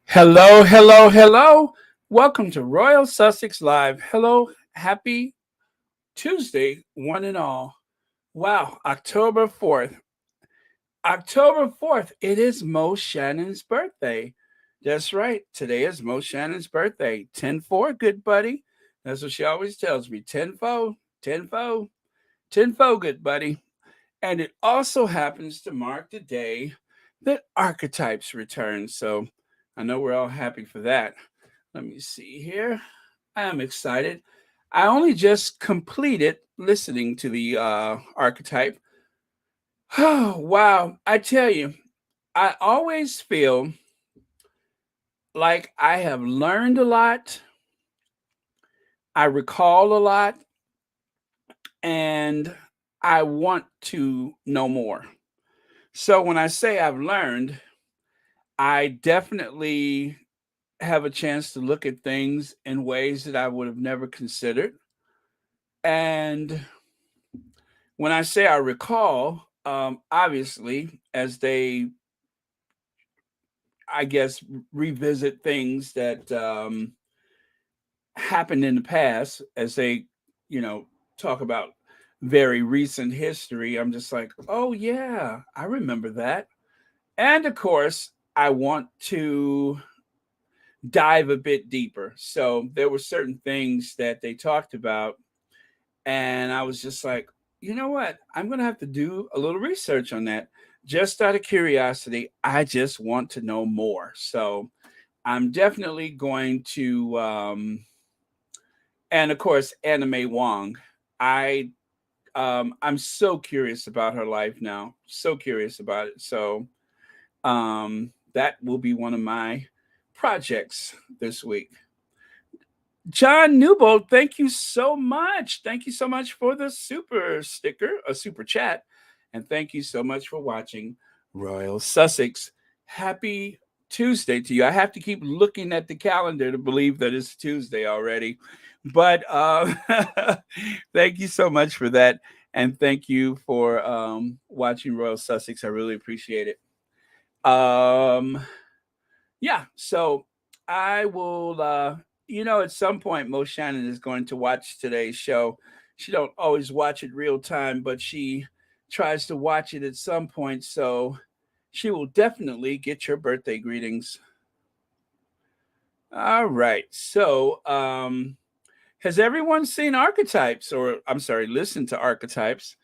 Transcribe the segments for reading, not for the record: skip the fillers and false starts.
Hello, hello, hello. Welcome to Royal Sussex Live. Hello, happy Tuesday, one and all. Wow, October 4th. October 4th, it is Mo Shannon's birthday. That's right, today is Mo Shannon's birthday. 10-4, good buddy. That's what she always tells me. 10-4, 10-4, 10-4, good buddy. And it also happens to mark the day that Archetypes return. So I know we're all happy for that. Let me see here. I am excited. I only just completed listening to the archetype. Oh, wow. I tell you, I always feel like I have learned a lot, I recall a lot, and I want to know more. So when I say I've learned, I definitely have a chance to look at things in ways that I would have never considered. And when I say I recall, obviously, as they, I guess, revisit things that happened in the past, as they, you know, talk about very recent history, I'm just like, oh, yeah, I remember that. And of course, I want to dive a bit deeper. So there were certain things that they talked about, and I was just like, you know what? I'm going to have to do a little research on that. Just out of curiosity, I just want to know more. So I'm definitely going to, and of course, Anna May Wong. I I'm so curious about her life now. So curious about it. So that will be one of my projects this week. John Newbold, thank you so much. Thank you so much for the super sticker, a super chat. And thank you so much for watching Royal Sussex. Happy Tuesday to you. I have to keep looking at the calendar to believe that it's Tuesday already. But thank you so much for that. And thank you for watching Royal Sussex. I really appreciate it. Um, yeah, so I will at some point Mo Shannon is going to watch today's show. She don't always watch it real time, but she tries to watch it at some point, so she will definitely get your birthday greetings. All right. So, has everyone seen Archetypes, or I'm sorry, listened to Archetypes?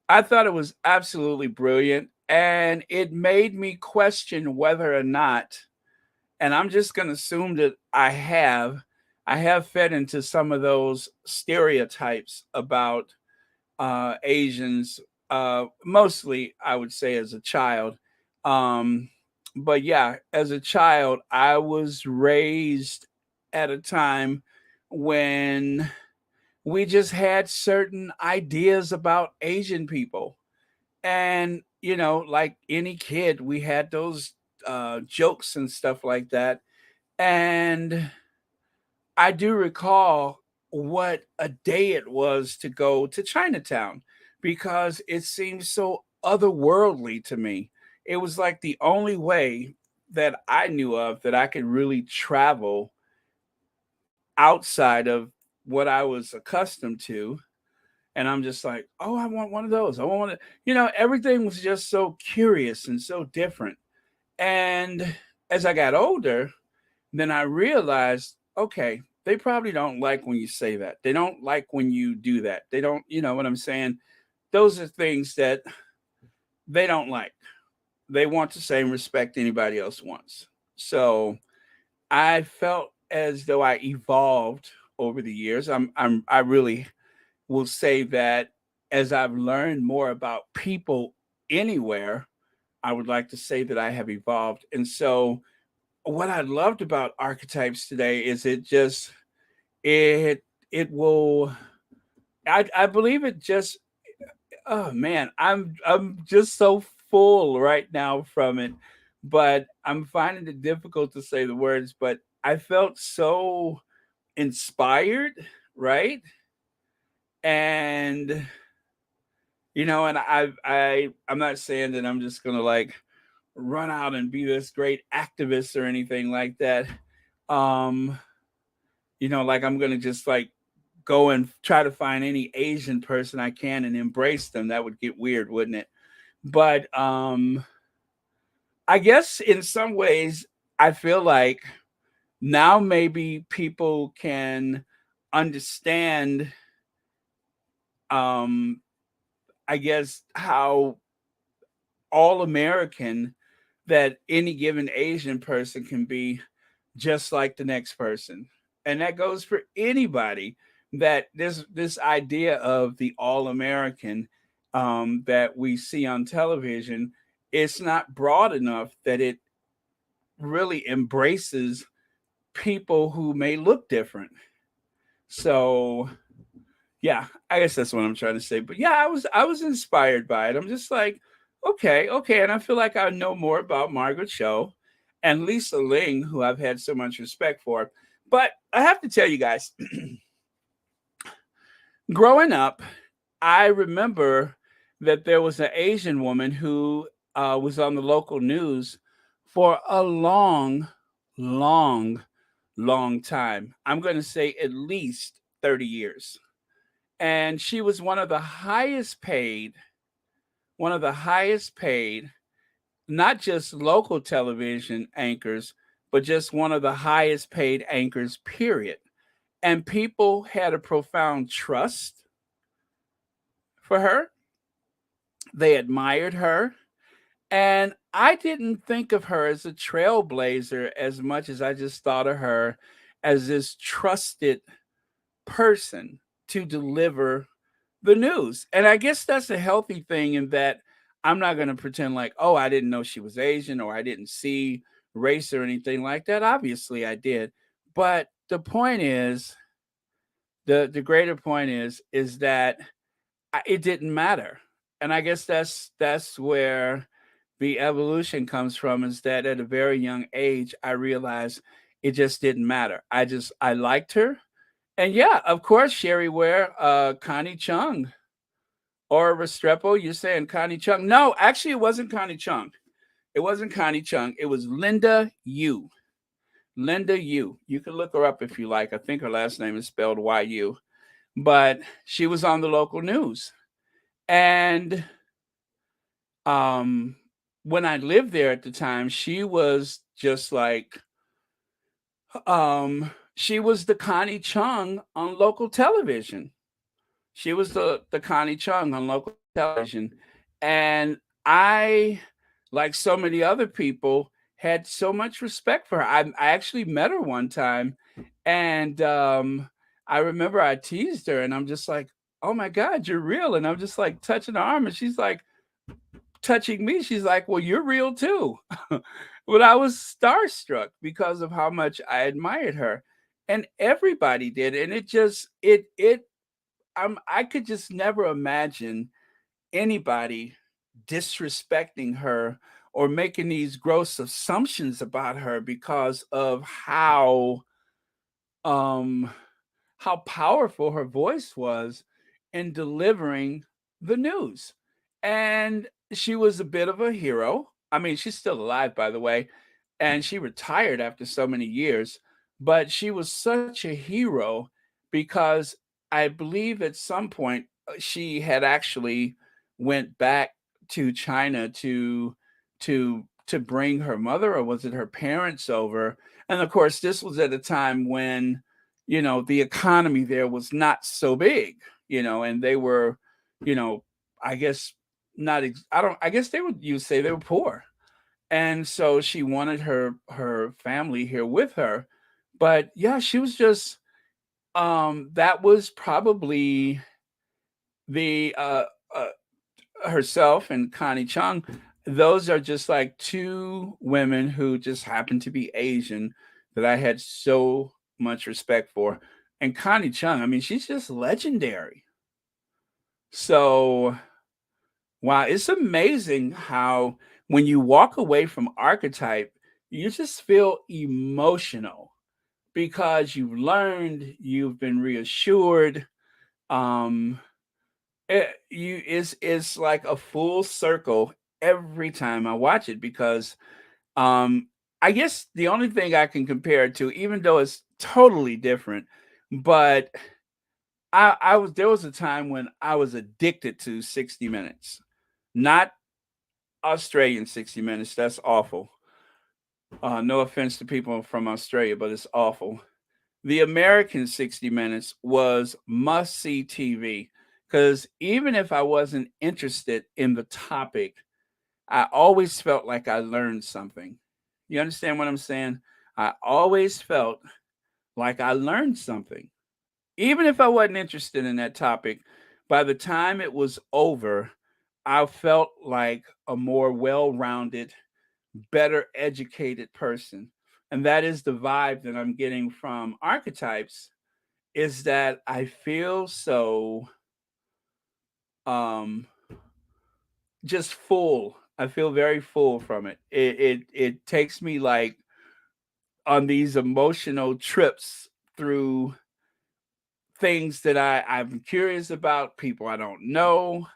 I thought it was absolutely brilliant, and it made me question whether or not, and I'm just going to assume that I have fed into some of those stereotypes about Asians, mostly I would say as a child. Um, but yeah, as a child, I was raised at a time when we just had certain ideas about Asian people. And, like any kid, we had those jokes and stuff like that. And I do recall what a day it was to go to Chinatown because it seemed so otherworldly to me. It was like the only way that I knew of that I could really travel outside of what I was accustomed to. And I'm just like, oh, I want one of those. I want one. Everything was just so curious and so different. And as I got older, then I realized, okay, they probably don't like when you say that. They don't like when you do that. They don't, you know what I'm saying? Those are things that they don't like. They want the same respect anybody else wants. So I felt as though I evolved over the years. I really will say that as I've learned more about people anywhere, I would like to say that I have evolved. And so what I loved about archetypes today is it it will I believe it just, oh man, I'm just so full right now from it, but I'm finding it difficult to say the words, but I felt so inspired, right? And and I'm not saying that I'm just gonna like run out and be this great activist or anything like that. Um, like I'm gonna just like go and try to find any Asian person I can and embrace them. That would get weird, wouldn't it? But I guess in some ways, I feel like now maybe people can understand, um, I guess, how all American that any given Asian person can be just like the next person. And that goes for anybody, that this idea of the all American that we see on television, it's not broad enough that it really embraces people who may look different. So yeah, I guess that's what I'm trying to say. But yeah, I was inspired by it. I'm just like, okay, okay, and I feel like I know more about Margaret Cho and Lisa Ling, who I've had so much respect for. But I have to tell you guys, growing up, I remember that there was an Asian woman who was on the local news for a long, long, long time. I'm going to say at least 30 years. And she was one of the highest paid, not just local television anchors, but just one of the highest paid anchors, period. And people had a profound trust for her. They admired her. And I didn't think of her as a trailblazer as much as I just thought of her as this trusted person to deliver the news. And I guess that's a healthy thing in that I'm not going to pretend like, oh, I didn't know she was Asian or I didn't see race or anything like that. Obviously, I did. But the point is, the greater point is that it didn't matter. And I guess that's where the evolution comes from, is that at a very young age I realized it just didn't matter. I liked her. And yeah, of course, Sherry Ware, Connie Chung, or Restrepo. You're saying Connie Chung? No, actually, it wasn't Connie Chung. It wasn't Connie Chung. It was Linda Yu. Linda Yu. You can look her up if you like. I think her last name is spelled YU. But she was on the local news. And um, when I lived there at the time, she was just like, she was the Connie Chung on local television. She was the Connie Chung on local television. And I, like so many other people, had so much respect for her. I actually met her one time, and I remember I teased her, and I'm just like, "Oh my God, you're real!" And I'm just like touching her arm, and she's like touching me. She's like, "Well, you're real too." But I was starstruck because of how much I admired her, and everybody did, and it just it I could just never imagine anybody disrespecting her or making these gross assumptions about her because of um how powerful her voice was in delivering the news. And she was a bit of a hero. I mean, she's still alive, by the way, and she retired after so many years, but she was such a hero because I believe at some point she had actually went back to China to bring her mother, or was it her parents, over. And of course, this was at a time when the economy there was not so big, and they were, you know, I guess not, I guess they would, you say they were poor. And so she wanted her family here with her. But yeah, she was just, that was probably the, herself and Connie Chung. Those are just like two women who just happened to be Asian that I had so much respect for. And Connie Chung, I mean, she's just legendary. So, wow, it's amazing how when you walk away from Archetype, you just feel emotional because you've learned, you've been reassured. Um, it's like a full circle, every time I watch it because um, I guess the only thing I can compare it to, even though it's totally different, but I was there was a time when I was addicted to 60 Minutes, not Australian 60 Minutes. That's awful. No offense to people from Australia, but it's awful. The American 60 Minutes was must see TV because even if I wasn't interested in the topic, I always felt like I learned something. You understand what I'm saying? I always felt like I learned something. Even if I wasn't interested in that topic, by the time it was over, I felt like a more well rounded, better educated person. And that is the vibe that I'm getting from Archetypes is that I feel so um just full. I feel very full from it. It takes me like on these emotional trips through things that I'm curious about, people I don't know.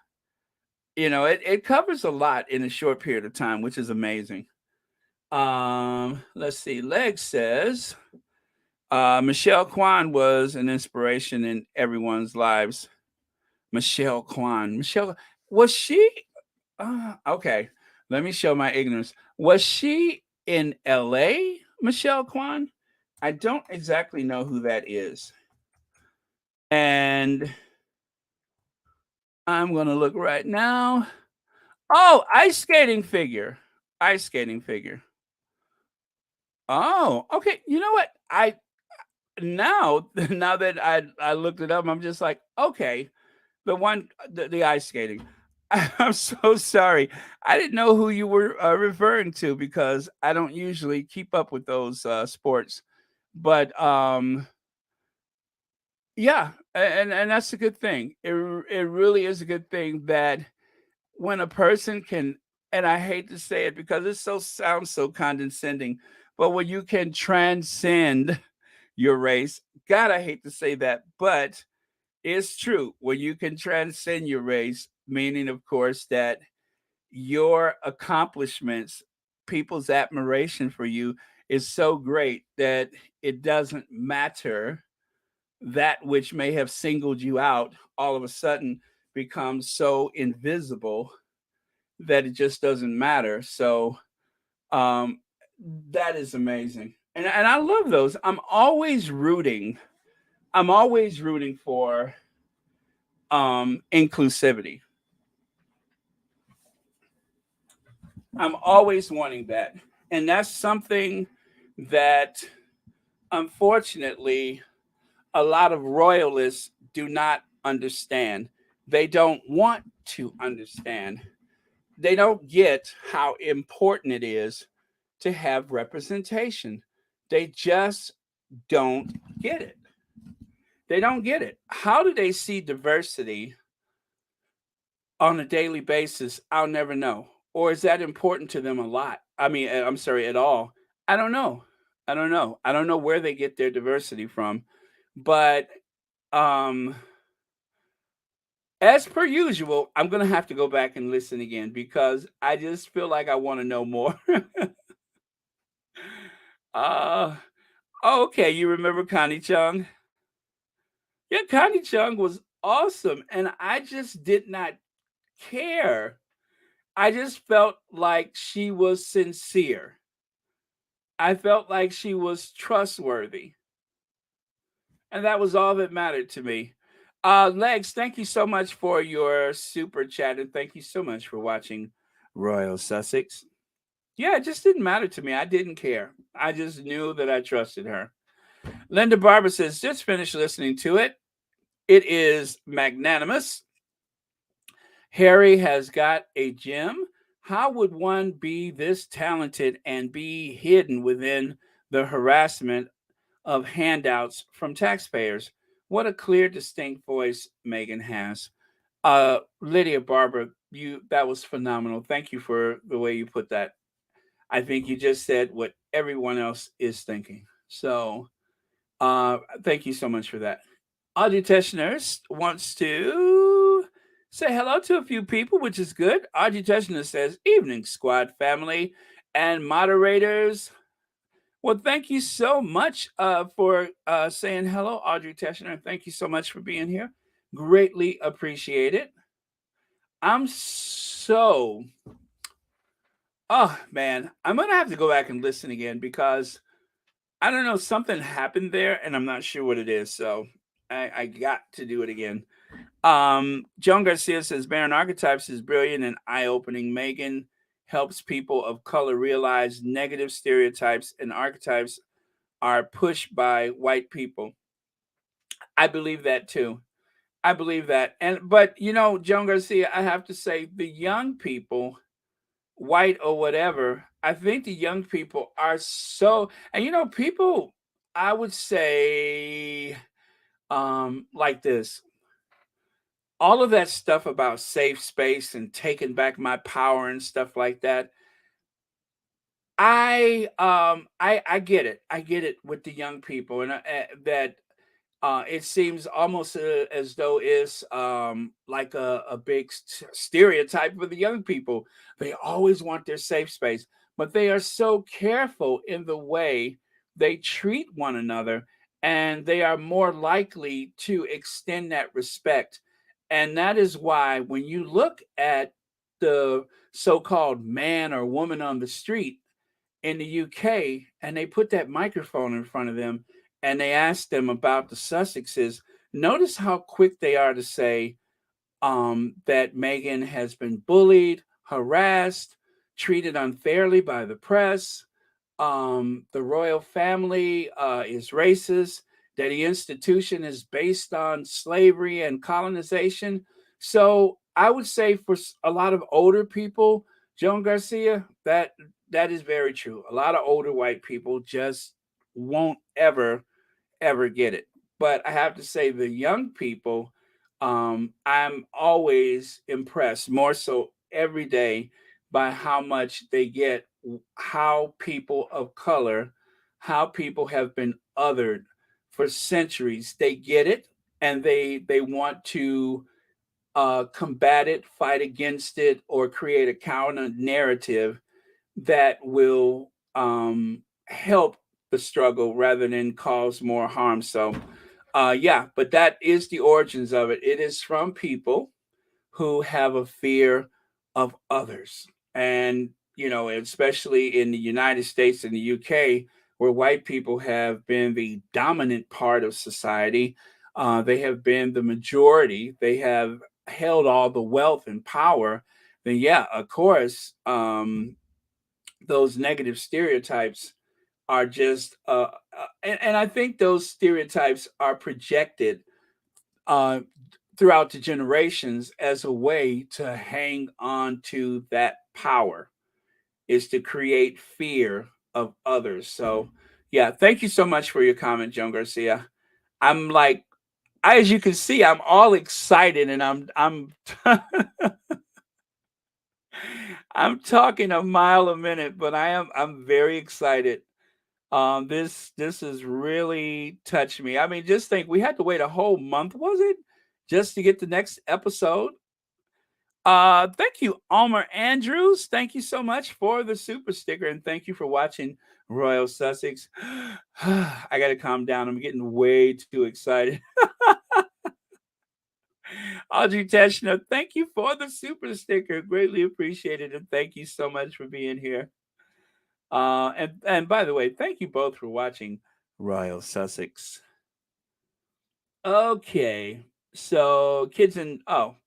It covers a lot in a short period of time, which is amazing. Let's see. Leg says Michelle Kwan was an inspiration in everyone's lives. Michelle Kwan. Michelle was she okay. Let me show my ignorance. Was she in LA, Michelle Kwan? I don't exactly know who that is. And I'm going to look right now. Oh, ice skating figure. Ice skating figure. Oh, okay. You know what? I now now that I looked it up, I'm just like, okay, the ice skating. I'm so sorry. I didn't know who you were referring to because I don't usually keep up with those sports. But yeah, and that's a good thing. It really is a good thing that when a person can, and I hate to say it because it so sounds so condescending, but when you can transcend your race, God, I hate to say that, but it's true. When you can transcend your race, meaning, of course, that your accomplishments, people's admiration for you is so great that it doesn't matter that which may have singled you out all of a sudden becomes so invisible that it just doesn't matter. So um, that is amazing, and I love those. I'm always rooting for inclusivity. I'm always wanting that. And that's something that unfortunately a lot of royalists do not understand. They don't want to understand. They don't get how important it is to have representation. They just don't get it. They don't get it. How do they see diversity on a daily basis? I'll never know. Or is that important to them a lot? I mean, I'm sorry, at all. I don't know. I don't know. I don't know where they get their diversity from. But um as per usual, I'm going to have to go back and listen again because I just feel like I want to know more. uh okay, you remember Connie Chung? Yeah, Connie Chung was awesome and I just did not care. I just felt like she was sincere. I felt like she was trustworthy. And that was all that mattered to me. Legs, thank you so much for your super chat and thank you so much for watching Royal Sussex. Yeah, it just didn't matter to me. I didn't care. I just knew that I trusted her. Linda Barber says, just finished listening to it. It is magnanimous. Harry has got a gem. How would one be this talented and be hidden within the harassment of handouts from taxpayers? What a clear, distinct voice Meghan has. Lydia Barber, you that was phenomenal. Thank you for the way you put that. I think you just said what everyone else is thinking. So thank you so much for that. Audio Test Nurse wants to Say hello to a few people, which is good. Archetypes says, "Evening, squad family and moderators." Well, thank you so much for saying hello, Audrey Teschner. Thank you so much for being here. Greatly appreciate it. I'm so, oh man, I'm going to have to go back and listen again because I don't know, something happened there and I'm not sure what it is. So I got to do it again. Joan Garcia says Baron Archetypes is brilliant and eye-opening. Meghan helps people of color realize negative stereotypes and archetypes are pushed by white people. I believe that too. I believe that. And but Joan Garcia, I have to say the young people, white or whatever, I think the young people are so, and people, I would say like this, all of that stuff about safe space and taking back my power and stuff like that. I get it. I get it with the young people, and that it seems almost as though it's like a big stereotype for the young people. They always want their safe space, but they are so careful in the way they treat one another, and they are more likely to extend that respect. And that is why when you look at the so-called man or woman on the street in the UK and they put that microphone in front of them and they ask them about the Sussexes, notice how quick they are to say that Meghan has been bullied, harassed, treated unfairly by the press, the royal family is racist, that the institution is based on slavery and colonization. So I would say for a lot of older people, Joan Garcia, that is very true. A lot of older white people just won't ever get it. But I have to say, the young people, I'm always impressed, more so every day, by how much they get, how people of color, how people have been othered for centuries. They get it, and they want to combat it, fight against it, or create a counter narrative that will help the struggle rather than cause more harm. So, yeah, but that is the origins of it. It is from people who have a fear of others. And, especially in the United States and the UK, where white people have been the dominant part of society, they have been the majority, they have held all the wealth and power. Then, yeah, of course, those negative stereotypes are just and I think those stereotypes are projected uh throughout the generations as a way to hang on to that power, is to create fear of others. So yeah, thank you so much for your comment, Joan Garcia. I'm like, as you can see, I'm all excited and I'm I'm talking a mile a minute, but I'm very excited. This has really touched me. I mean, just think we had to wait a whole month, was it, just to get the next episode? Thank you, Almer Andrews. Thank you so much for the super sticker, and thank you for watching Royal Sussex. I gotta calm down. I'm getting way too excited. Audrey Teschner, thank you for the super sticker. Greatly appreciated, and thank you so much for being here. And by the way, thank you both for watching Royal Sussex. Okay, so kids and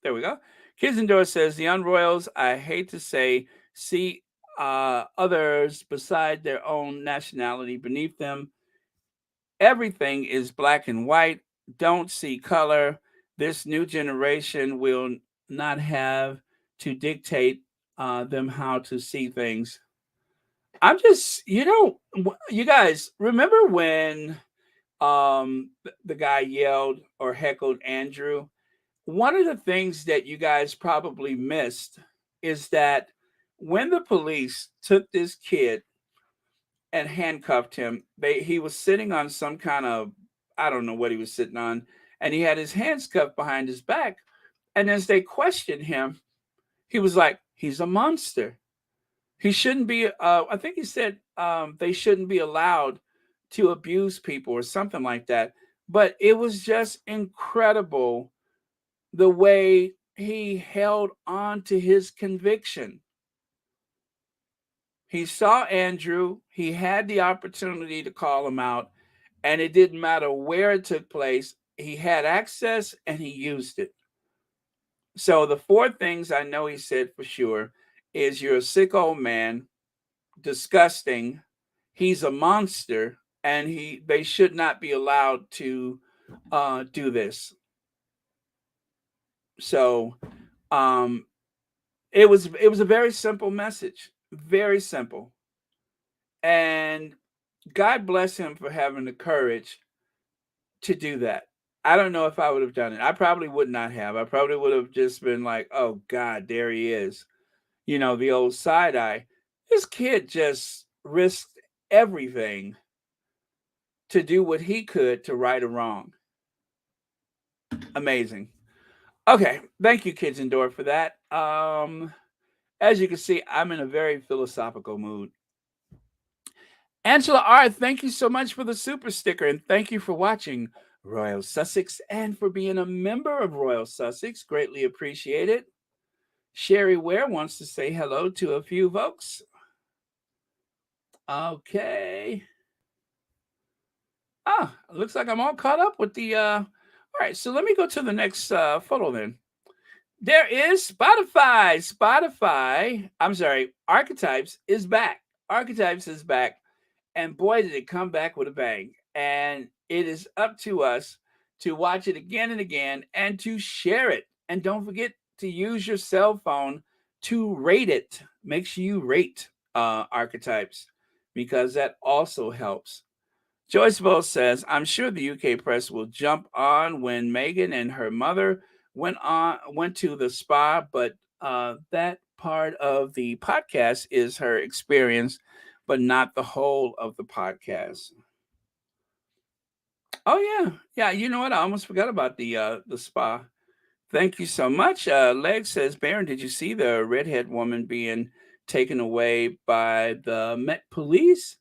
there we go. Kids Indoor says the Unroyals, I hate to say, see others beside their own nationality beneath them. Everything is black and white. Don't see color. This new generation will not have to dictate them how to see things. I'm just, you guys remember when the guy yelled or heckled Andrew? One of the things that you guys probably missed is that when the police took this kid and handcuffed him, he was sitting on some kind of, I don't know what he was sitting on, and he had his hands cuffed behind his back. And as they questioned him, he was like, he's a monster. He shouldn't be, I think he said they shouldn't be allowed to abuse people or something like that. But it was just incredible the way he held on to his conviction. He saw Andrew, he had the opportunity to call him out, and it didn't matter where it took place. He had access and he used it. So the four things I know he said for sure is you're a sick old man, disgusting, he's a monster, and they should not be allowed to do this. So um, it was a very simple message, very simple, and God bless him for having the courage to do that. I don't know if I would have done it. I probably would not have. I probably would have just been like, "Oh God, there he is." The old side eye. This kid just risked everything to do what he could to right a wrong. Amazing. Okay, thank you, Kids Indoor, for that. As you can see, I'm in a very philosophical mood. Angela R., thank you so much for the super sticker, and thank you for watching Royal Sussex and for being a member of Royal Sussex. Greatly appreciate it. Sherry Ware wants to say hello to a few folks. Okay. Looks like I'm all caught up with the all right, so let me go to the next photo then. There is Archetypes is back. Archetypes is back. And boy, did it come back with a bang. And it is up to us to watch it again and again and to share it. And don't forget to use your cell phone to rate it. Make sure you rate Archetypes because that also helps. Joyce Bowles says, I'm sure the UK press will jump on when Meghan and her mother went to the spa, but that part of the podcast is her experience, but not the whole of the podcast. Oh yeah. You know what? I almost forgot about the spa. Thank you so much. Leg says, Baron, did you see the redhead woman being taken away by the Met Police?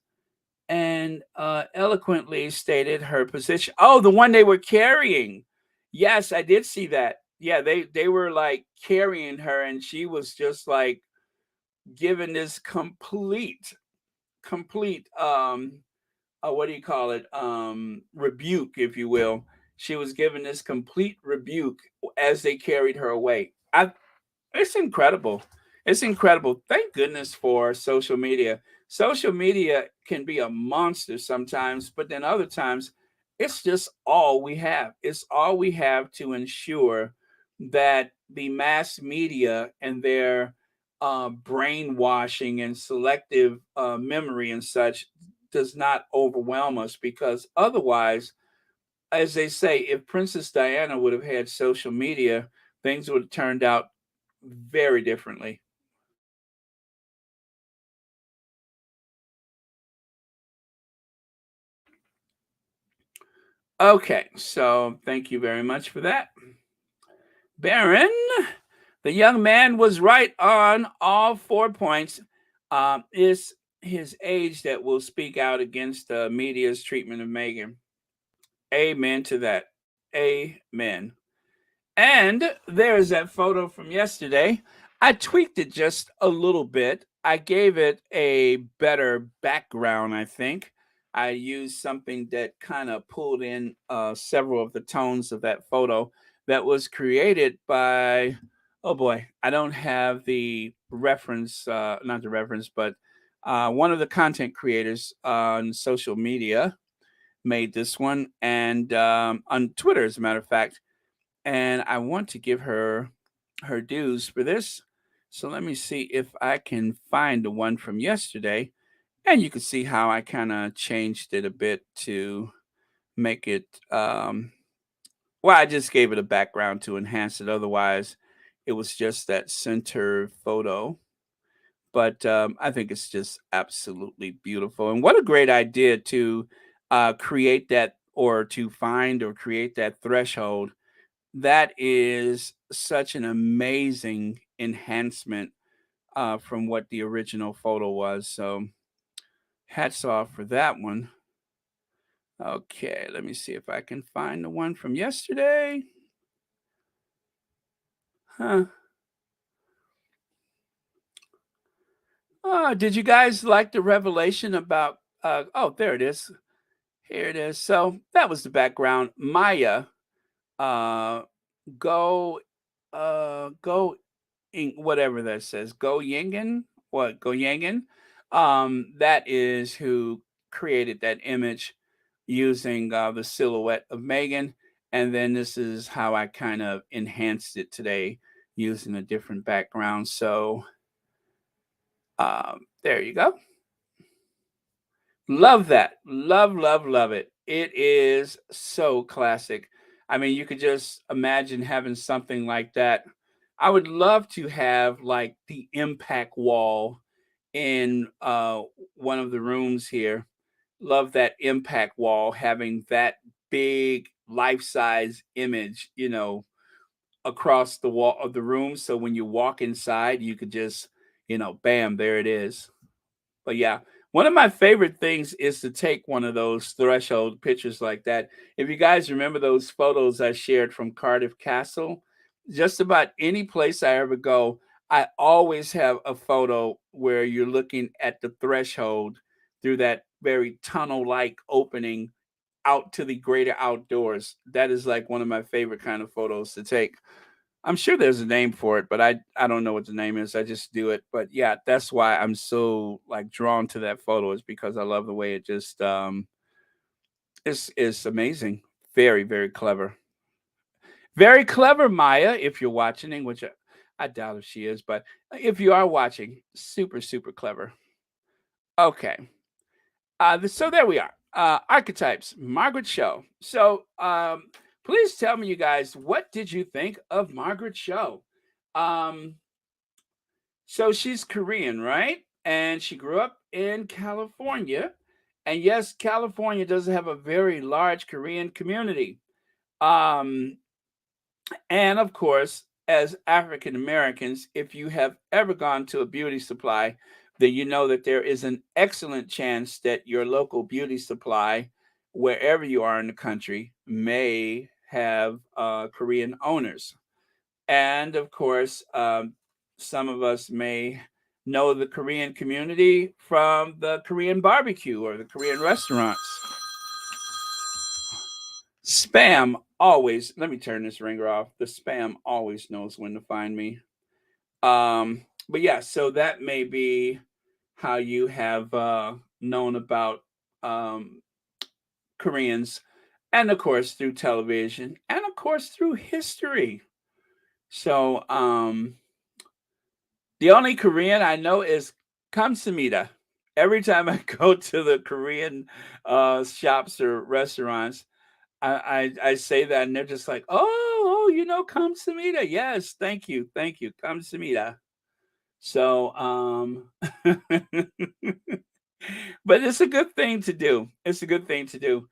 And eloquently stated her position. Oh, the one they were carrying. Yes, I did see that. Yeah, they were like carrying her, and she was just like given this complete what do you call it, rebuke, if you will. She was given this complete rebuke as they carried her away. It's incredible. It's incredible. Thank goodness for social media. Social media can be a monster sometimes, but then other times it's just all we have. It's all we have to ensure that the mass media and their brainwashing and selective memory and such does not overwhelm us, because otherwise, as they say, if Princess Diana would have had social media, things would have turned out very differently. Okay, so thank you very much for that. Baron, the young man was right on all 4 points. It's his age that will speak out against the media's treatment of Meghan. Amen to that. Amen. And there's that photo from yesterday. I tweaked it just a little bit. I gave it a better background, I think. I used something that kind of pulled in several of the tones of that photo that was created by, oh boy, I don't have the reference, not the reference, but one of the content creators on social media made this one, and on Twitter, as a matter of fact, and I want to give her her dues for this. So let me see if I can find the one from yesterday, and you can see how I kind of changed it a bit to make it. Well, I just gave it a background to enhance it. Otherwise, it was just that center photo. But I think it's just absolutely beautiful, and what a great idea to create that, or to find or create that threshold that is such an amazing enhancement from what the original photo was. So hats off for that one. Okay, let me see if I can find the one from yesterday. Huh. Did you guys like the revelation about? Oh, there it is. Here it is. So that was the background. Maya, uh, go, go, whatever that says. Go Yingen. What? Go Yingen. That is who created that image using the silhouette of Meghan. And then this is how I kind of enhanced it today using a different background. So there you go. Love that. Love, love, love it. It is so classic. I mean, you could just imagine having something like that. I would love to have like the impact wall in one of the rooms here. Love that impact wall having that big life-size image, across the wall of the room. So when you walk inside, you could just, bam, there it is. But yeah, one of my favorite things is to take one of those threshold pictures like that. If you guys remember those photos I shared from Cardiff Castle, just about any place I ever go, I always have a photo where you're looking at the threshold through that very tunnel like opening out to the greater outdoors. That is like one of my favorite kind of photos to take. I'm sure there's a name for it, but I don't know what the name is. I just do it. But yeah, that's why I'm so like drawn to that photo is because I love the way it just is amazing. Very, very clever. Very clever, Maya, if you're watching, which I doubt if she is, but if you are watching, super, super clever. Okay. So there we are. Archetypes, Margaret Show. So please tell me, you guys, what did you think of Margaret Show? Um, So she's Korean, right? And she grew up in California. And yes, California does have a very large Korean community. Um, and of course, as African Americans, if you have ever gone to a beauty supply, then you know that there is an excellent chance that your local beauty supply, wherever you are in the country, may have Korean owners. And of course, some of us may know the Korean community from the Korean barbecue or the Korean restaurants. Spam always, let me turn this ringer off. The spam always knows when to find me. But yeah, so that may be how you have known about um, Koreans, and of course through television, and of course through history. So, the only Korean I know is kamsamida. Every time I go to the Korean shops or restaurants, I say that, and they're just like, "Oh, kamsamida. Yes, thank you, kamsamida." So, but it's a good thing to do. It's a good thing to do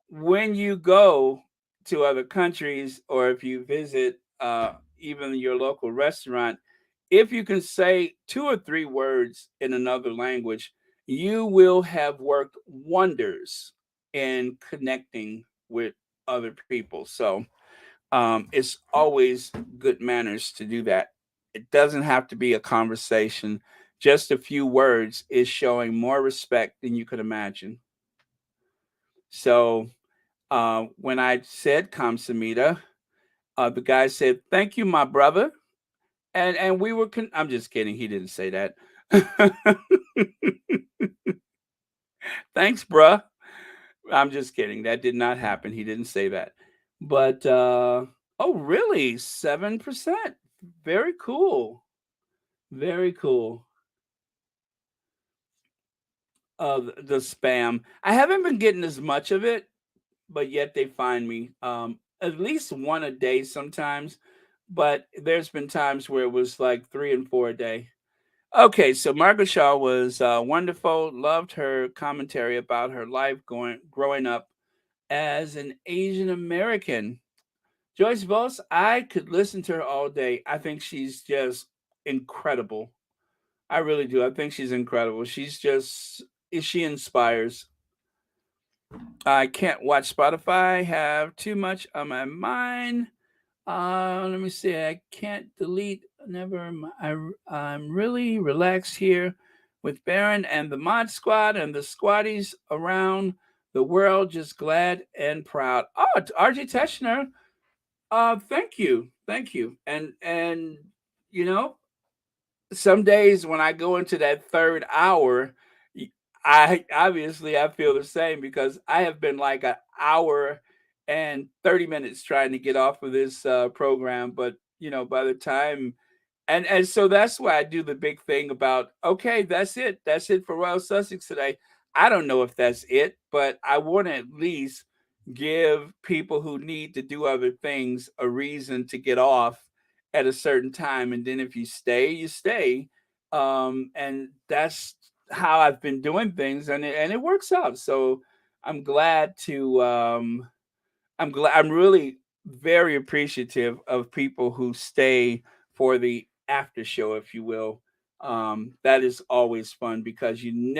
when you go to other countries or if you visit even your local restaurant, if you can say two or three words in another language, you will have worked wonders in connecting with other people. So it's always good manners to do that. It doesn't have to be a conversation. Just a few words is showing more respect than you could imagine. So when I said Kamsamita, the guy said, "Thank you, my brother," and we were. I'm just kidding. He didn't say that. Thanks, bruh. I'm just kidding. That did not happen. He didn't say that. But oh, really? 7%. Very cool. Very cool. The spam. I haven't been getting as much of it, but yet they find me at least one a day sometimes. But there's been times where it was like three and four a day. Okay, so Margaret Shaw was wonderful. Loved her commentary about her life growing up as an Asian American. Joyce Voss, I could listen to her all day. I think she's just incredible. I really do. I think she's incredible. She's just, she inspires. I can't watch Spotify, have too much on my mind. Let me see. I can't delete. Never. I'm really relaxed here with Baron and the Mod Squad and the squaddies around the world. Just glad and proud. Oh, RJ Teschner. Thank you, thank you. And you know, some days when I go into that third hour, I obviously I feel the same because I have been like an hour and 30 minutes trying to get off of this program, but by the time and so that's why I do the big thing about okay, that's it for Royal Sussex today. I don't know if that's it, but I want to at least give people who need to do other things a reason to get off at a certain time, and then if you stay, you stay. And that's how I've been doing things, and it works out. So I'm glad to I'm really very appreciative of people who stay for the after show, if you will. That is always fun because you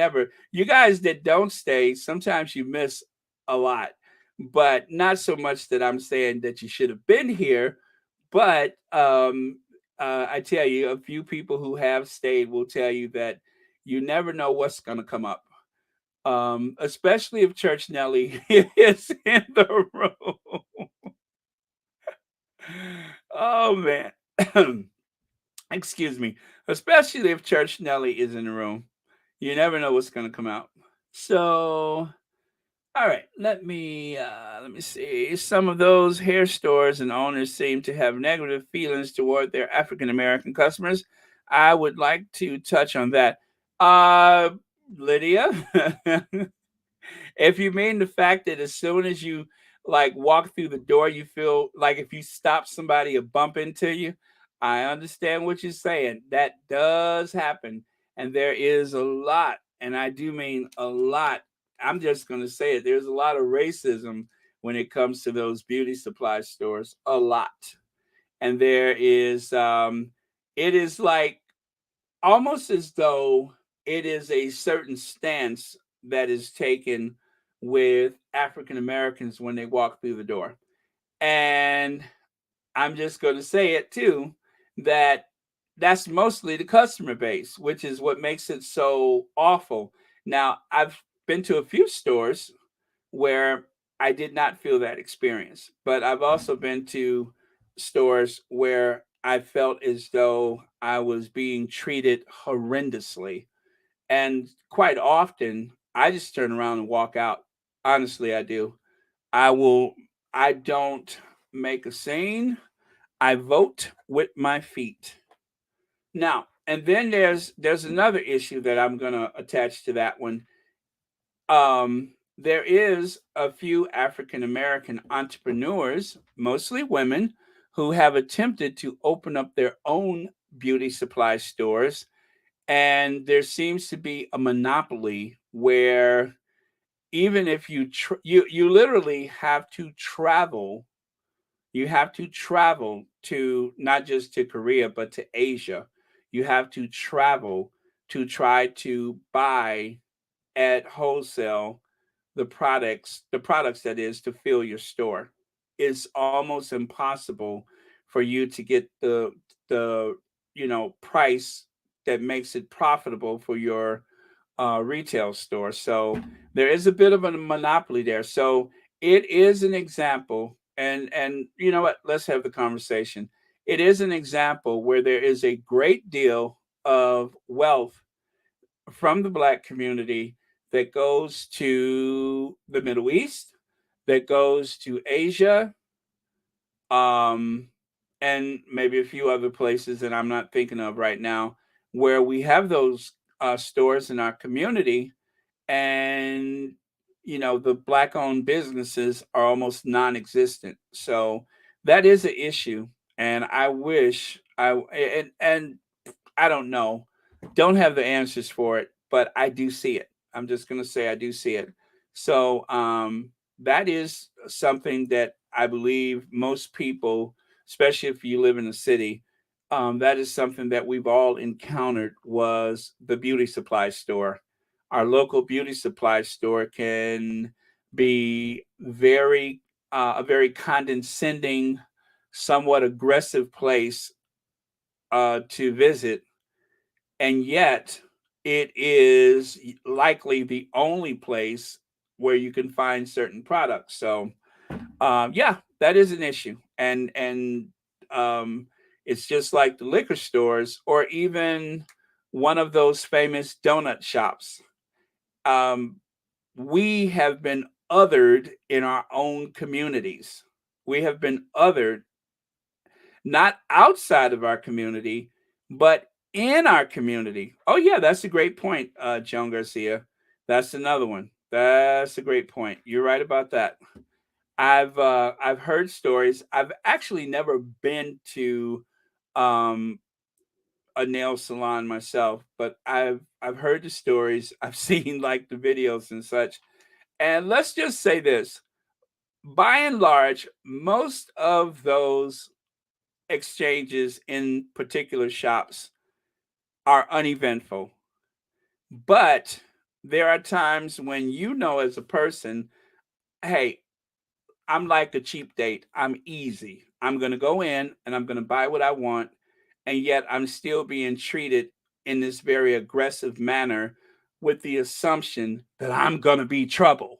guys that don't stay, sometimes you miss a lot, but not so much that I'm saying that you should have been here. But I tell you, a few people who have stayed will tell you that you never know what's going to come up, especially if Church Nelly is in the room. Oh man. Excuse me. Especially if Church Nelly is in the room. You never know what's gonna come out. So all right, let me see. Some of those hair stores and owners seem to have negative feelings toward their African American customers. I would like to touch on that. Uh Lydia, if you mean the fact that as soon as you like walk through the door, you feel like if you stop somebody or bump into you, I understand what you're saying. That does happen. And there is a lot, and I do mean a lot. I'm just going to say it. There's a lot of racism when it comes to those beauty supply stores. A lot. And it is like almost as though it is a certain stance that is taken with African Americans when they walk through the door. And I'm just going to say it too that that's mostly the customer base, which is what makes it so awful. Now, I've been to a few stores where I did not feel that experience, but I've also been to stores where I felt as though I was being treated horrendously. And quite often, I just turn around and walk out. Honestly, I do. I will, I don't make a scene. I vote with my feet. Now, and then there's another issue that I'm going to attach to that one. There is a few African American entrepreneurs, mostly women, who have attempted to open up their own beauty supply stores, and there seems to be a monopoly where even if you literally have to travel, you have to travel to not just to Korea but to Asia. You have to travel to try to buy at wholesale the products that is to fill your store. It's almost impossible for you to get the price that makes it profitable for your retail store. So there is a bit of a monopoly there. So it is an example, and you know what? Let's have the conversation. It is an example where there is a great deal of wealth from the black community that goes to the Middle East, that goes to Asia, um, and maybe a few other places that I'm not thinking of right now, where we have those stores in our community, and the black-owned businesses are almost non-existent. So that is an issue, and I wish and I don't know. Don't have the answers for it, but I do see it. I'm just going to say I do see it. So that is something that I believe most people, especially if you live in a city, that is something that we've all encountered was the beauty supply store. Our local beauty supply store can be a very condescending, somewhat aggressive place to visit, and yet it is likely the only place where you can find certain products. So yeah, that is an issue, and um, it's just like the liquor stores or even one of those famous donut shops. Um, we have been othered in our own communities. We have been othered not outside of our community, but in our community. Oh yeah, that's a great point, Joan Garcia. That's another one. That's a great point. You're right about that. I've heard stories. I've actually never been to um, a nail salon myself, but I've heard the stories. I've seen like the videos and such. And let's just say this: by and large, most of those exchanges in particular shops are uneventful. But there are times when you know as a person, hey, I'm like a cheap date. I'm easy. I'm going to go in and I'm going to buy what I want. And yet I'm still being treated in this very aggressive manner with the assumption that I'm going to be trouble,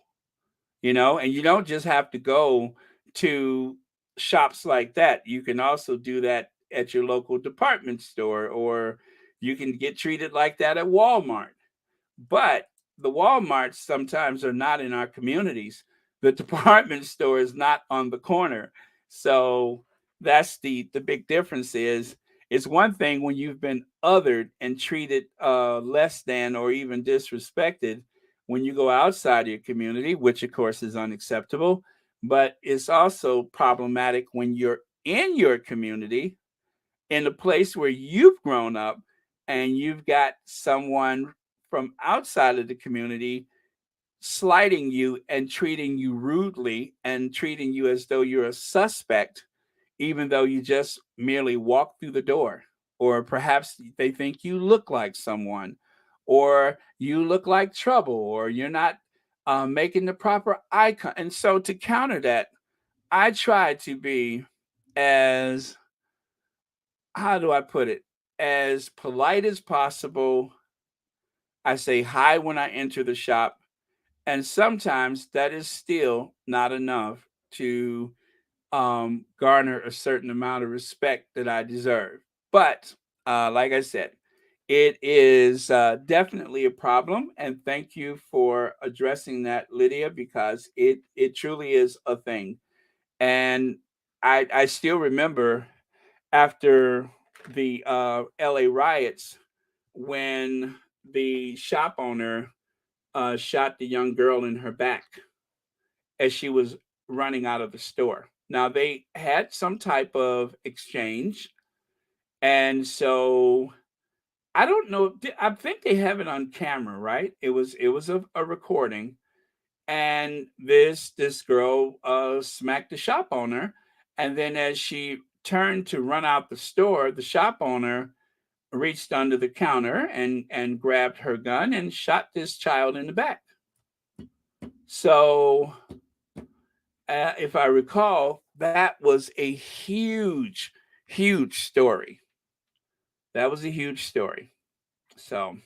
and you don't just have to go to shops like that. You can also do that at your local department store, or you can get treated like that at Walmart. But the Walmarts sometimes are not in our communities. The department store is not on the corner. So that's the big difference is it's one thing when you've been othered and treated less than or even disrespected when you go outside your community, which of course is unacceptable. But it's also problematic when you're in your community, in a place where you've grown up, and you've got someone from outside of the community slighting you and treating you rudely and treating you as though you're a suspect, even though you just merely walk through the door. Or perhaps they think you look like someone, or you look like trouble, or you're not making the proper eye contact. And so to counter that, I try to be as, how do I put it, as polite as possible. I say hi when I enter the shop. And sometimes that is still not enough to garner a certain amount of respect that I deserve. But like I said, it is definitely a problem. And thank you for addressing that, Lydia, because it truly is a thing. And I still remember after the LA riots when the shop owner shot the young girl in her back as she was running out of the store. Now they had some type of exchange, and so I don't know. I think they have it on camera, right? It was a recording, and this girl smacked the shop owner, and then as she turned to run out the store, the shop owner reached under the counter and grabbed her gun and shot this child in the back. So if I recall, that was a huge story. That was a huge story. So,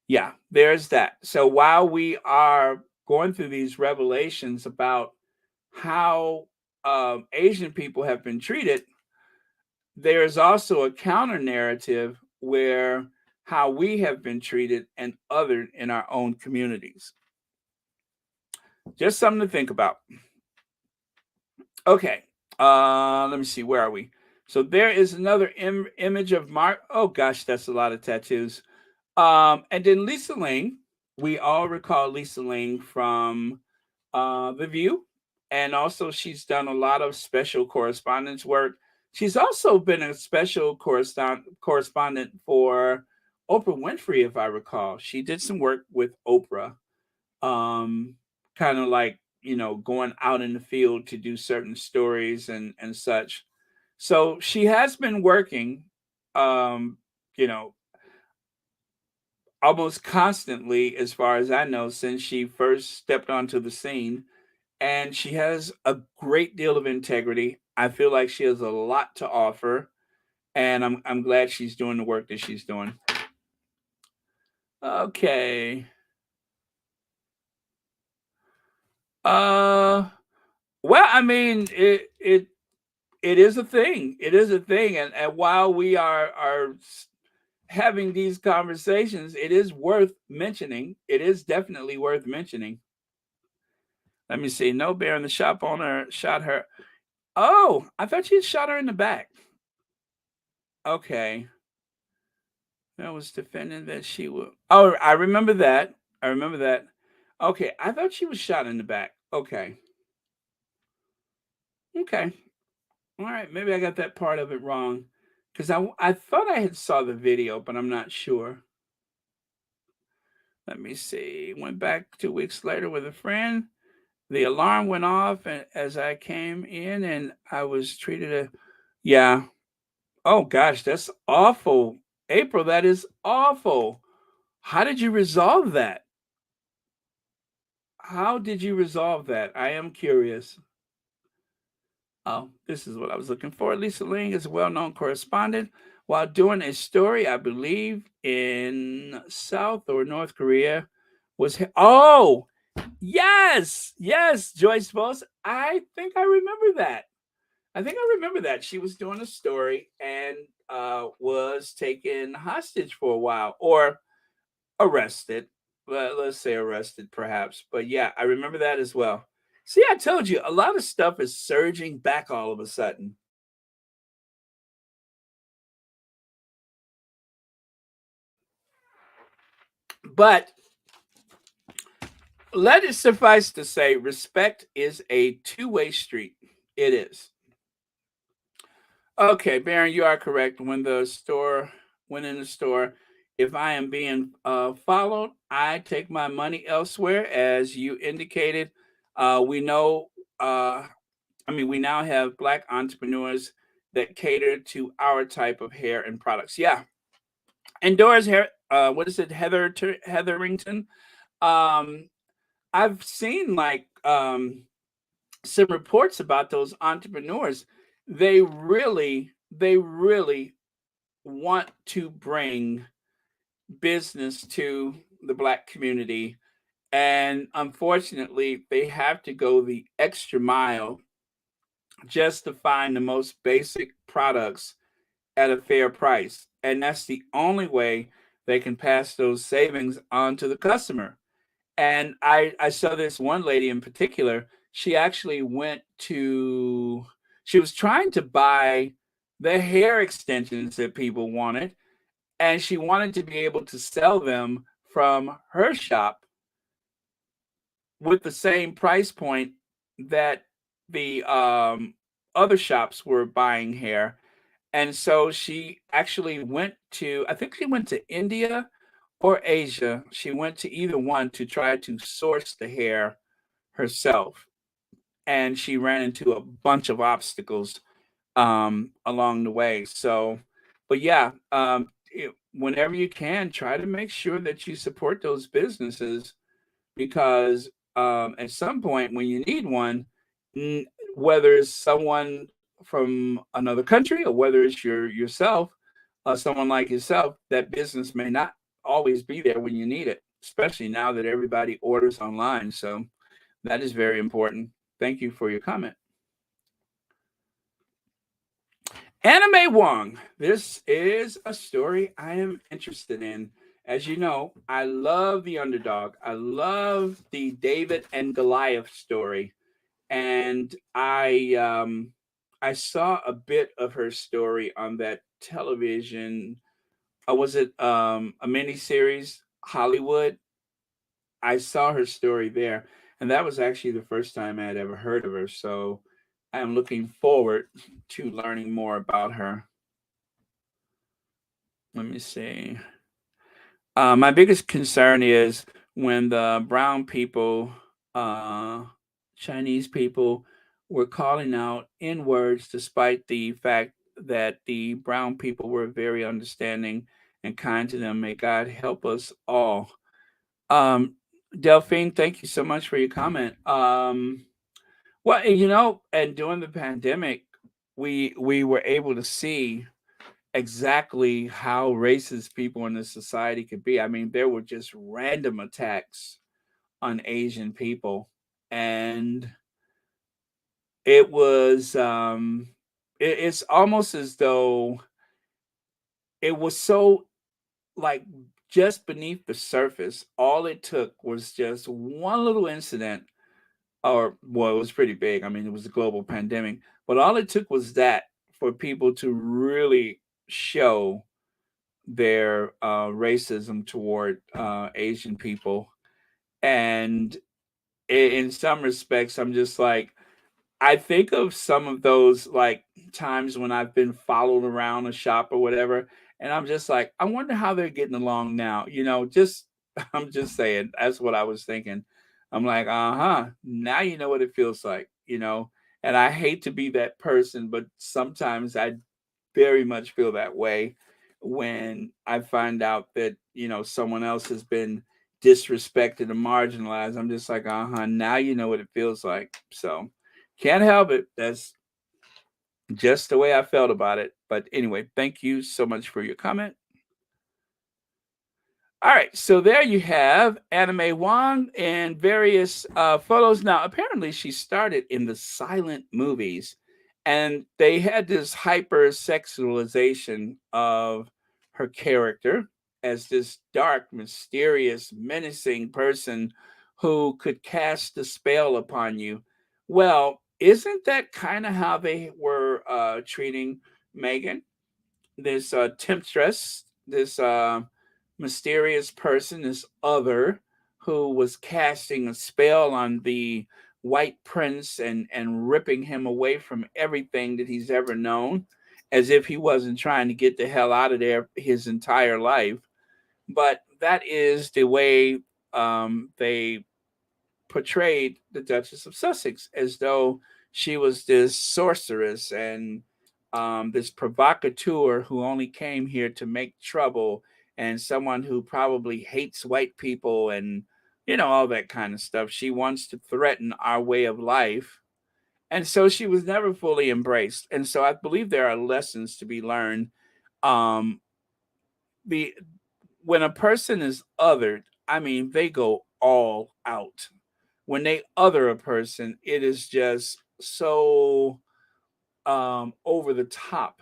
yeah, there's that. So, while we are going through these revelations about how Asian people have been treated, there is also a counter narrative where how we have been treated and othered in our own communities. Just something to think about. Okay. Let me see. Where are we? So there is another image of Mark. Oh gosh, that's a lot of tattoos. And then Lisa Ling. We all recall Lisa Ling from The View, and also she's done a lot of special correspondence work. She's also been a special correspondent for Oprah Winfrey, if I recall. She did some work with Oprah, kind of like going out in the field to do certain stories and such. So she has been working, um, you know, almost constantly, as far as I know, since she first stepped onto the scene. And she has a great deal of integrity. I feel like she has a lot to offer, and I'm glad she's doing the work that she's doing. Okay. Uh well, I mean, it is a thing. It is a thing, and while we are having these conversations, it is worth mentioning. It is definitely worth mentioning. Let me see. No bear in the shop owner shot her. Oh, I thought she shot her in the back. Okay. That was defending that she would. Oh, I remember that. I remember that. Okay, I thought she was shot in the back. Okay. Okay. All right. Maybe I got that part of it wrong, because I thought I had saw the video, but I'm not sure. Let me see. Went back 2 weeks later with a friend. The alarm went off, and as I came in, and I was treated a. Yeah. Oh gosh, that's awful, April. That is awful. How did you resolve that? How did you resolve that? I am curious. Oh, this is what I was looking for. Lisa Ling is a well-known correspondent. While doing a story, I believe in South or North Korea, oh, yes, yes, Joyce Voss. I think I remember that. I think I remember that. She was doing a story and was taken hostage for a while, or arrested. Let's say arrested, perhaps. But yeah, I remember that as well. See, I told you, a lot of stuff is surging back all of a sudden. But let it suffice to say, respect is a two-way street. It is. Okay, Baron, you are correct. When in the store, if I am being followed, I take my money elsewhere, as you indicated. We know we now have Black entrepreneurs that cater to our type of hair and products. Yeah. And Dora's hair, what is it, Hetherington? Um, I've seen like some reports about those entrepreneurs. They really want to bring business to the Black community. And unfortunately, they have to go the extra mile just to find the most basic products at a fair price. And that's the only way they can pass those savings on to the customer. And I saw this one lady in particular. She actually she was trying to buy the hair extensions that people wanted, and she wanted to be able to sell them from her shop with the same price point that the other shops were buying hair. And so she actually went to, I think she went to India or Asia. She went to either one to try to source the hair herself. And she ran into a bunch of obstacles along the way. So, but yeah, whenever you can, try to make sure that you support those businesses, because at some point when you need one, whether it's someone from another country or whether it's yourself, someone like yourself, that business may not always be there when you need it, especially now that everybody orders online. So that is very important. Thank you for your comment. May Wong. This is a story I am interested in. As you know, I love the underdog. I love the David and Goliath story. And I saw a bit of her story on that television. Was it a mini series, Hollywood? I saw her story there, and that was actually the first time I had ever heard of her. So I am looking forward to learning more about her. Let me see. My biggest concern is when the brown people uh, Chinese people were calling out in words, despite the fact that the brown people were very understanding and kind to them. May God help us all. Um, Delphine, thank you so much for your comment. Well, and during the pandemic, we were able to see exactly how racist people in this society could be. I mean, there were just random attacks on Asian people, and it was it's almost as though it was so, like, just beneath the surface. All it took was just one little incident, or well, it was pretty big. I mean, it was a global pandemic, but all it took was that for people to really show their racism toward Asian people. And in some respects, I'm just like, I think of some of those, like, times when I've been followed around a shop or whatever, and I'm just like, I wonder how they're getting along now. Just I'm just saying, that's what I was thinking. I'm like, uh-huh, now you know what it feels like. And I hate to be that person, but sometimes I very much feel that way when I find out that, someone else has been disrespected and marginalized. I'm just like, uh-huh, now you know what it feels like. So can't help it. That's just the way I felt about it. But anyway, thank you so much for your comment. All right, so there you have May Wong and various photos. Now, apparently, she started in the silent movies, and they had this hypersexualization of her character as this dark, mysterious, menacing person who could cast a spell upon you. Well, isn't that kind of how they were treating Meghan? This temptress, this mysterious person, this other, who was casting a spell on the white prince and ripping him away from everything that he's ever known, as if he wasn't trying to get the hell out of there his entire life. But that is the way they portrayed the Duchess of Sussex, as though she was this sorceress and this provocateur who only came here to make trouble, and someone who probably hates white people and all that kind of stuff. She wants to threaten our way of life. And so she was never fully embraced. And so I believe there are lessons to be learned. Um, the When a person is othered, I mean, they go all out. When they other a person, it is just so over the top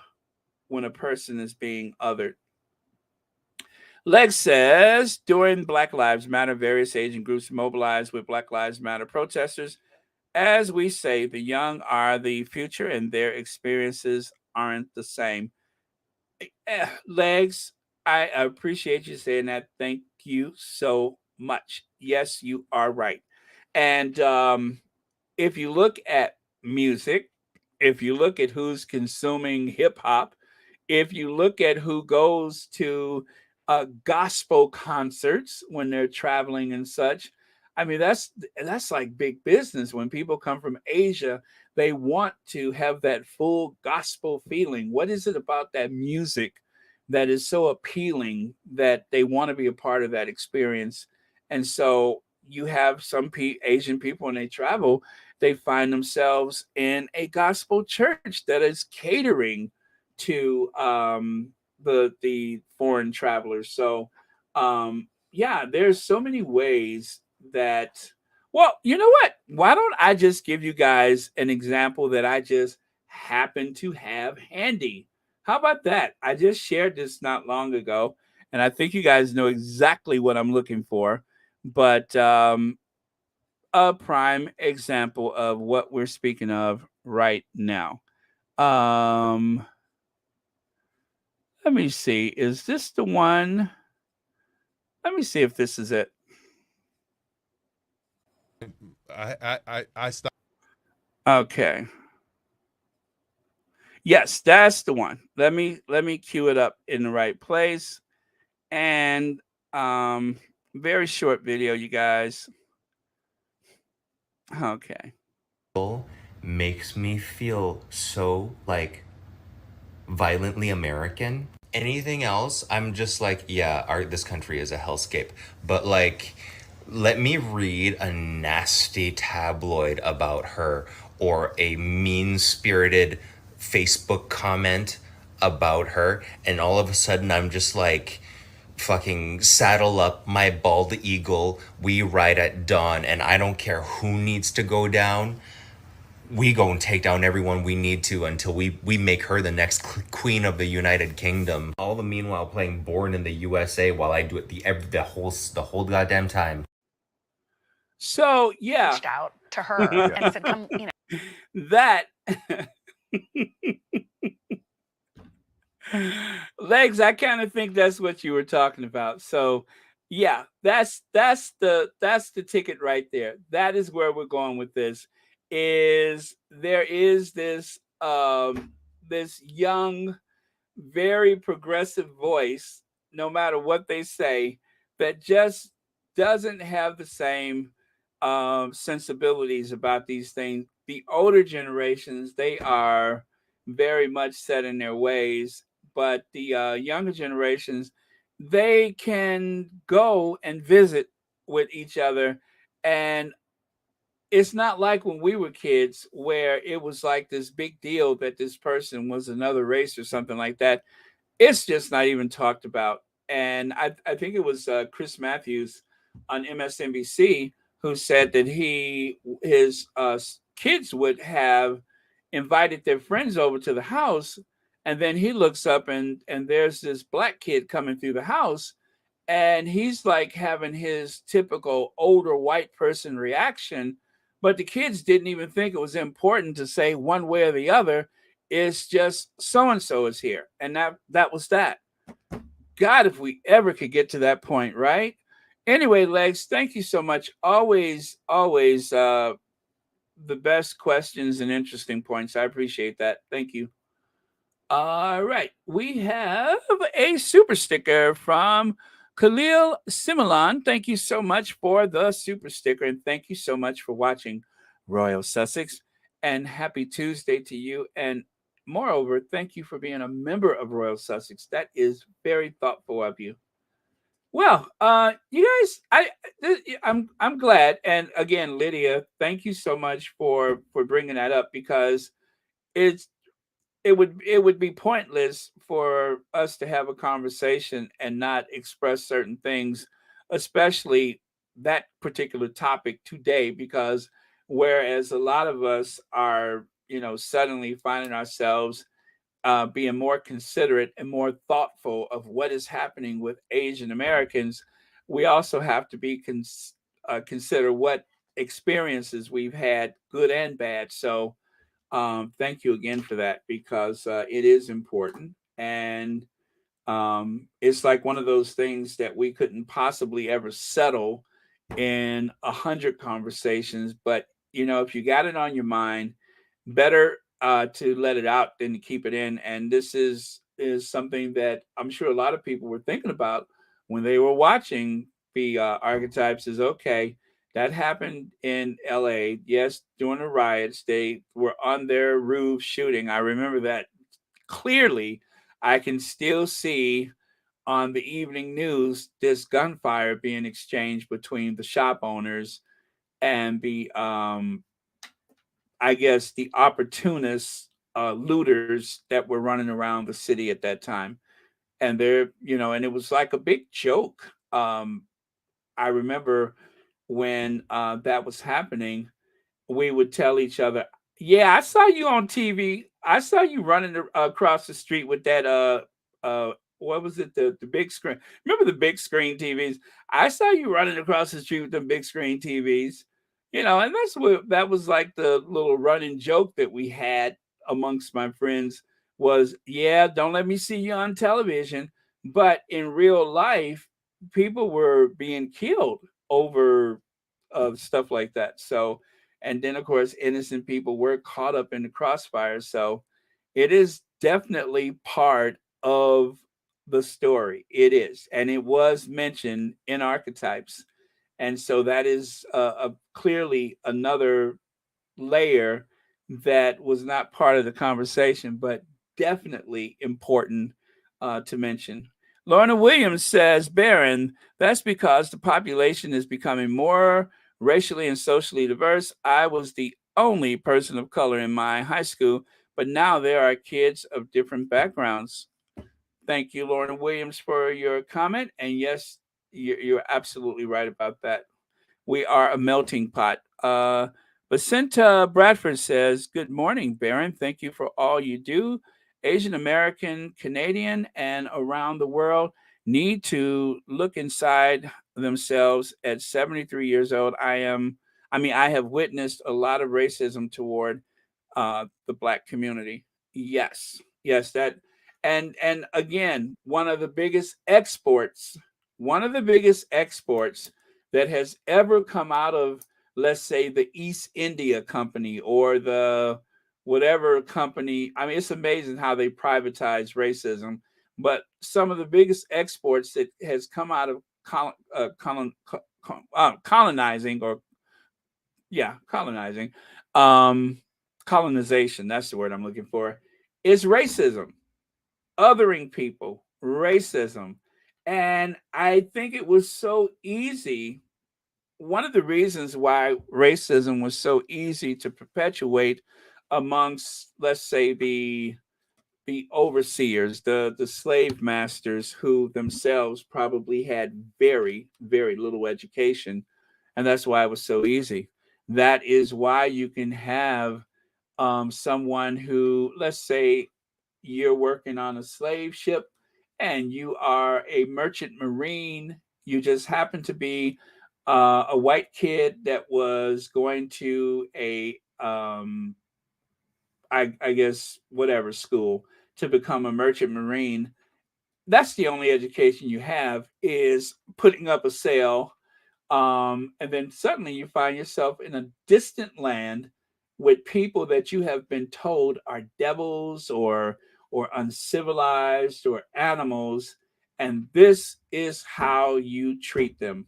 when a person is being othered. Leg says during Black Lives Matter, various Asian groups mobilized with Black Lives Matter protesters. As we say, the young are the future and their experiences aren't the same. Legs, I appreciate you saying that. Thank you so much. Yes, you are right. And if you look at music, if you look at who's consuming hip hop, if you look at who goes to gospel concerts when they're traveling and such, I mean that's like big business. When people come from Asia, they want to have that full gospel feeling. What is it about that music that is so appealing that they want to be a part of that experience? And so you have some Asian people when they travel, they find themselves in a gospel church that is catering to the foreign travelers. So yeah, there's so many ways that. Well, you know what? Why don't I just give you guys an example that I just happen to have handy? How about that? I just shared this not long ago, and I think you guys know exactly what I'm looking for. But a prime example of what we're speaking of right now. Um, Let me see. Is this the one? Let me see if this is it. I stopped. Okay. Yes, that's the one. Let me cue it up in the right place. And very short video, you guys. Okay. makes me feel so like violently American. Anything else, I'm just like, yeah, this country is a hellscape. But like, let me read a nasty tabloid about her or a mean spirited Facebook comment about her, and all of a sudden I'm just like, fucking saddle up my bald eagle. We ride at dawn, and I don't care who needs to go down. We go and take down everyone we need to until we make her the next queen of the United Kingdom. All the meanwhile playing Born in the USA while I do it the whole goddamn time. So yeah, reached out to her and said, "Come, you know." that Legs, I kind of think that's what you were talking about. So yeah, that's the ticket right there. That is where we're going with this. Is there is this young, very progressive voice, no matter what they say, that just doesn't have the same sensibilities about these things. The older generations, they are very much set in their ways, but the younger generations, they can go and visit with each other. And it's not like when we were kids where it was like this big deal that this person was another race or something like that. It's just not even talked about. And I think it was Chris Matthews on MSNBC who said that his kids would have invited their friends over to the house, and then he looks up and there's this black kid coming through the house, and he's like having his typical older white person reaction, but the kids didn't even think it was important to say one way or the other. It's just so and so is here, and that was that. God, if we ever could get to that point, right? Anyway, Legs, thank you so much. Always the best questions and interesting points. I appreciate that. Thank you. All right. We have a super sticker from Khalil Similan. Thank you so much for the super sticker. And thank you so much for watching Royal Sussex. And happy Tuesday to you. And moreover, thank you for being a member of Royal Sussex. That is very thoughtful of you. Well, you guys, I'm glad. And again, Lydia, thank you so much for bringing that up, because it's it would be pointless for us to have a conversation and not express certain things, especially that particular topic today, because whereas a lot of us are, suddenly finding ourselves being more considerate and more thoughtful of what is happening with Asian Americans, we also have to be consider what experiences we've had, good and bad. So thank you again for that, because it is important. And it's like one of those things that we couldn't possibly ever settle in 100 conversations. But, if you got it on your mind, better to let it out than to keep it in. And this is something that I'm sure a lot of people were thinking about when they were watching the Archetypes. Is okay, that happened in LA. Yes, during the riots, they were on their roof shooting. I remember that clearly. I can still see on the evening news this gunfire being exchanged between the shop owners and the I guess the opportunists, looters that were running around the city at that time. And and it was like a big joke. I remember when that was happening, we would tell each other, "Yeah, I saw you on TV. I saw you running across the street with that what was it, the big screen? Remember the big screen TVs? I saw you running across the street with the big screen TVs." And that was like the little running joke that we had amongst my friends was, "Yeah, don't let me see you on television." But in real life, people were being killed over stuff like that. So, and then of course, innocent people were caught up in the crossfire. So, it is definitely part of the story. It is, and it was mentioned in Archetypes, and so that is clearly another layer that was not part of the conversation, but definitely important to mention. Lorna Williams says, Barron, that's because the population is becoming more racially and socially diverse. I was the only person of color in my high school, but now there are kids of different backgrounds. Thank you, Lorna Williams, for your comment. And yes, you're absolutely right about that. We are a melting pot. Vicenta Bradford says, Good morning, Barron. Thank you for all you do. Asian American, Canadian, and around the world need to look inside themselves. At 73 years old, I have witnessed a lot of racism toward the black community. Yes, yes, that, and again, one of the biggest exports that has ever come out of, let's say, the East India Company or the whatever company. I mean, it's amazing how they privatize racism, but some of the biggest exports that has come out of colonizing, or yeah, colonizing, um, colonization. That's the word I'm looking for. Is racism, othering people, racism, and I think it was so easy. One of the reasons why racism was so easy to perpetuate amongst, let's say, the overseers, the slave masters, who themselves probably had very, very little education. And that's why it was so easy. That is why you can have someone who, let's say, you're working on a slave ship and you are a merchant marine. You just happen to be a white kid that was going to I guess, whatever school to become a merchant marine. That's the only education you have, is putting up a sail, and then suddenly you find yourself in a distant land with people that you have been told are devils or uncivilized or animals, and this is how you treat them.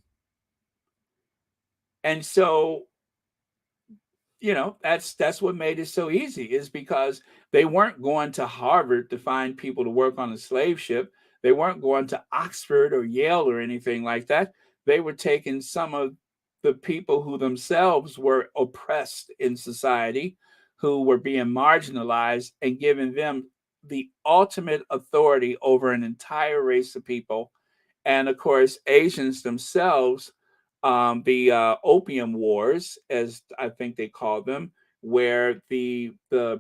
And so, that's what made it so easy, is because they weren't going to Harvard to find people to work on a slave ship. They weren't going to Oxford or Yale or anything like that. They were taking some of the people who themselves were oppressed in society, who were being marginalized, and giving them the ultimate authority over an entire race of people. And of course, Asians themselves, the Opium Wars, as I think they called them, where the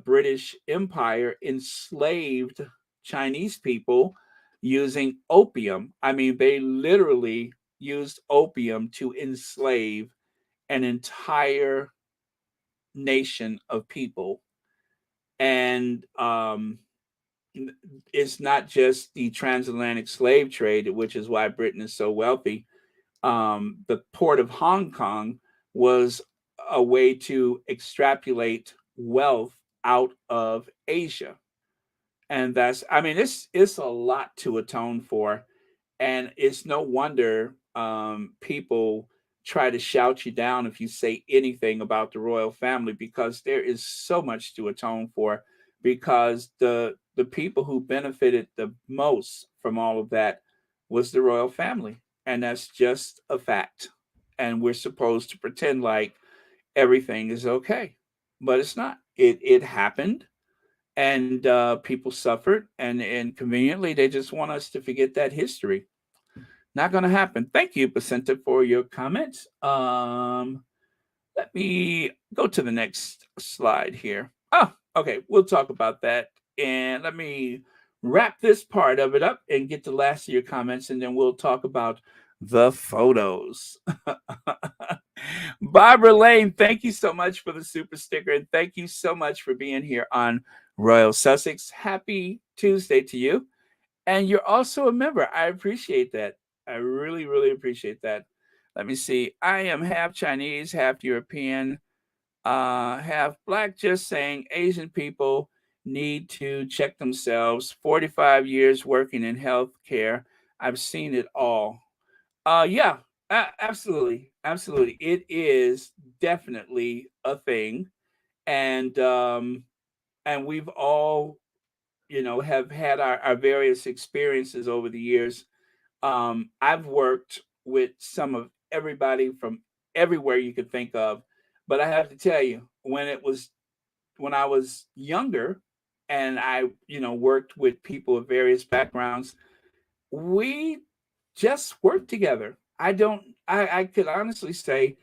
British Empire enslaved Chinese people using opium. I mean, they literally used opium to enslave an entire nation of people. And it's not just the transatlantic slave trade, which is why Britain is so wealthy. The port of Hong Kong was a way to extrapolate wealth out of Asia. And it's a lot to atone for. And it's no wonder people try to shout you down if you say anything about the royal family, because there is so much to atone for, because the people who benefited the most from all of that was the royal family. And that's just a fact. And we're supposed to pretend like everything is okay, but it's not. It happened, and people suffered, and conveniently they just want us to forget that history. Not going to happen. Thank you, Placenta, for your comments. Let me go to the next slide here. Oh, okay. We'll talk about that. And let me wrap this part of it up and get the last of your comments, and then we'll talk about the photos. Barbara Lane, thank you so much for the super sticker, and thank you so much for being here on Royal Sussex. Happy Tuesday to you. And you're also a member. I appreciate that. I really, really appreciate that. Let me see. I am half Chinese, half European, half black. Just saying, Asian people need to check themselves. 45 years working in healthcare. I've seen it all. Yeah, absolutely. Absolutely. It is definitely a thing. and we've all, have had our various experiences over the years. I've worked with some of everybody from everywhere you could think of, but I have to tell you, when I was younger, and I, worked with people of various backgrounds, we just worked together. I could honestly say,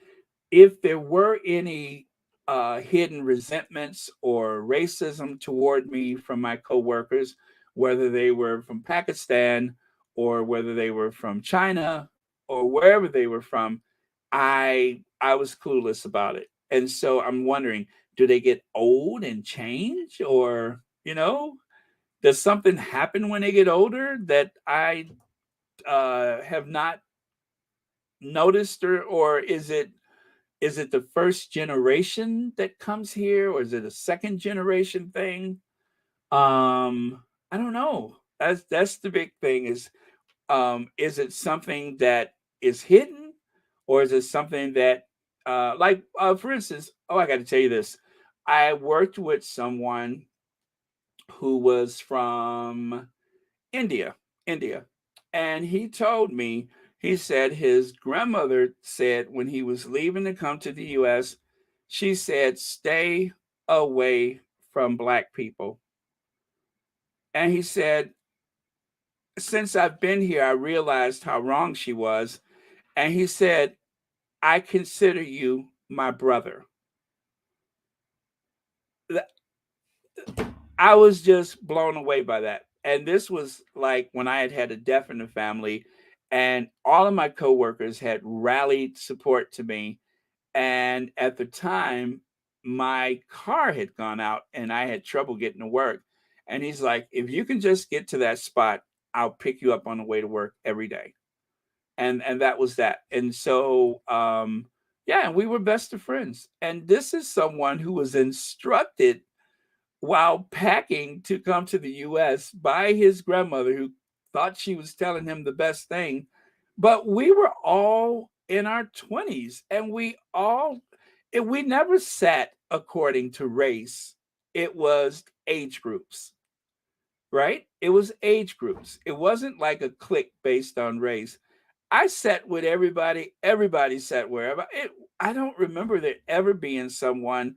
if there were any hidden resentments or racism toward me from my coworkers, whether they were from Pakistan or whether they were from China or wherever they were from, I was clueless about it. And so I'm wondering, do they get old and change, or does something happen when they get older that I have not noticed, or is it the first generation that comes here, or is it a second generation thing? I don't know. That's the big thing, is it something that is hidden, or is it something that like, for instance, I got to tell you this. I worked with someone who was from India, India. And he told me, he said his grandmother said when he was leaving to come to the US, she said, stay away from Black people. And he said, since I've been here, I realized how wrong she was. And he said, I consider you my brother. I was just blown away by that. And this was like when I had a death in the family, and all of my coworkers had rallied support to me. And at the time, my car had gone out and I had trouble getting to work. And he's like, if you can just get to that spot, I'll pick you up on the way to work every day. And that was that. And so yeah, and we were best of friends. And this is someone who was instructed while packing to come to the US by his grandmother, who thought she was telling him the best thing. But we were all in our 20s, and we never sat according to race. It was age groups, right? It was age groups. It wasn't like a clique based on race. I sat with everybody. Everybody sat wherever. I don't remember there ever being someone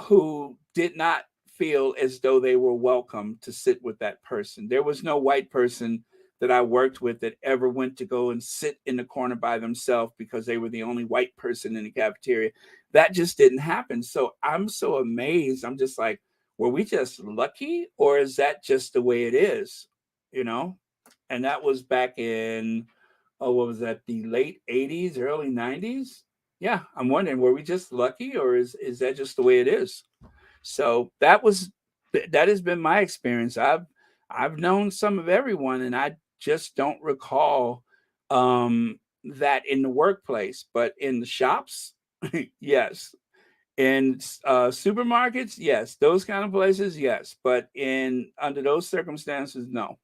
who did not feel as though they were welcome to sit with that person. There was no white person that I worked with that ever went to go and sit in the corner by themselves because they were the only white person in the cafeteria. That just didn't happen. So I'm so amazed. I'm just like, were we just lucky, or is that just the way it is? You know? And that was back in, oh, what was that? The late 80s, early 90s? Yeah, I'm wondering, were we just lucky, or is that just the way it is? So that has been my experience. I've known some of everyone, and I just don't recall that in the workplace, but in the shops, yes. In supermarkets, yes. Those kind of places, yes. But in under those circumstances, no.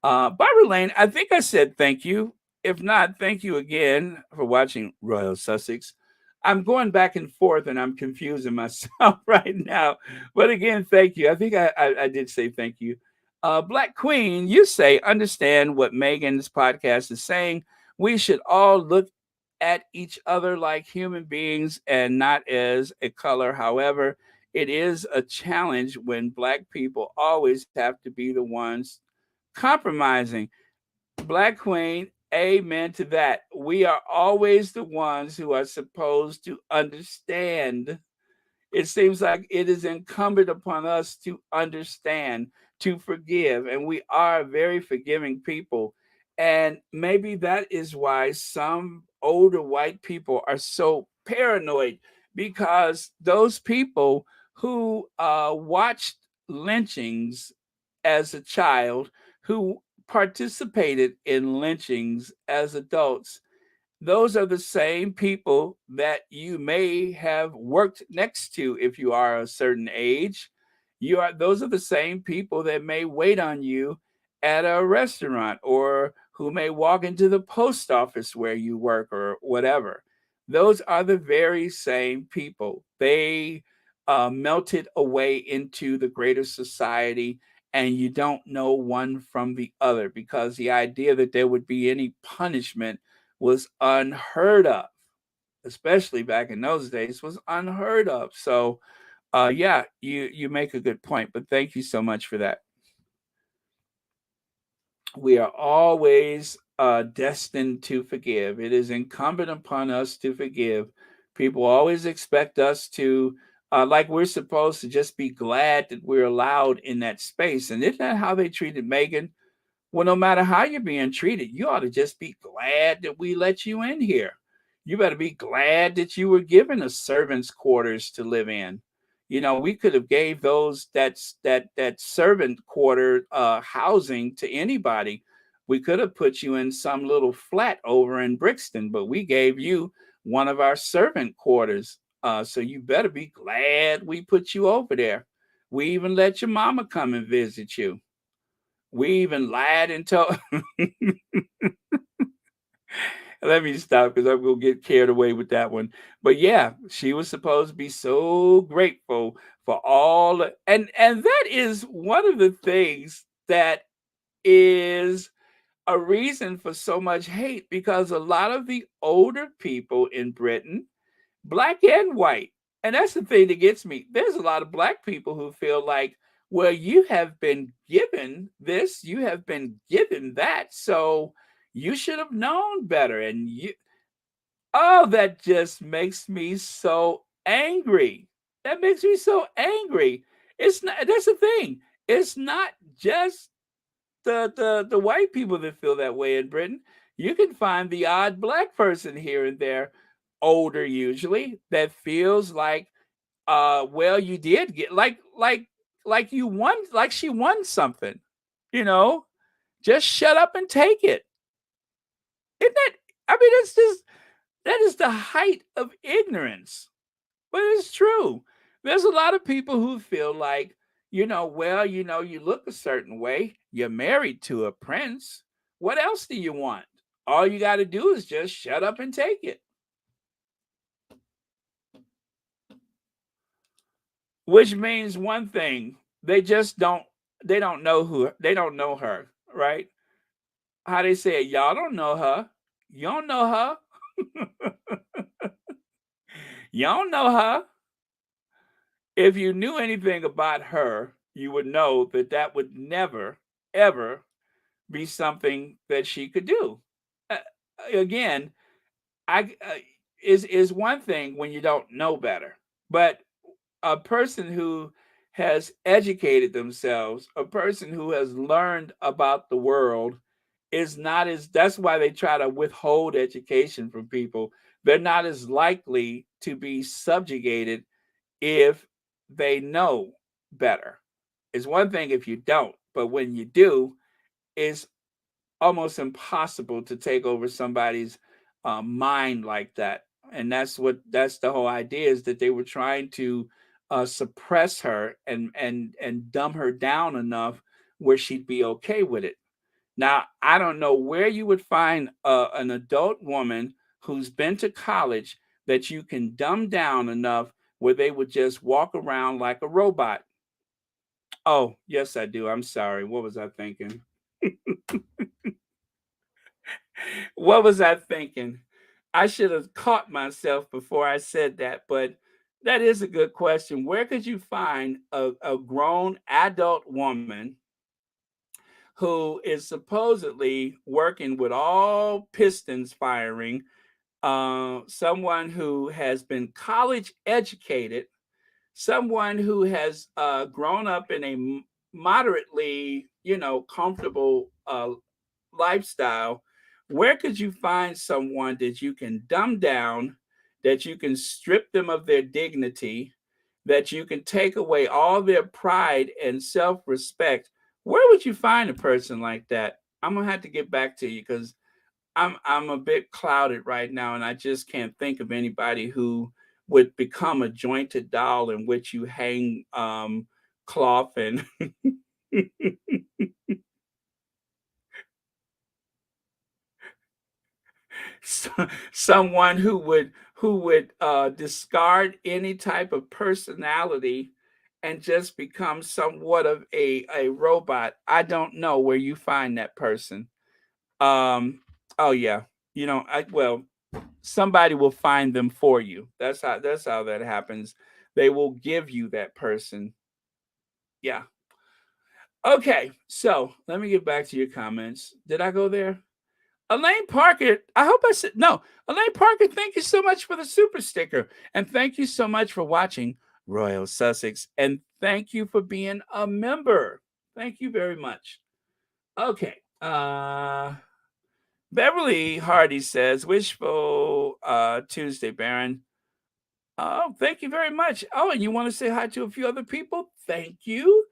Barbara Lane, I think I said thank you. If not, thank you again for watching Royal Sussex. I'm going back and forth and I'm confusing myself right now. But again, thank you. I think I did say thank you. Black Queen, you say, understand what Meghan's podcast is saying. We should all look at each other like human beings and not as a color. However, it is a challenge when Black people always have to be the ones compromising. Black Queen, amen to that. We are always the ones who are supposed to understand. It seems like it is incumbent upon us to understand, to forgive, and we are very forgiving people. And maybe that is why some older white people are so paranoid, because those people who watched lynchings as a child, who participated in lynchings as adults, those are the same people that you may have worked next to if you are a certain age. Those are the same people that may wait on you at a restaurant, or who may walk into the post office where you work or whatever. Those are the very same people. They melted away into the greater society, and you don't know one from the other because the idea that there would be any punishment was unheard of, especially back in those days, was unheard of. So, yeah, you make a good point, but thank you so much for that. We are always destined to forgive. It is incumbent upon us to forgive. People always expect us to, like we're supposed to just be glad that we're allowed in that space. And isn't that how they treated Meghan? Well, no matter how you're being treated, you ought to just be glad that we let you in here. You better be glad that you were given a servant's quarters to live in. You know, we could have gave those that servant quarter housing to anybody. We could have put you in some little flat over in Brixton, but we gave you one of our servant quarters. So you better be glad we put you over there. We even let your mama come and visit you. We even lied and told. Let me stop because I'm gonna get carried away with that one. But yeah, she was supposed to be so grateful for all, and that is one of the things that is a reason for so much hate, because a lot of the older people in Britain, black and white. And that's the thing that gets me. There's a lot of black people who feel like, well, you have been given this, you have been given that, so you should have known better. And oh, that just makes me so angry. That makes me so angry. It's not, that's the thing. It's not just the white people that feel that way in Britain. You can find the odd black person here and there, older usually, that feels like, well, you did get like you won, like she won something, you know. Just shut up and take it. Isn't that, I mean, it's just, that is the height of ignorance. But it's true. There's a lot of people who feel like, well, you look a certain way. You're married to a prince. What else do you want? All you got to do is just shut up and take it. Which means one thing. They just don't, they don't know her, right? How they say it, y'all don't know her. You don't know her. You don't know her. If you knew anything about her, you would know that that would never, ever be something that she could do. Uh, Again, I is one thing when you don't know better, but a person who has educated themselves, a person who has learned about the world, is not as, that's why they try to withhold education from people. They're not as likely to be subjugated if they know better. It's one thing if you don't, but when you do, it's almost impossible to take over somebody's mind like that. And that's the whole idea, is that they were trying to suppress her and dumb her down enough where she'd be okay with it. Now, I don't know where you would find an adult woman who's been to college that you can dumb down enough where they would just walk around like a robot. Oh, yes, I do. I'm sorry. What was I thinking? What was I thinking? I should have caught myself before I said that, but that is a good question. Where could you find a grown adult woman who is supposedly working with all pistons firing, someone who has been college educated, someone who has grown up in a moderately, comfortable lifestyle? Where could you find someone that you can dumb down, that you can strip them of their dignity, that you can take away all their pride and self-respect? Where would you find a person like that? I'm gonna have to get back to you because I'm a bit clouded right now, and I just can't think of anybody who would become a jointed doll in which you hang cloth and someone who would who would discard any type of personality and just become somewhat of a robot. I don't know where you find that person. Um, oh yeah, somebody will find them for you. That's how that happens. They will give you that person. Yeah. Okay, so let me get back to your comments. Did I go there? Elaine Parker, I hope I said no. Elaine Parker, thank you so much for the super sticker. And thank you so much for watching Royal Sussex. And thank you for being a member. Thank you very much. Okay. Beverly Hardy says, wishful Tuesday, Baron. Oh, thank you very much. Oh, and you want to say hi to a few other people? Thank you.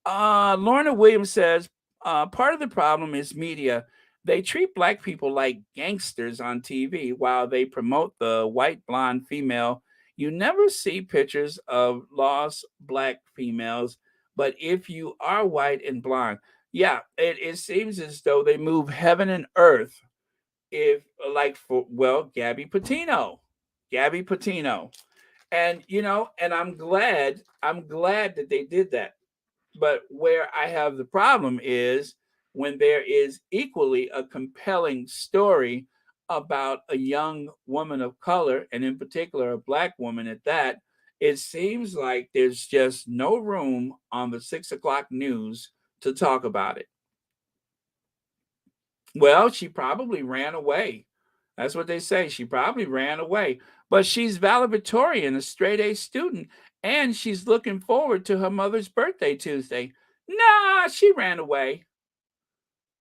Lorna Williams says, part of the problem is media. They treat black people like gangsters on TV while they promote the white blonde female. You never see pictures of lost black females, but if you are white and blonde, yeah, it seems as though they move heaven and earth. If like for Gabby Patino. Gabby Patino. And and I'm glad that they did that. But where I have the problem is when there is equally a compelling story about a young woman of color, and in particular a black woman at that. It seems like there's just no room on the 6 o'clock news to talk about it. Well, she probably ran away. That's what they say. She probably ran away. But she's valedictorian, a straight A student, and she's looking forward to her mother's birthday Tuesday. Nah, she ran away.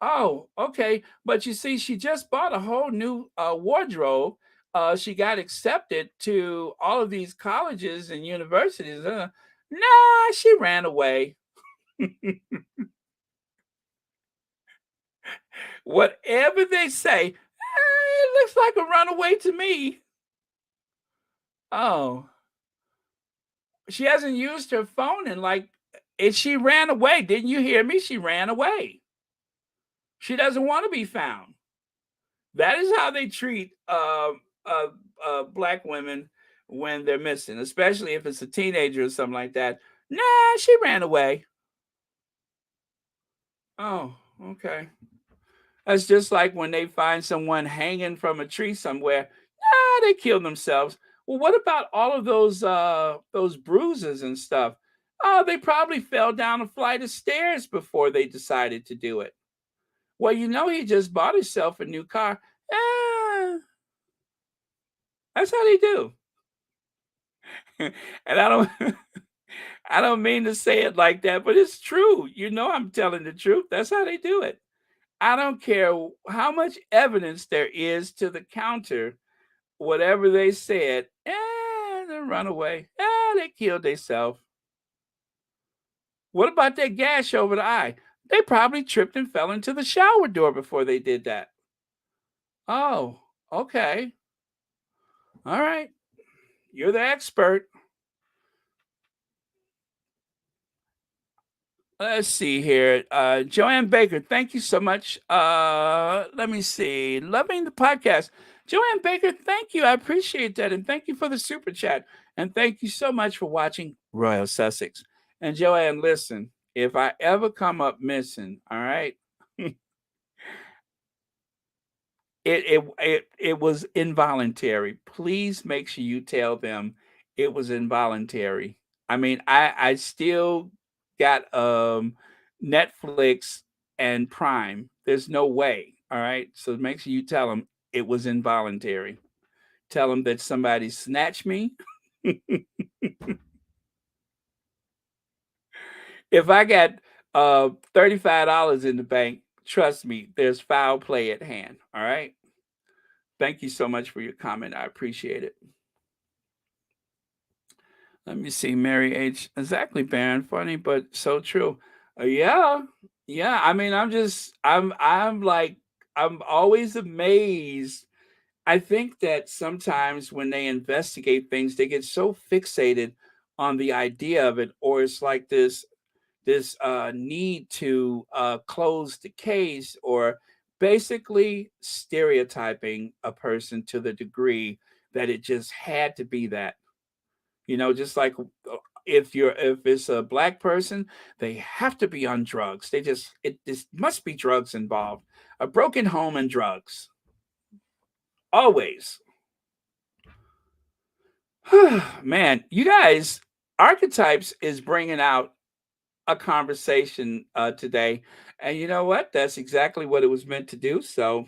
Oh, okay. But you see, she just bought a whole new wardrobe. She got accepted to all of these colleges and universities. Nah, she ran away. Whatever they say, it looks like a runaway to me. Oh, she hasn't used her phone and she ran away. Didn't you hear me? She ran away. She doesn't want to be found. That is how they treat black women when they're missing, especially if it's a teenager or something like that. Nah, she ran away. Oh, okay. That's just like when they find someone hanging from a tree somewhere. They kill themselves. Well, what about all of those bruises and stuff? Oh, they probably fell down a flight of stairs before they decided to do it. Well, he just bought himself a new car. That's how they do. And I don't I don't mean to say it like that, but it's true. I'm telling the truth. That's how they do it. I don't care how much evidence there is to the counter. Whatever they said, they run away. They killed themselves. What about that gash over the eye? They probably tripped and fell into the shower door before they did that. Oh, okay. All right. You're the expert. Let's see here. Joanne Baker, thank you so much. Let me see. Loving the podcast. Joanne Baker, thank you. I appreciate that. And thank you for the super chat. And thank you so much for watching Royal Sussex. And Joanne, listen, if I ever come up missing, all right, it was involuntary. Please make sure you tell them it was involuntary. I mean, I still got Netflix and Prime. There's no way. All right. So make sure you tell them it was involuntary. Tell them that somebody snatched me. If I got $35 in the bank, trust me, there's foul play at hand. All right. Thank you so much for your comment. I appreciate it. Let me see, Mary H. Exactly, Baron. Funny, but so true. Yeah, yeah. I mean, I'm always amazed. I think that sometimes when they investigate things, they get so fixated on the idea of it, or it's like this need to close the case, or basically stereotyping a person to the degree that it just had to be that. Just like if it's a black person, they have to be on drugs. This must be drugs involved. A broken home and drugs. Always. Man, you guys, Archetypes is bringing out a conversation today. And you know what? That's exactly what it was meant to do. So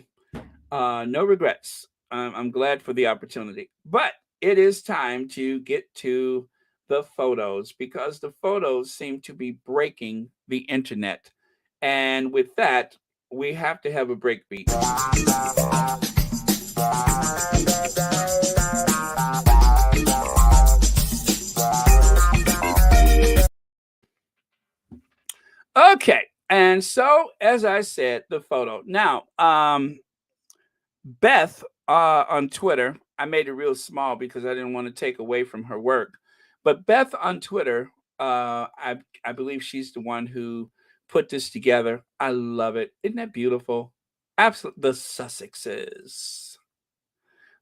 no regrets. I'm glad for the opportunity. But it is time to get to the photos because the photos seem to be breaking the internet. And with that, we have to have a break beat. Okay. And so, as I said, the photo. Now, Beth on Twitter, I made it real small because I didn't want to take away from her work. But Beth on Twitter, I believe she's the one who put this together. I love it. Isn't that beautiful? Absolutely. The Sussexes.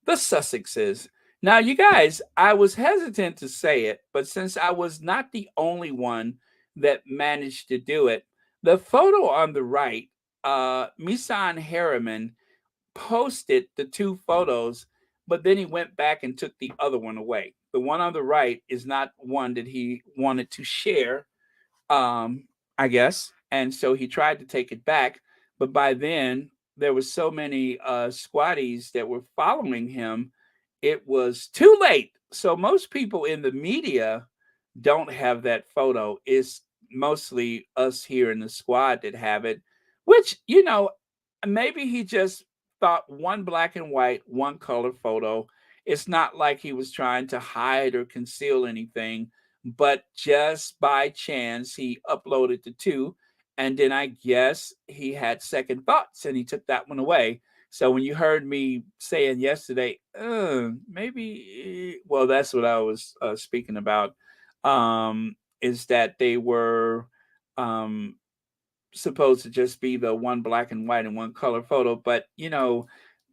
The Sussexes. Now, you guys, I was hesitant to say it, but since I was not the only one that managed to do it, the photo on the right, Misan Harriman posted the two photos, but then he went back and took the other one away. The one on the right is not one that he wanted to share, I guess. And so he tried to take it back, but by then there was so many squatties that were following him, it was too late. So most people in the media don't have that photo. It's mostly us here in the squad that have it, which, maybe he just thought one black and white, one color photo. It's not like he was trying to hide or conceal anything, but just by chance, he uploaded the two. And then I guess he had second thoughts and he took that one away. So when you heard me saying yesterday, maybe, well, that's what I was speaking about, is that they were supposed to just be the one black and white and one color photo. But,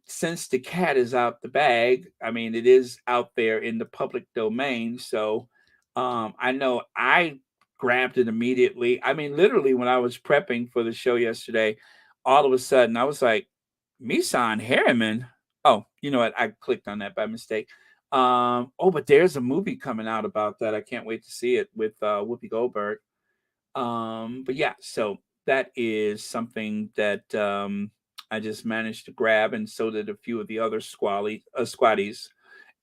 since the cat is out the bag, I mean, it is out there in the public domain. So I know I grabbed it immediately. I mean, literally, when I was prepping for the show yesterday, all of a sudden I was like, Misan Harriman. Oh, you know what? I clicked on that by mistake. But there's a movie coming out about that. I can't wait to see it with Whoopi Goldberg. But yeah, so that is something that I just managed to grab, and so did a few of the other squatties.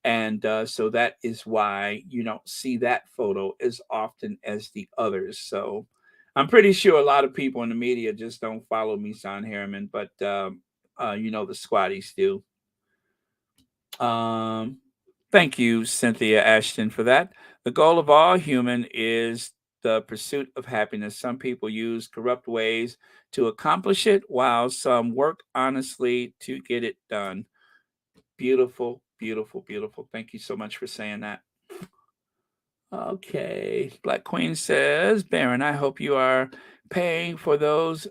And so that is why you don't see that photo as often as the others. So I'm pretty sure a lot of people in the media just don't follow Misan Harriman, but the squatties do. Thank you, Cynthia Ashton, for that. The goal of all human is the pursuit of happiness. Some people use corrupt ways to accomplish it, while some work honestly to get it done. Beautiful, beautiful, beautiful. Thank you so much for saying that. Okay. Black Queen says, Baron, I hope you are paying for those.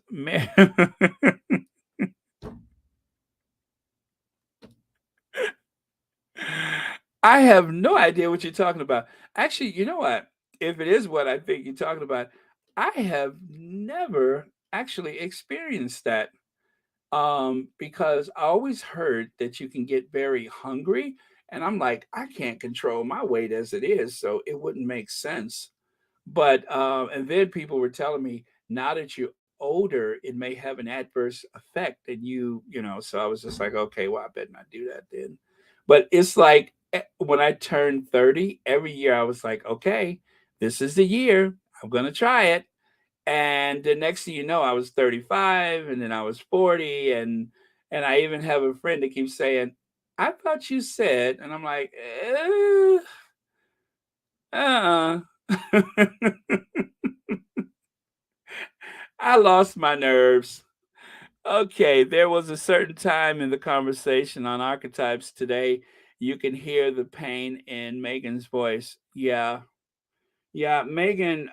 I have no idea what you're talking about. Actually, you know what? If it is what I think you're talking about, I have never actually experienced that. Because I always heard that you can get very hungry, and I'm like, I can't control my weight as it is, so it wouldn't make sense. But and then people were telling me now that you're older, it may have an adverse effect, and so I was just like, okay, well, I better not do that then. But it's like when I turned 30, every year I was like, okay, this is the year. I'm gonna try it. And the next thing you know, I was 35, and then I was 40, and I even have a friend that keeps saying, "I thought you said," and I'm like, uh. I lost my nerves. Okay, there was a certain time in the conversation on archetypes today. You can hear the pain in Megan's voice. Yeah. Yeah, Megan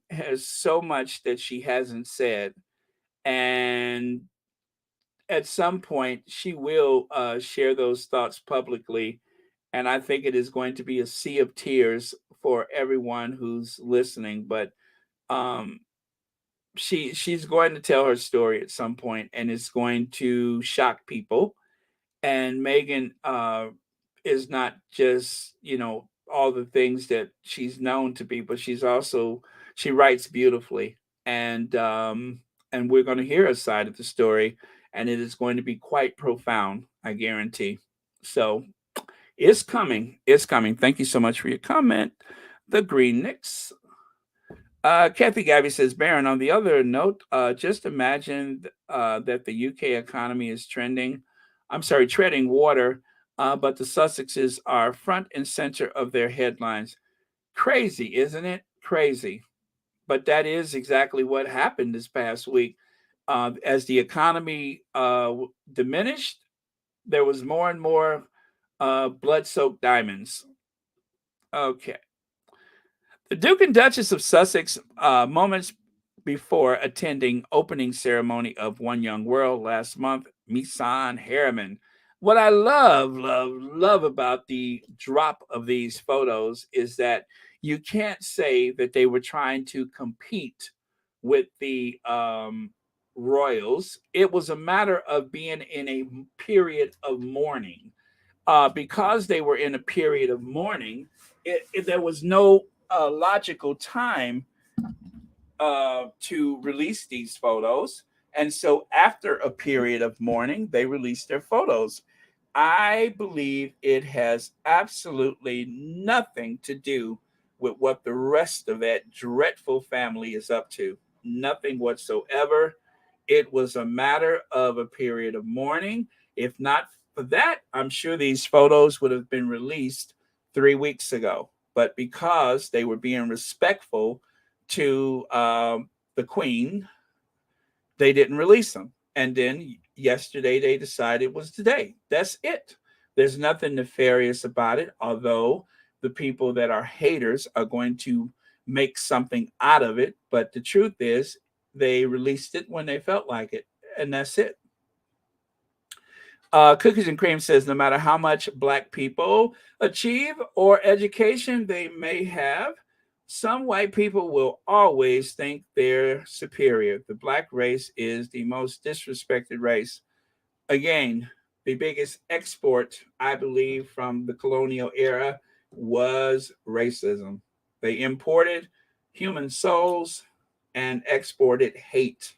has so much that she hasn't said. And at some point, she will share those thoughts publicly. And I think it is going to be a sea of tears for everyone who's listening. But um, she's going to tell her story at some point, and it's going to shock people. And Meghan is not just all the things that she's known to be, but she writes beautifully, and we're going to hear a side of the story, and it is going to be quite profound, I guarantee. So it's coming. It's coming. Thank you so much for your comment. The Green Knicks. Kathy Gabby says, Baron, on the other note, just imagine that the UK economy is treading water, but the Sussexes are front and center of their headlines. Crazy, isn't it? Crazy. But that is exactly what happened this past week. As the economy diminished, there was more and more blood-soaked diamonds. Okay. The Duke and Duchess of Sussex, moments before attending opening ceremony of One Young World last month, Misan Harriman. What I love about the drop of these photos is that you can't say that they were trying to compete with the royals. It was a matter of being in a period of mourning. Because they were in a period of mourning, there was no logical time to release these photos. And so, after a period of mourning, they released their photos. I believe it has absolutely nothing to do with what the rest of that dreadful family is up to. Nothing whatsoever. It was a matter of a period of mourning. If not for that, I'm sure these photos would have been released 3 weeks ago. But because they were being respectful to the Queen, they didn't release them. And then yesterday they decided it was today. That's it. There's nothing nefarious about it, although the people that are haters are going to make something out of it. But the truth is, they released it when they felt like it, and that's it. Cookies and Cream says no matter how much Black people achieve or education they may have, some white people will always think they're superior. The Black race is the most disrespected race. Again, the biggest export, I believe, from the colonial era was racism. They imported human souls and exported hate.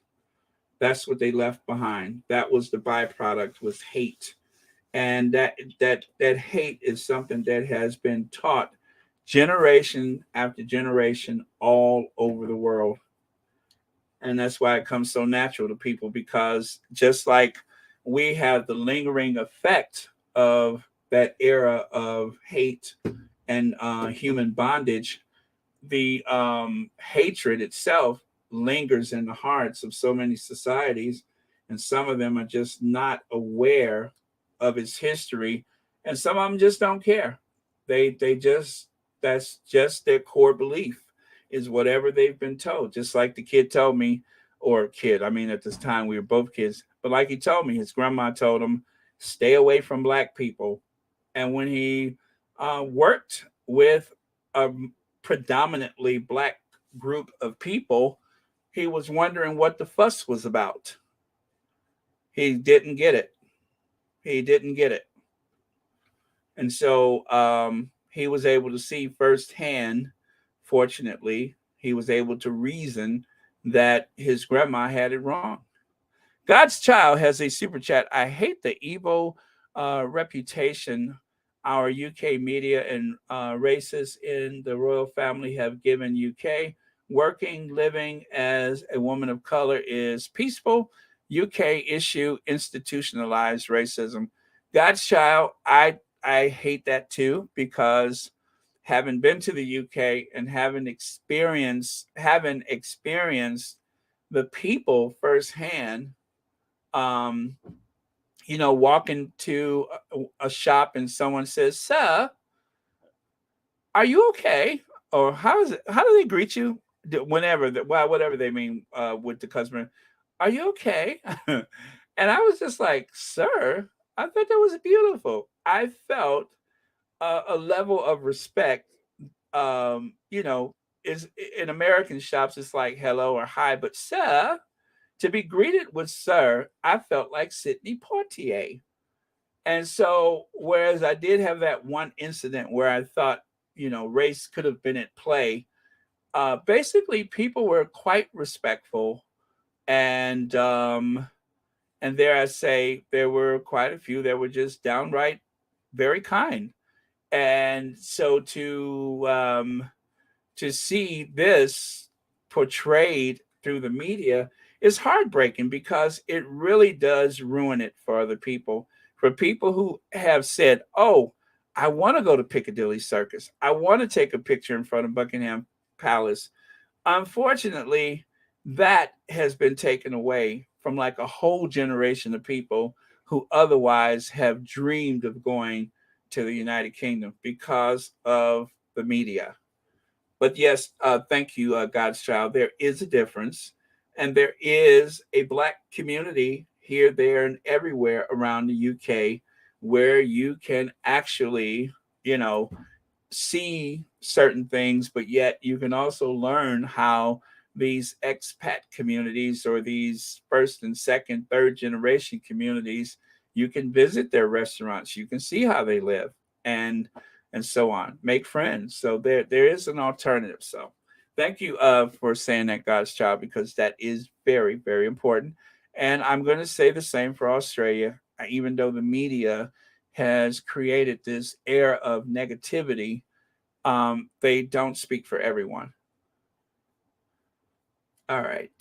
That's what they left behind. That was the byproduct, was hate. And that hate is something that has been taught generation after generation all over the world. And that's why it comes so natural to people, because just like we have the lingering effect of that era of hate and human bondage, the hatred itself lingers in the hearts of so many societies, and some of them are just not aware of its history, and some of them just don't care. They just, that's just their core belief, is whatever they've been told. Just like the kid told me, or kid, I mean at this time we were both kids, but like he told me, his grandma told him, stay away from Black people. And when he worked with a predominantly Black group of people, he was wondering what the fuss was about. He didn't get it. He didn't get it. And so he was able to see firsthand, fortunately, he was able to reason that his grandma had it wrong. God's Child has a super chat. I hate the evil reputation our UK media and racists in the royal family have given UK. Working, living as a woman of color is peaceful. UK issue institutionalized racism. God's Child, I hate that too, because having been to the UK and having experienced the people firsthand, um, walk into a shop and someone says, "Sir, are you okay?" Or how is it? How do they greet you? Whenever, whatever they mean with the customer, "Are you okay?" And I was just like, "Sir, I thought that was beautiful." I felt a level of respect. You know, is in American shops, it's like hello or hi, but sir, to be greeted with sir, I felt like Sidney Poitier. And so, whereas I did have that one incident where I thought, you know, race could have been at play, basically people were quite respectful, and dare I say, there were quite a few that were just downright very kind. And so to see this portrayed through the media is heartbreaking because it really does ruin it for other people. For people who have said, "Oh, I want to go to Piccadilly Circus. I want to take a picture in front of Buckingham Palace." Unfortunately, that has been taken away from like a whole generation of people who otherwise have dreamed of going to the United Kingdom because of the media. But yes, thank you, God's child. There is a difference, and there is a Black community here, there, and everywhere around the UK where you can actually, you know, see certain things, but yet you can also learn how these expat communities or these first and second, third generation communities, you can visit their restaurants, you can see how they live, and so on. Make friends. So there is an alternative. So thank you for saying that, God's child, because that is very, very important. And I'm going to say the same for Australia, even though the media has created this air of negativity, they don't speak for everyone. All right.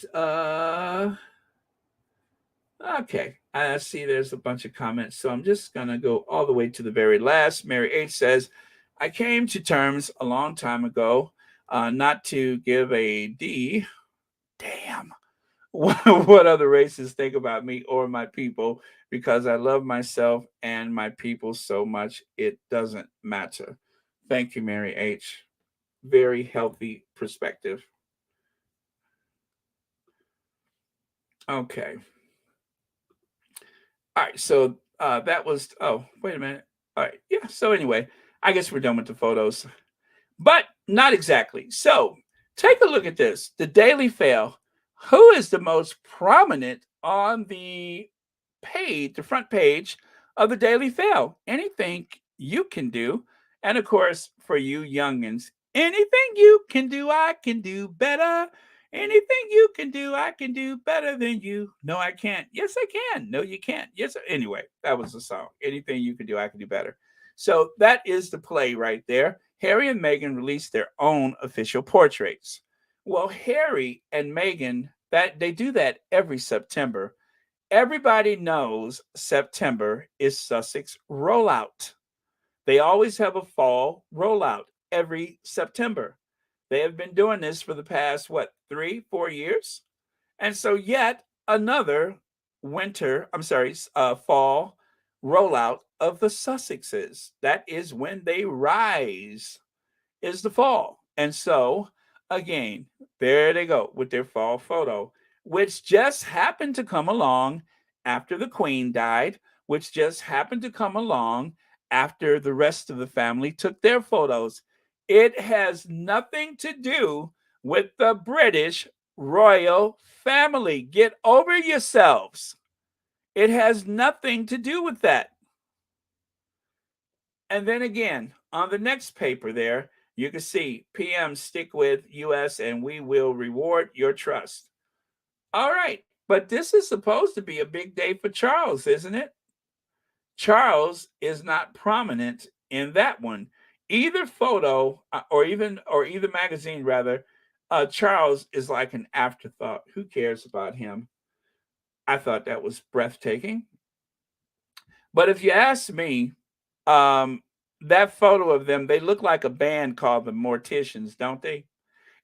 Okay. I see there's a bunch of comments. So I'm just going to go all the way to the very last. Mary H says, I came to terms a long time ago not to give a D. Damn. What other races think about me or my people because I love myself and my people so much it doesn't matter. Thank you, Mary H. Very healthy perspective. Okay. All right. So that was, oh, wait a minute. All right. Yeah. So anyway, I guess we're done with the photos, but not exactly. So take a look at this. The Daily Fail. Who is the most prominent on the page, the front page of the Daily Fail? Anything you can do. And of course, for you youngins, anything you can do, I can do better. Anything you can do, I can do better than you. No, I can't. Yes, I can. No, you can't. Yes. Anyway, that was the song. Anything you can do, I can do better. So that is the play right there. Harry and Meghan released their own official portraits. Well, Harry and Meghan, that they do that every September. Everybody knows September is Sussex rollout. They always have a fall rollout every September. They have been doing this for the past, what, 3, 4 years? And so, yet another fall rollout of the Sussexes. That is when they rise, is the fall. And so, again, there they go with their fall photo, which just happened to come along after the Queen died, which just happened to come along after the rest of the family took their photos. It has nothing to do with the British royal family. Get over yourselves. It has nothing to do with that. And then again, on the next paper there, you can see PM stick with US and we will reward your trust. All right. But this is supposed to be a big day for Charles, isn't it? Charles is not prominent in that one. Either photo or either magazine rather, Charles is like an afterthought. Who cares about him? I thought that was breathtaking. But if you ask me, that photo of them, they look like a band called the Morticians, don't they?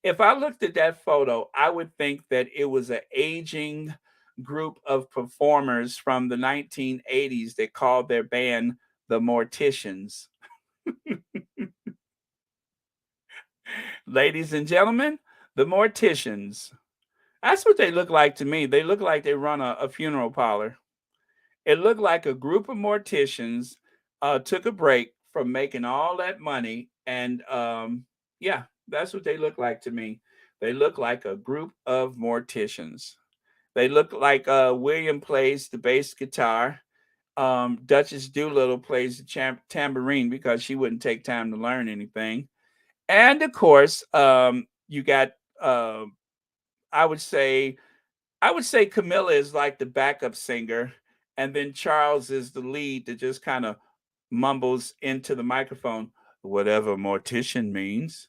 If I looked at that photo, I would think that it was an aging group of performers from the 1980s that called their band the Morticians. Ladies and gentlemen, the Morticians. That's what they look like to me. They look like they run a funeral parlor. It looked like a group of morticians took a break from making all that money. And yeah, that's what they look like to me. They look like a group of morticians. They look like William plays the bass guitar. Duchess Doolittle plays the tambourine because she wouldn't take time to learn anything. And of course, you got I would say Camilla is like the backup singer, and then Charles is the lead that just kind of mumbles into the microphone, whatever mortician means,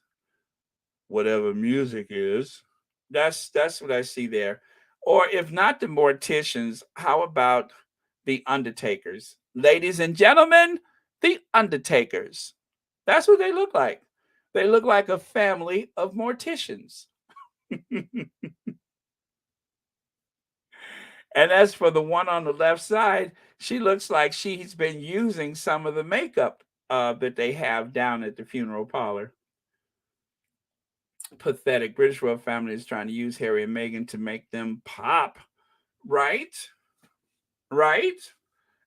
whatever music is. That's what I see there. Or if not the morticians, how about the undertakers? Ladies and gentlemen, the undertakers. That's what they look like. They look like a family of morticians. And as for the one on the left side, she looks like she's been using some of the makeup that they have down at the funeral parlor. Pathetic. British royal family is trying to use Harry and Meghan to make them pop. Right? Right?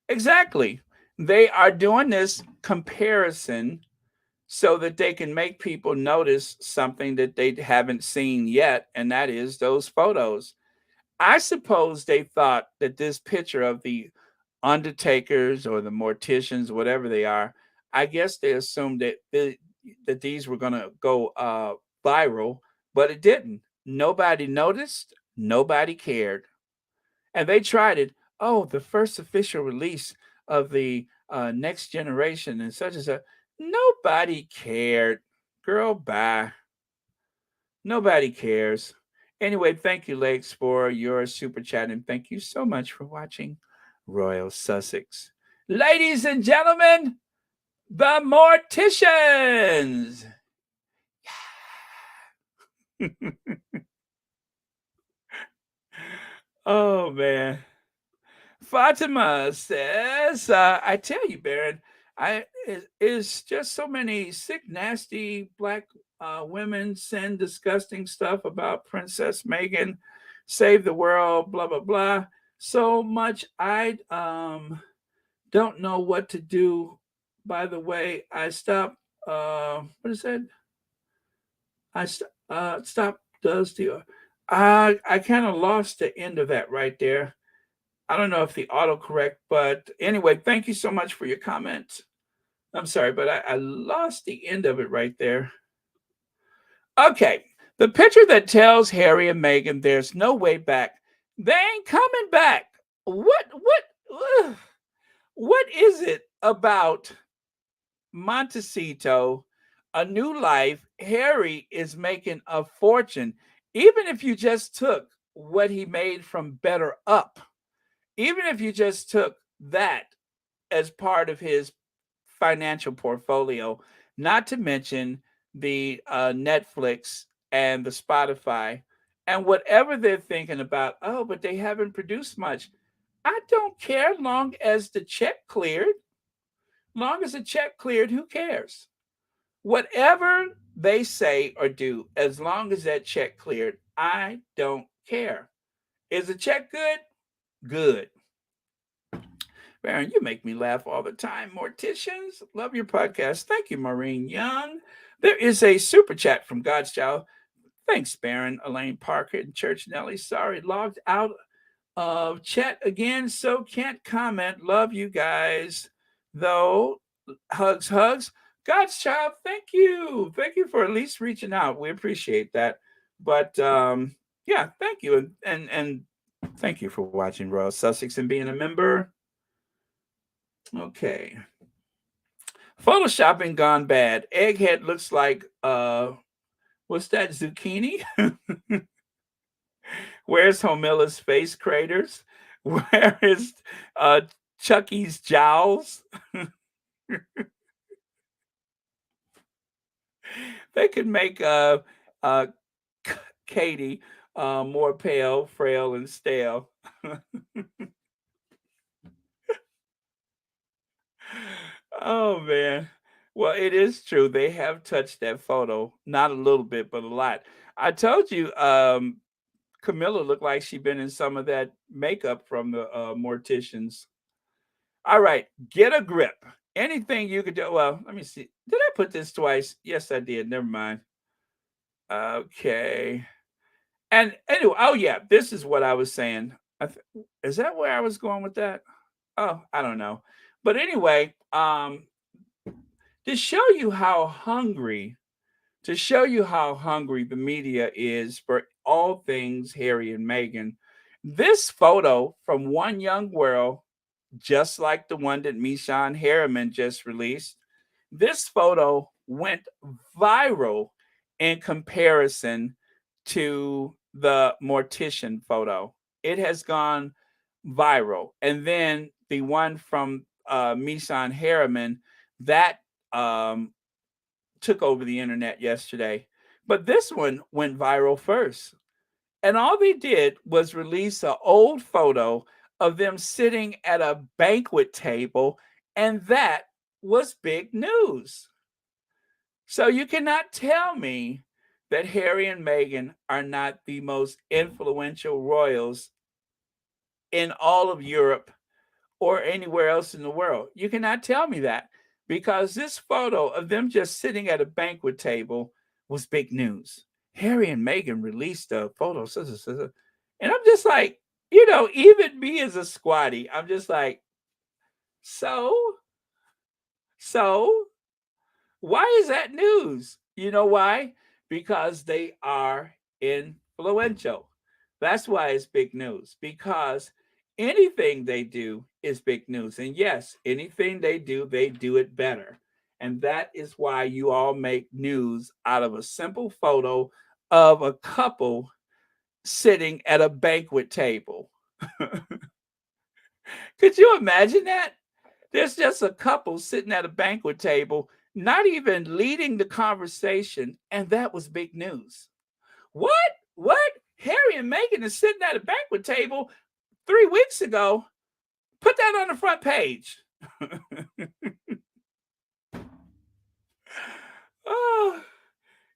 Exactly. They are doing this comparison so that they can make people notice something that they haven't seen yet, and that is those photos. I suppose they thought that this picture of the undertakers or the morticians, whatever they are, I guess they assumed that these were going to go viral, but it didn't. Nobody noticed. Nobody cared. And they tried it. Oh, the first official release of the next generation and such as a. Nobody cared. Girl, bye. Nobody cares. Anyway, thank you, Legs, for your super chat, and thank you so much for watching Royal Sussex. Ladies and gentlemen, the Morticians. Oh, man. Fatima says, I tell you, Baron, it's just so many sick, nasty black women send disgusting stuff about Princess Meghan, save the world, blah, blah, blah. So much I don't know what to do. By the way, I stopped, what is that? I stopped does the, I kind of lost the end of that right there. I don't know if the autocorrect, but anyway, thank you so much for your comment. I'm sorry, but I lost the end of it right there. Okay, the picture that tells Harry and Meghan there's no way back. They ain't coming back. What is it about Montecito, a new life? Harry is making a fortune. Even if you just took what he made from Better Up, even if you just took that as part of his financial portfolio, not to mention the Netflix and the Spotify and whatever they're thinking about, oh, but they haven't produced much. I don't care long as the check cleared. Long as the check cleared, who cares? Whatever they say or do, as long as that check cleared, I don't care. Is the check good? Good. Baron, you make me laugh all the time. Morticians, love your podcast. Thank you, Maureen Young. There is a super chat from God's Child. Thanks, Baron, Elaine Parker, and Church Nelly. Sorry, logged out of chat again, so can't comment. Love you guys, though. Hugs, hugs. God's Child, thank you. Thank you for at least reaching out. We appreciate that. But yeah, thank you. And thank you for watching Royal Sussex and being a member. Okay. Photoshopping gone bad. Egghead looks like what's that, zucchini? Where's Homilla's face craters? Where is Chucky's jowls? They could make Katie more pale, frail, and stale. Oh, man. Well, it is true. They have touched that photo. Not a little bit, but a lot. I told you Camilla looked like she'd been in some of that makeup from the Morticians. All right. Get a grip. anything you could do. Well, let me see. Did I put this twice? Yes, I did. Never mind. Okay. And anyway, oh yeah, this is what I was saying. Is that where I was going with that? Oh, I don't know. But anyway, to show you how hungry, the media is for all things Harry and Meghan, this photo from One Young World, just like the one that Mishan Harriman just released, this photo went viral in comparison to the mortician photo. It has gone viral. And then the one from Mishan Harriman, that took over the internet yesterday. But this one went viral first. And all they did was release an old photo of them sitting at a banquet table, and that was big news. So you cannot tell me that Harry and Meghan are not the most influential royals in all of Europe or anywhere else in the world. You cannot tell me that, because this photo of them just sitting at a banquet table was big news. Harry and Meghan released a photo, and I'm just like, even me as a squatty, I'm just like, so why is that news? You know why? Because they are influential. That's why it's big news, because anything they do is big news. And yes, anything they do it better. And that is why you all make news out of a simple photo of a couple sitting at a banquet table. Could you imagine that? There's just a couple sitting at a banquet table, not even leading the conversation, and that was big news. What? Harry and Meghan is sitting at a banquet table 3 weeks ago. Put that on the front page. Oh,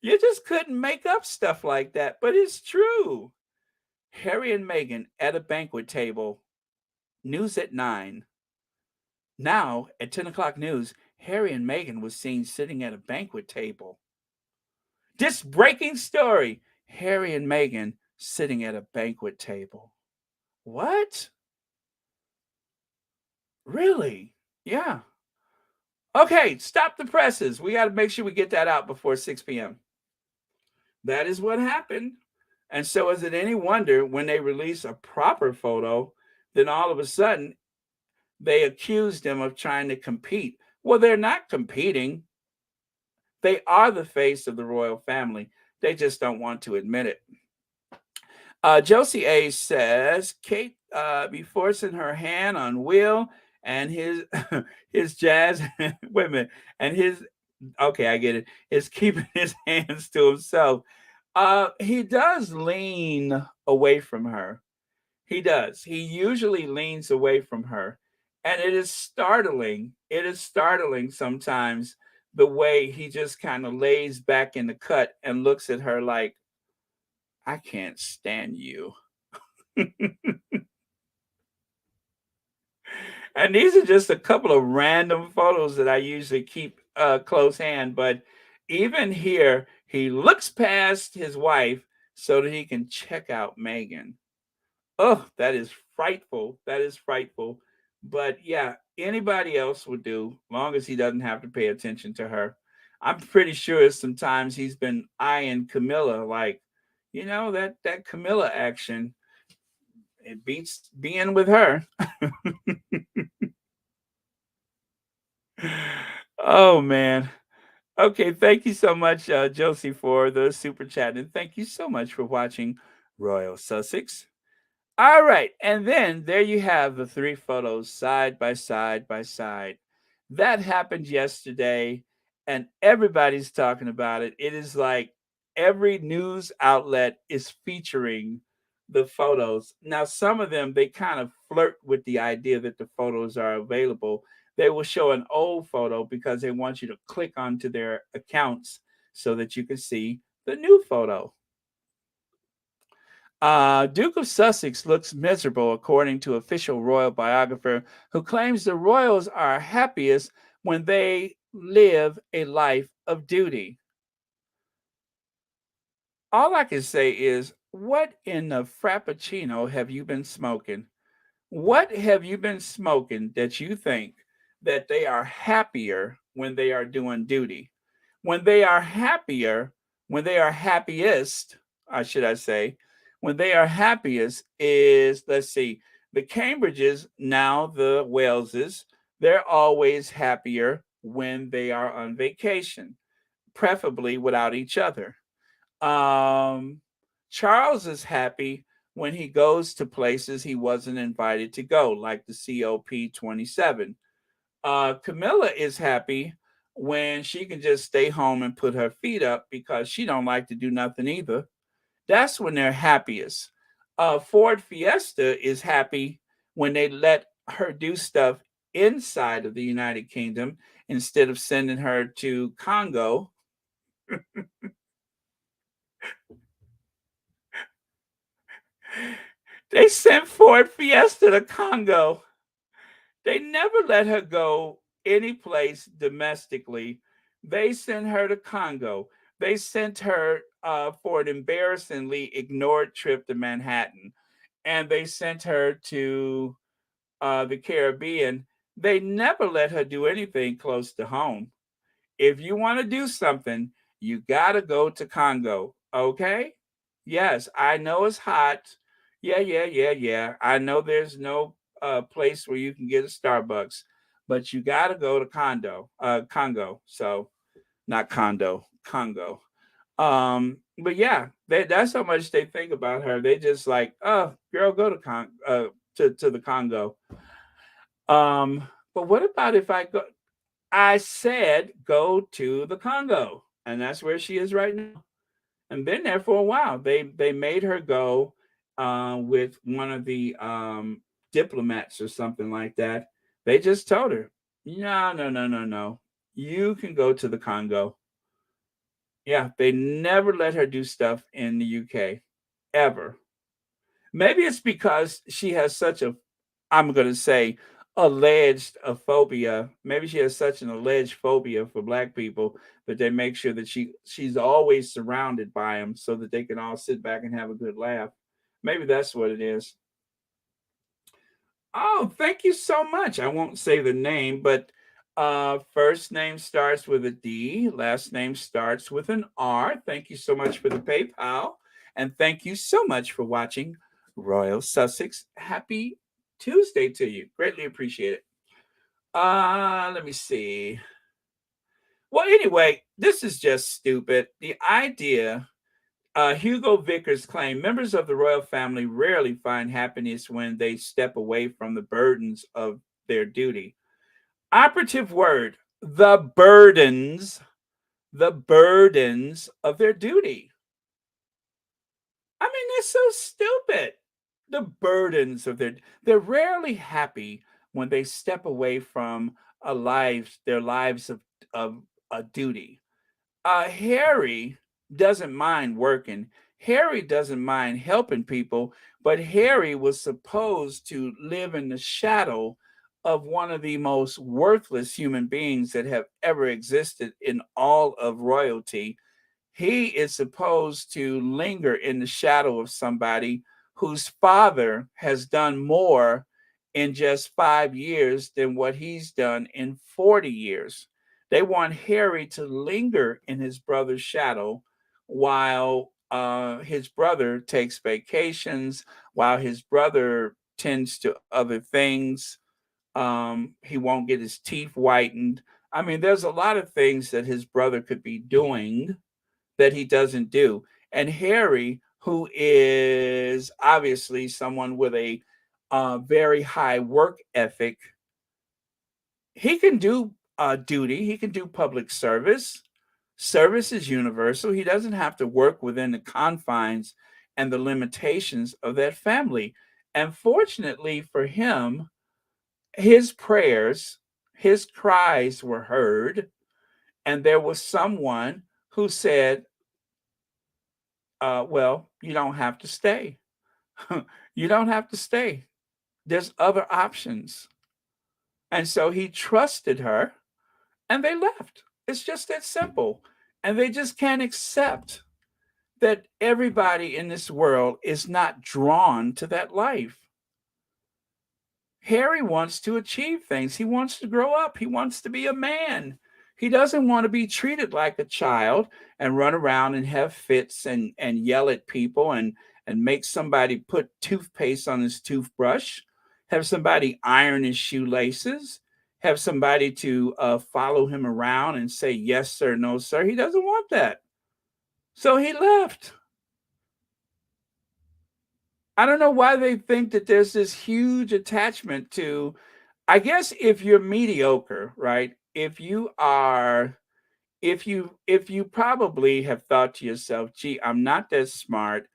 you just couldn't make up stuff like that, but it's true. Harry and Meghan at a banquet table. News at 9. Now, at 10 o'clock news, Harry and Meghan was seen sitting at a banquet table. This breaking story, Harry and Meghan sitting at a banquet table. What? Really? Yeah. Okay, stop the presses. We got to make sure we get that out before 6 p.m. That is what happened. And so is it any wonder when they release a proper photo, then all of a sudden they accuse them of trying to compete. Well, they're not competing. They are the face of the royal family. They just don't want to admit it. Josie A says, Kate be forcing her hand on Will and his his jazz. Wait a minute. And his, okay, I get it. Is keeping his hands to himself. He does lean away from her. He does. He usually leans away from her. And it is startling. It is startling sometimes the way he just kind of lays back in the cut and looks at her like, I can't stand you. And these are just a couple of random photos that I usually keep close hand. But even here, he looks past his wife so that he can check out Meghan. Oh, that is frightful. That is frightful. But yeah, anybody else would do, long as he doesn't have to pay attention to her. I'm pretty sure sometimes he's been eyeing Camilla like, that Camilla action, it beats being with her. Oh, man. Okay, thank you so much, Josie, for the super chat. And thank you so much for watching Royal Sussex. All right, and then there you have the 3 photos side by side by side. That happened yesterday, and everybody's talking about it. It is like every news outlet is featuring the photos. Now, some of them, they kind of flirt with the idea that the photos are available. They will show an old photo because they want you to click onto their accounts so that you can see the new photo. Duke of Sussex looks miserable, according to official royal biographer, who claims the royals are happiest when they live a life of duty. All I can say is, what in the frappuccino have you been smoking? What have you been smoking that you think that they are happier when they are doing duty? When they are happier, when they are happiest, should I say, when they are happiest is, let's see, the Cambridges, now the Waleses, they're always happier when they are on vacation, preferably without each other. Um, Charles is happy when he goes to places he wasn't invited to go, like the COP27. Camilla is happy when she can just stay home and put her feet up because she don't like to do nothing either. That's when they're happiest. Ford Fiesta is happy when they let her do stuff inside of the United Kingdom instead of sending her to Congo. They sent Ford Fiesta to Congo. They never let her go any place domestically. They sent her to Congo. They sent her for an embarrassingly ignored trip to Manhattan. And they sent her to the Caribbean. They never let her do anything close to home. If you want to do something, you got to go to Congo. Okay? Yes, I know it's hot. Yeah. I know there's no place where you can get a Starbucks, but you got to go to Congo. So, not condo, Congo. But yeah, that's how much they think about her. They just like, oh, girl, go to the Congo. But what about if I go? I said go to the Congo, and that's where she is right now. And been there for a while. They made her go with one of the diplomats or something like that. They just told her, no. You can go to the Congo. Yeah, they never let her do stuff in the UK ever. Maybe it's because she has such a, I'm going to say, alleged a phobia. Maybe she has such an alleged phobia for black people that they make sure that she's always surrounded by them so that they can all sit back and have a good laugh. Maybe that's what it is. Oh, thank you so much. I won't say the name, but first name starts with a D, last name starts with an R. Thank you so much for the PayPal. And thank you so much for watching Royal Sussex. Happy Tuesday to you. Greatly appreciate it. Let me see. Well, anyway, this is just stupid. The idea, Hugo Vickers claimed members of the royal family rarely find happiness when they step away from the burdens of their duty. Operative word, the burdens of their duty. I mean, that's so stupid. The burdens of they're rarely happy when they step away from their lives of a duty. Harry doesn't mind working. Harry doesn't mind helping people, but Harry was supposed to live in the shadow of one of the most worthless human beings that have ever existed in all of royalty. He is supposed to linger in the shadow of somebody whose father has done more in just 5 years than what he's done in 40 years. They want Harry to linger in his brother's shadow while his brother takes vacations, while his brother tends to other things. He won't get his teeth whitened. I mean, there's a lot of things that his brother could be doing that he doesn't do. And Harry, who is obviously someone with a very high work ethic, he can do duty, he can do public service. Service is universal. He doesn't have to work within the confines and the limitations of that family. And fortunately for him, his prayers, his cries were heard. And there was someone who said, well, you don't have to stay. You don't have to stay. There's other options. And so he trusted her. and they left. It's just that simple. And they just can't accept that everybody in this world is not drawn to that life. Harry wants to achieve things. He wants to grow up. He wants to be a man. He doesn't want to be treated like a child and run around and have fits and yell at people and make somebody put toothpaste on his toothbrush, have somebody iron his shoelaces, have somebody to follow him around and say, yes, sir, no, sir. He doesn't want that. So he left. I don't know why they think that there's this huge attachment to, I guess if you're mediocre, right? If you probably have thought to yourself, gee, I'm not that smart,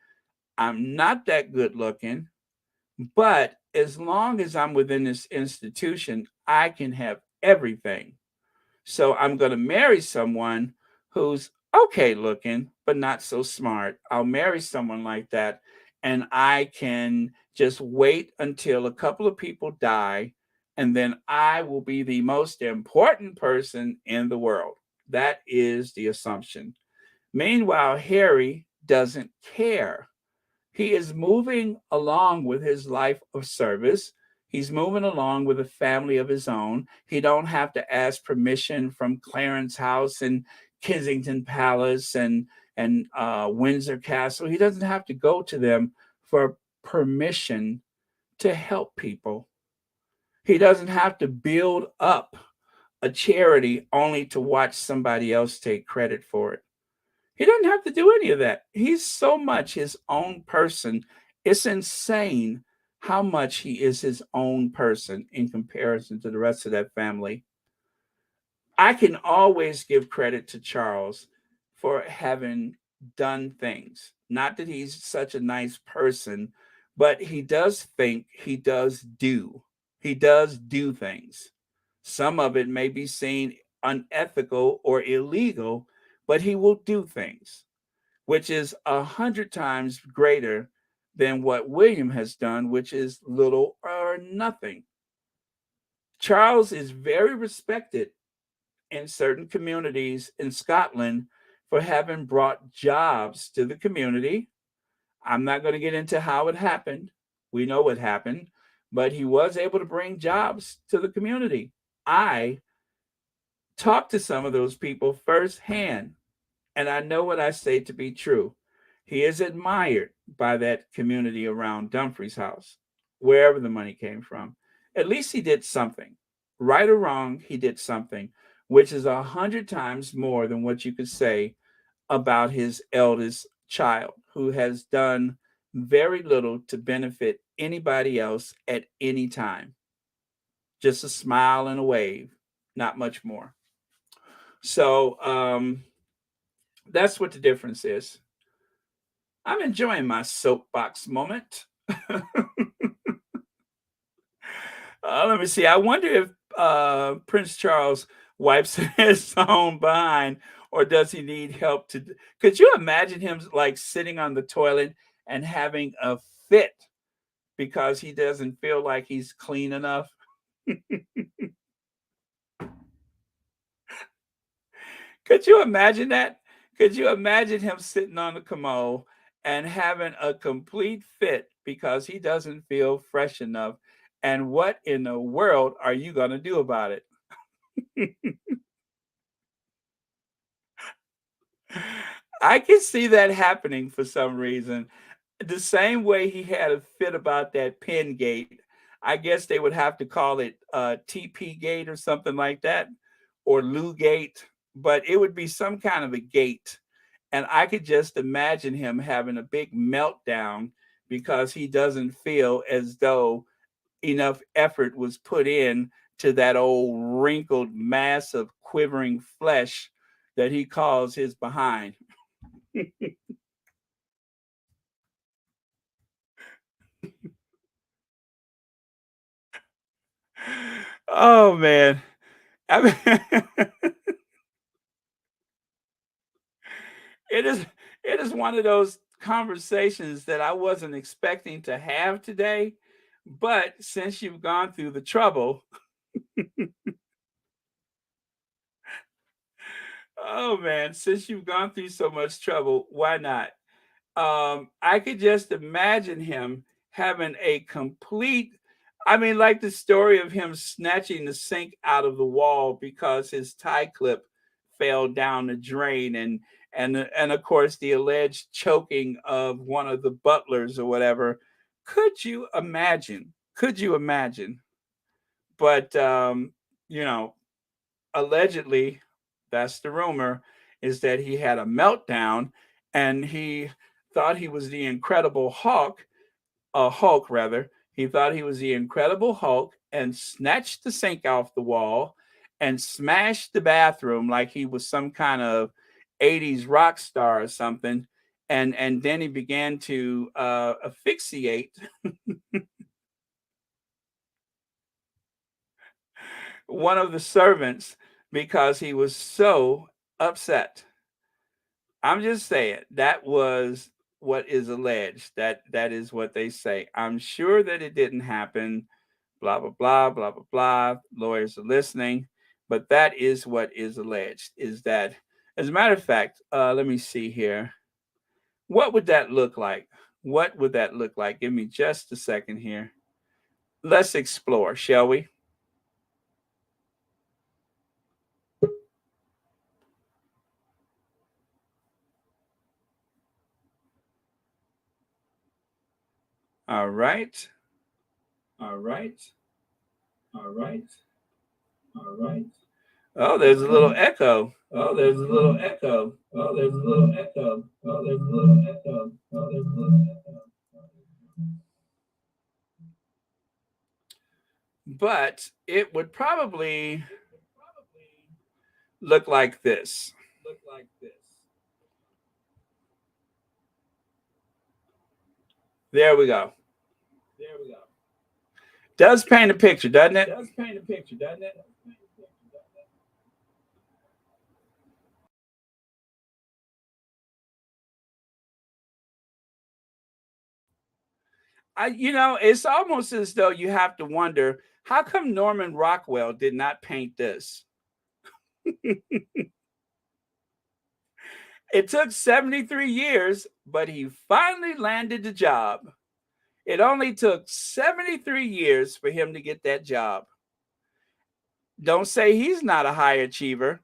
I'm not that good looking, but as long as I'm within this institution, I can have everything. So I'm going to marry someone who's okay looking, but not so smart. I'll marry someone like that. And I can just wait until a couple of people die. And then I will be the most important person in the world. That is the assumption. Meanwhile, Harry doesn't care. He is moving along with his life of service. He's moving along with a family of his own. He don't have to ask permission from Clarence House and Kensington Palace and Windsor Castle. He doesn't have to go to them for permission to help people. He doesn't have to build up a charity only to watch somebody else take credit for it. He doesn't have to do any of that. He's so much his own person. It's insane how much he is his own person in comparison to the rest of that family. I can always give credit to Charles for having done things. Not that he's such a nice person, but he does think, he does do. He does do things. Some of it may be seen unethical or illegal, but he will do things, which is 100 times greater than what William has done, which is little or nothing. Charles is very respected in certain communities in Scotland for having brought jobs to the community. I'm not going to get into how it happened. We know what happened, but he was able to bring jobs to the community. I talked to some of those people firsthand, and I know what I say to be true. He is admired by that community around Dumfries House, wherever the money came from. At least he did something. Right or wrong, he did something, which is 100 times more than what you could say about his eldest child, who has done very little to benefit anybody else at any time. Just a smile and a wave, not much more. So that's what the difference is. I'm enjoying my soapbox moment. Let me see. I wonder if Prince Charles wipes his own behind, or does he need help to? Could you imagine him like sitting on the toilet and having a fit because he doesn't feel like he's clean enough? Could you imagine that? Could you imagine him sitting on the commode and having a complete fit because he doesn't feel fresh enough? And what in the world are you going to do about it? I can see that happening for some reason. The same way he had a fit about that pen gate. I guess they would have to call it TP gate or something like that, or Lou gate, but it would be some kind of a gate. And I could just imagine him having a big meltdown because he doesn't feel as though enough effort was put in to that old wrinkled mass of quivering flesh that he calls his behind. Oh man. I mean, it is it is one of those conversations that I wasn't expecting to have today, but since you've gone through the trouble, Oh man, since you've gone through so much trouble, why not? I could just imagine him having a complete, I mean, like the story of him snatching the sink out of the wall because his tie clip fell down the drain, and of course the alleged choking of one of the butlers or whatever. Could you imagine? Could you imagine? But you know, allegedly, that's the rumor, is that he had a meltdown and he thought he was the Incredible Hulk, Hulk rather. He thought he was the Incredible Hulk and snatched the sink off the wall and smashed the bathroom like he was some kind of 80s rock star or something. And then he began to asphyxiate one of the servants because he was so upset. I'm just saying that was what is alleged. That is what they say. I'm sure that it didn't happen. Blah blah blah blah blah blah. Lawyers are listening, but that is what is alleged. Is that, as a matter of fact, let me see here. What would that look like? What would that look like? Give me just a second here. Let's explore, shall we? All right. All right. All right. All right. Oh, there's a little echo. Oh, there's a little echo. Oh, there's a little echo. Oh, there's a little echo. Oh, there's a little echo. But it would probably look like this. Look like this. There we go. There we go. Does paint a picture, doesn't it? Does paint a picture, doesn't it? It's almost as though you have to wonder, how come Norman Rockwell did not paint this? It took 73 years, but he finally landed the job. It only took 73 years for him to get that job. Don't say he's not a high achiever.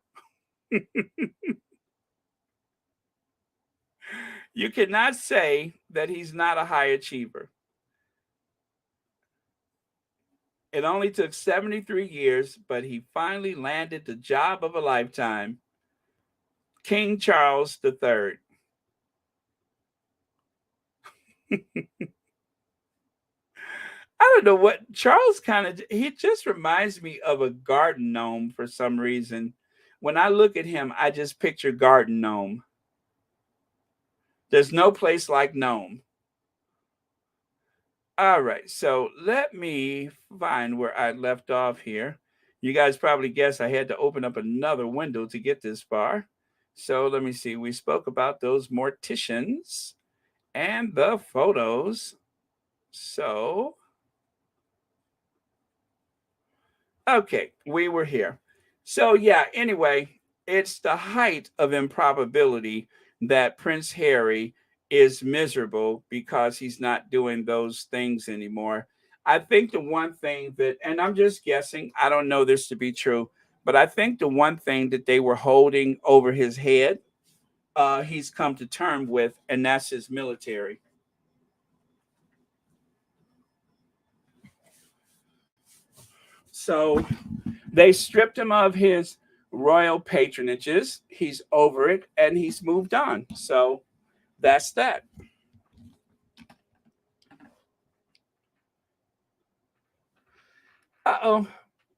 You cannot say that he's not a high achiever. It only took 73 years, but he finally landed the job of a lifetime. King Charles III. I don't know what Charles he just reminds me of a garden gnome for some reason. When I look at him, I just picture garden gnome. There's no place like gnome. All right, so let me find where I left off here. You guys probably guess I had to open up another window to get this far. So let me see. We spoke about those morticians and the photos. So, okay, we were here. So, yeah, anyway, it's the height of improbability that Prince Harry is miserable because he's not doing those things anymore. I think the one thing that, and I'm just guessing, I don't know this to be true, but I think the one thing that they were holding over his head, he's come to term with, and that's his military. So they stripped him of his royal patronages. He's over it and he's moved on. So that's that. Uh-oh.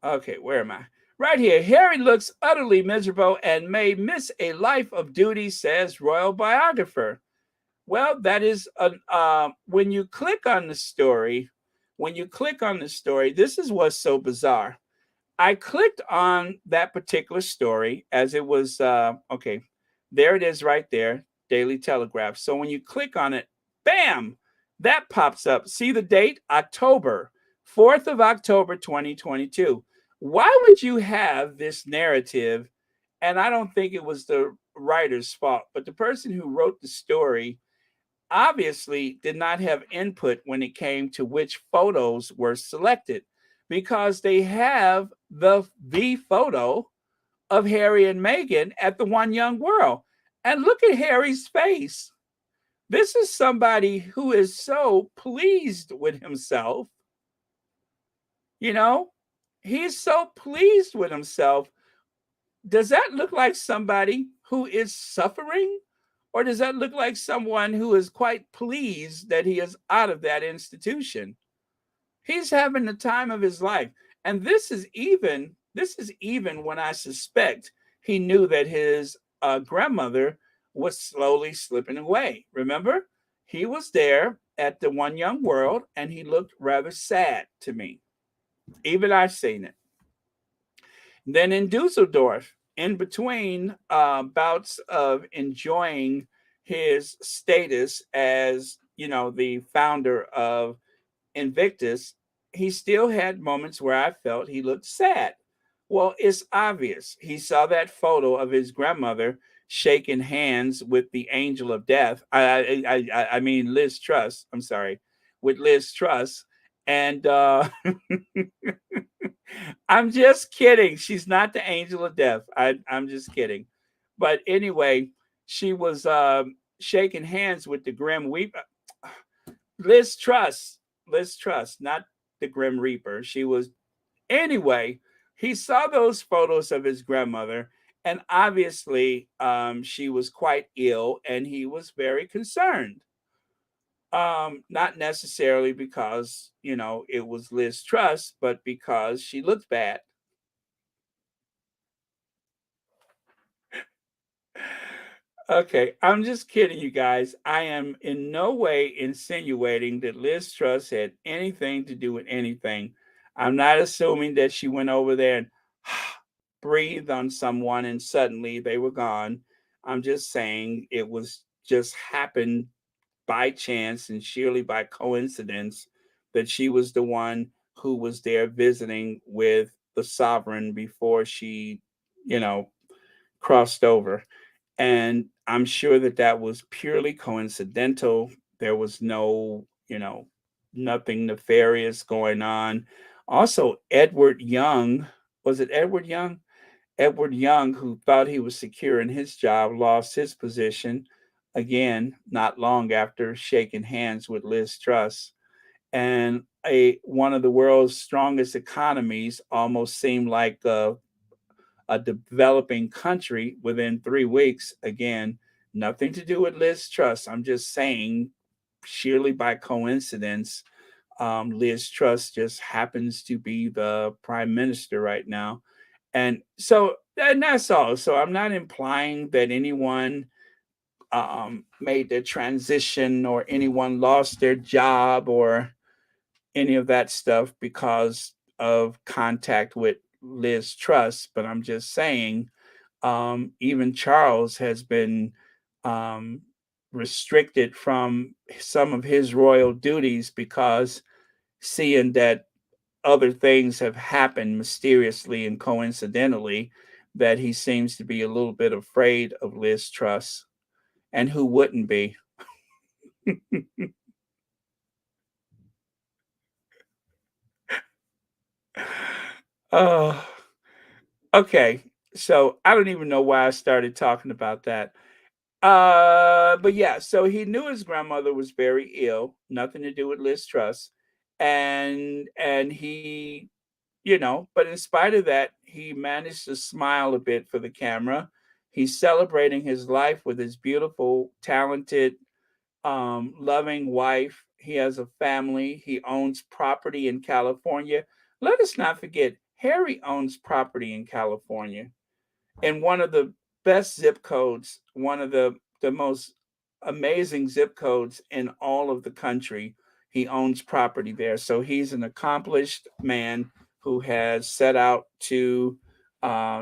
Okay, where am I? Right here. Harry looks utterly miserable and may miss a life of duty, says royal biographer. Well, that is when you click on the story, this is what's so bizarre. I clicked on that particular story as it was, okay, there it is right there, Daily Telegraph. So when you click on it, bam, that pops up. See the date? October, 4th of October, 2022. Why would you have this narrative And I don't think it was the writer's fault, but the person who wrote the story obviously did not have input when it came to which photos were selected, because they have the photo of Harry and Meghan at the One Young World. And look at Harry's face. This is somebody who is so pleased with himself. You know, he's so pleased with himself. Does that look like somebody who is suffering? Or does that look like someone who is quite pleased that he is out of that institution? He's having the time of his life. And this is even when I suspect he knew that his grandmother was slowly slipping away. Remember, he was there at the One Young World and he looked rather sad to me. Even I've seen it. Then in Dusseldorf, in between bouts of enjoying his status as, the founder of Invictus, he still had moments where I felt he looked sad. Well, it's obvious. He saw that photo of his grandmother shaking hands with the angel of death. I mean Liz Truss. I'm sorry, with Liz Truss, and I'm just kidding. She's not the angel of death. I'm just kidding. But anyway, she was shaking hands with the Grim Reaper. Liz Truss. Liz Truss, not the Grim Reaper. She was. Anyway, he saw those photos of his grandmother, and obviously she was quite ill, and he was very concerned. Not necessarily because, it was Liz Truss, but because she looked bad. Okay, I'm just kidding, you guys. I am in no way insinuating that Liz Truss had anything to do with anything. I'm not assuming that she went over there and breathed on someone and suddenly they were gone. I'm just saying it was just happened by chance and sheerly by coincidence that she was the one who was there visiting with the sovereign before she, you know, crossed over. And I'm sure that that was purely coincidental. There was no, nothing nefarious going on. Also, Edward Young, was it Edward Young? Edward Young, who thought he was secure in his job, lost his position again not long after shaking hands with Liz Truss. And one of the world's strongest economies almost seemed like a developing country within 3 weeks. Again, nothing to do with Liz Truss. I'm just saying, sheerly by coincidence, Liz Truss just happens to be the prime minister right now. And that's all. So I'm not implying that anyone made their transition or anyone lost their job or any of that stuff because of contact with Liz Truss, but I'm just saying even Charles has been um, restricted from some of his royal duties because seeing that other things have happened mysteriously and coincidentally, that he seems to be a little bit afraid of Liz Truss. And who wouldn't be? Oh, okay. So I don't even know why I started talking about that. But yeah, so he knew his grandmother was very ill, nothing to do with Liz Truss. And he, but in spite of that, he managed to smile a bit for the camera. He's celebrating his life with his beautiful, talented, loving wife. He has a family. He owns property in California. Let us not forget, Harry owns property in California in one of the best zip codes, one of the most amazing zip codes in all of the country. He owns property there. So he's an accomplished man who has set out to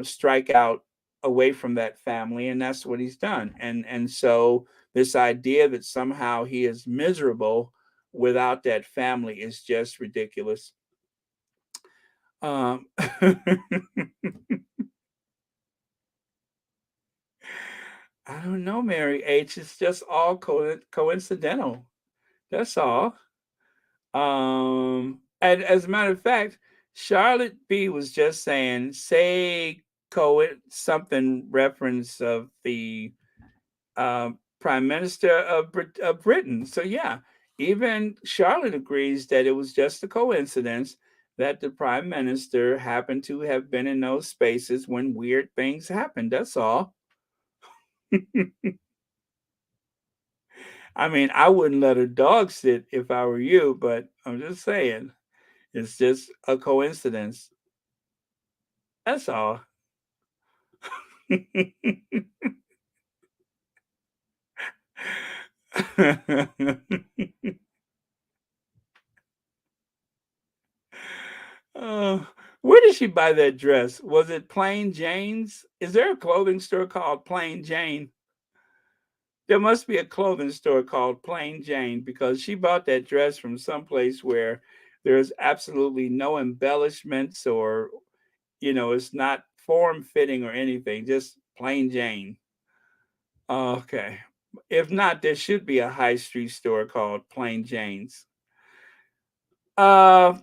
strike out away from that family, and that's what he's done. And so this idea that somehow he is miserable without that family is just ridiculous. Um, I don't know, Mary H. It's just all coincidental. That's all. And as a matter of fact, Charlotte B was just saying, say something reference of the Prime Minister of Britain. So yeah, even Charlotte agrees that it was just a coincidence that the Prime Minister happened to have been in those spaces when weird things happened. That's all. I mean, I wouldn't let a dog sit if I were you, but I'm just saying, it's just a coincidence. That's all. Uh, where did she buy that dress? Was it Plain Jane's? Is there a clothing store called Plain Jane? There must be a clothing store called Plain Jane because she bought that dress from someplace where there's absolutely no embellishments or, it's not form fitting or anything, just plain Jane. Okay. If not, there should be a high street store called Plain Jane's. Sep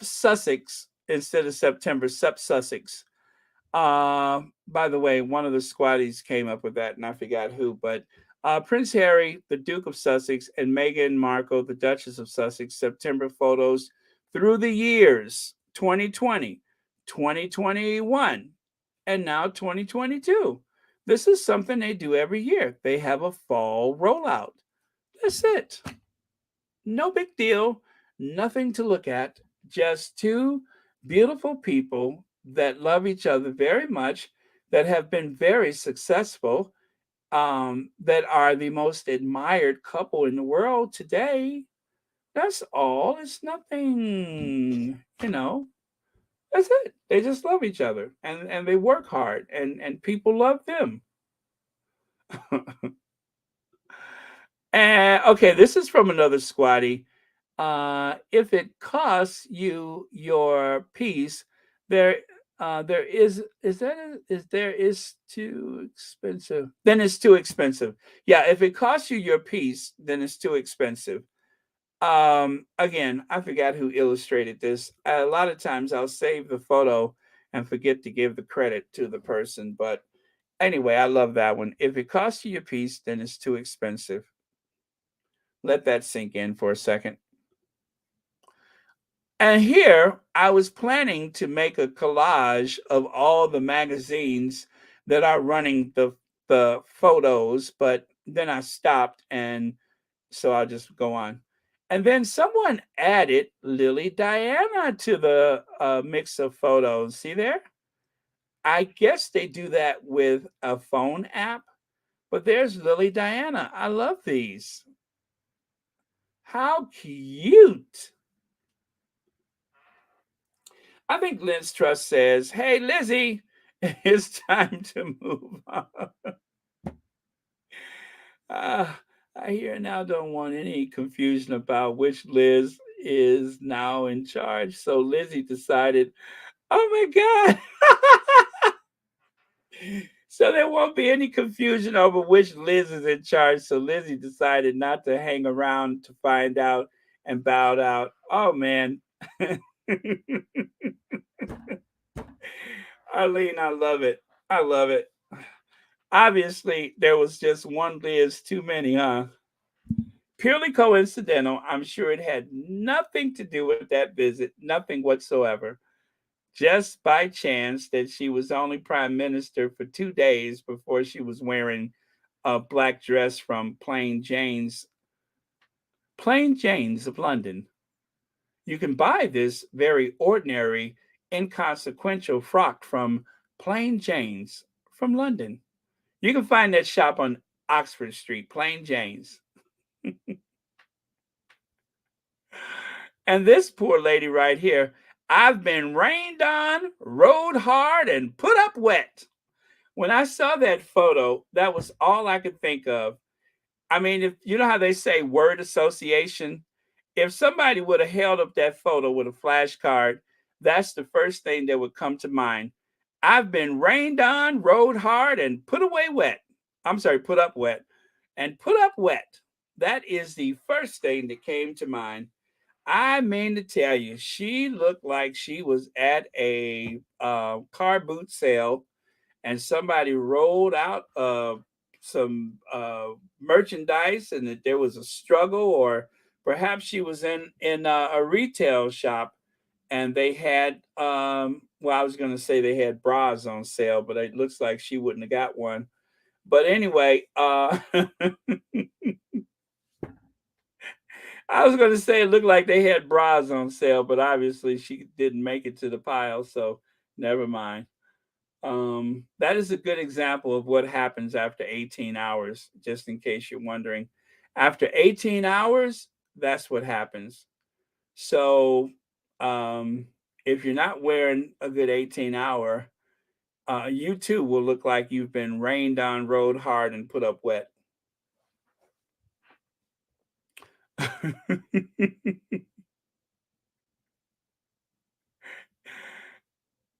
Sussex instead of September, Sep Sussex. By the way, one of the squatties came up with that, and I forgot who, but Prince Harry, the Duke of Sussex, and Meghan Markle, the Duchess of Sussex, September photos through the years 2020, 2021, and now 2022. This is something they do every year. They have a fall rollout. That's it. No big deal. Nothing to look at. Just two beautiful people that love each other very much, that have been very successful, that are the most admired couple in the world today. That's all. It's nothing, That's it. They just love each other and they work hard and people love them. And okay, this is from another squatty. If it costs you your piece, there is too expensive. Then it's too expensive. Yeah, if it costs you your piece, then it's too expensive. Again, I forgot who illustrated this. A lot of times I'll save the photo and forget to give the credit to the person, but anyway, I love that one. If it costs you your piece, then it's too expensive. Let that sink in for a second. And here I was planning to make a collage of all the magazines that are running the photos, but then I stopped, and so I'll just go on. And then someone added Lily Diana to the mix of photos. See there? I guess they do that with a phone app, but there's Lily Diana. I love these. How cute. I think Liz Truss says, hey, Lizzie, it's time to move on. I hear now don't want any confusion about which Liz is now in charge. So Lizzie decided, oh my God. So there won't be any confusion over which Liz is in charge. So Lizzie decided not to hang around to find out and bowed out. Oh, man. Arlene, I love it. I love it. Obviously, there was just one Liz too many, huh? Purely coincidental. I'm sure it had nothing to do with that visit, nothing whatsoever. Just by chance that she was only prime minister for 2 days before she was wearing a black dress from Plain Jane's of London. You can buy this very ordinary, inconsequential frock from Plain Jane's from London. You can find that shop on Oxford Street, Plain Jane's. And this poor lady right here, I've been rained on, rode hard, and put up wet. When I saw that photo, that was all I could think of. I mean, if you know how they say word association, if somebody would have held up that photo with a flashcard, that's the first thing that would come to mind. I've been rained on, rode hard, and put away wet. I'm sorry, put up wet. And put up wet. That is the first thing that came to mind. I mean to tell you, she looked like she was at a car boot sale and somebody rolled out some merchandise and that there was a struggle, or perhaps she was in a retail shop and they had well, I was going to say they had bras on sale, but it looks like she wouldn't have got one. But anyway, I was going to say it looked like they had bras on sale, but obviously she didn't make it to the pile, so never mind. That is a good example of what happens after 18 hours, just in case you're wondering. After 18 hours, that's what happens. So if you're not wearing a good 18-hour, you too will look like you've been rained on, rode hard, and put up wet.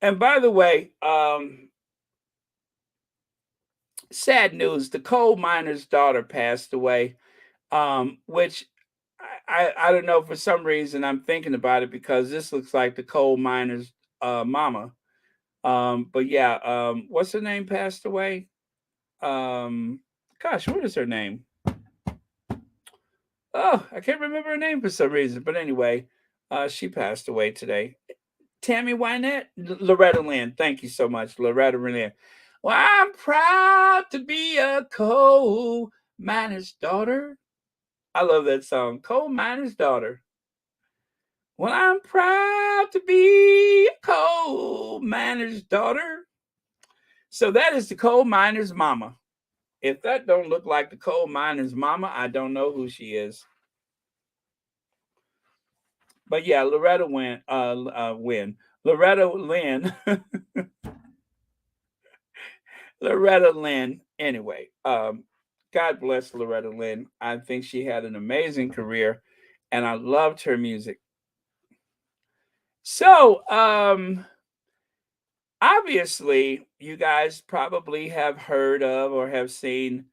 And by the way, sad news, the coal miner's daughter passed away, which I don't know, for some reason I'm thinking about it because this looks like the coal miner's mama. But yeah, what's her name passed away? Gosh, what is her name? Oh, I can't remember her name for some reason. But anyway, she passed away today. Tammy Wynette? Loretta Lynn. Thank you so much, Loretta Lynn. Well, I'm proud to be a coal miner's daughter. I love that song, Coal Miner's Daughter. Well, I'm proud to be a coal miner's daughter. So that is the coal miner's mama. If that don't look like the coal miner's mama, I don't know who she is. But yeah, Loretta Loretta Lynn. Loretta Lynn. Anyway, God bless Loretta Lynn. I think she had an amazing career, and I loved her music. So, obviously, you guys probably have heard of or have seen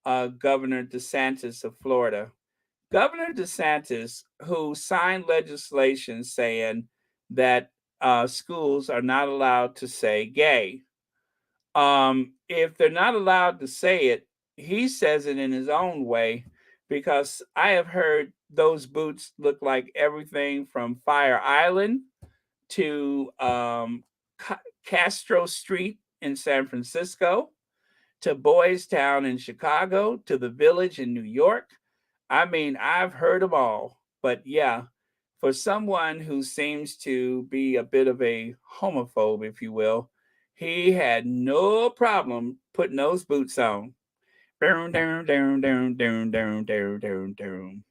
Governor DeSantis of Florida. Governor DeSantis, who signed legislation saying that schools are not allowed to say gay. If they're not allowed to say it, he says it in his own way, because I have heard those boots look like everything from Fire Island to Castro Street in San Francisco, to Boys Town in Chicago, to the Village in New York. I mean, I've heard them all. But yeah, for someone who seems to be a bit of a homophobe, if you will, he had no problem putting those boots on. Down, down, down, down, down, down, down, down, down.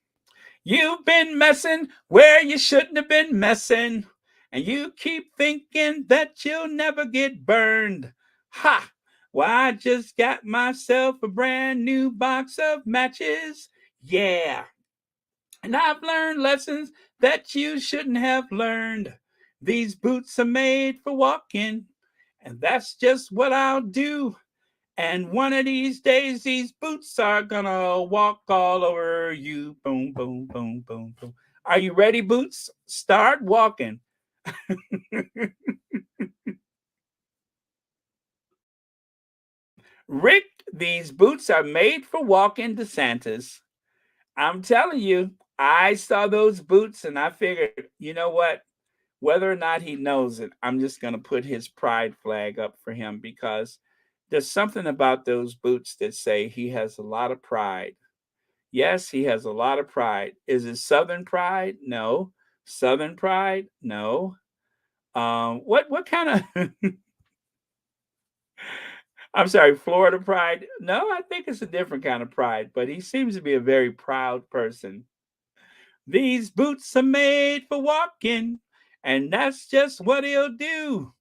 You've been messing where you shouldn't have been messing, and you keep thinking that you'll never get burned. Ha! Well, I just got myself a brand new box of matches. Yeah. And I've learned lessons that you shouldn't have learned. These boots are made for walking, and that's just what I'll do. And one of these days, these boots are gonna walk all over you. Boom, boom, boom, boom, boom. Are you ready, boots? Start walking. Rick, these boots are made for walking, DeSantis. I'm telling you, I saw those boots and I figured, you know what? Whether or not he knows it, I'm just going to put his pride flag up for him, because there's something about those boots that say he has a lot of pride. Yes, he has a lot of pride. Is it Southern pride? No. Southern pride? No. What kind of I'm sorry, Florida pride? No, I think it's a different kind of pride, but he seems to be a very proud person. These boots are made for walking, and that's just what he'll do.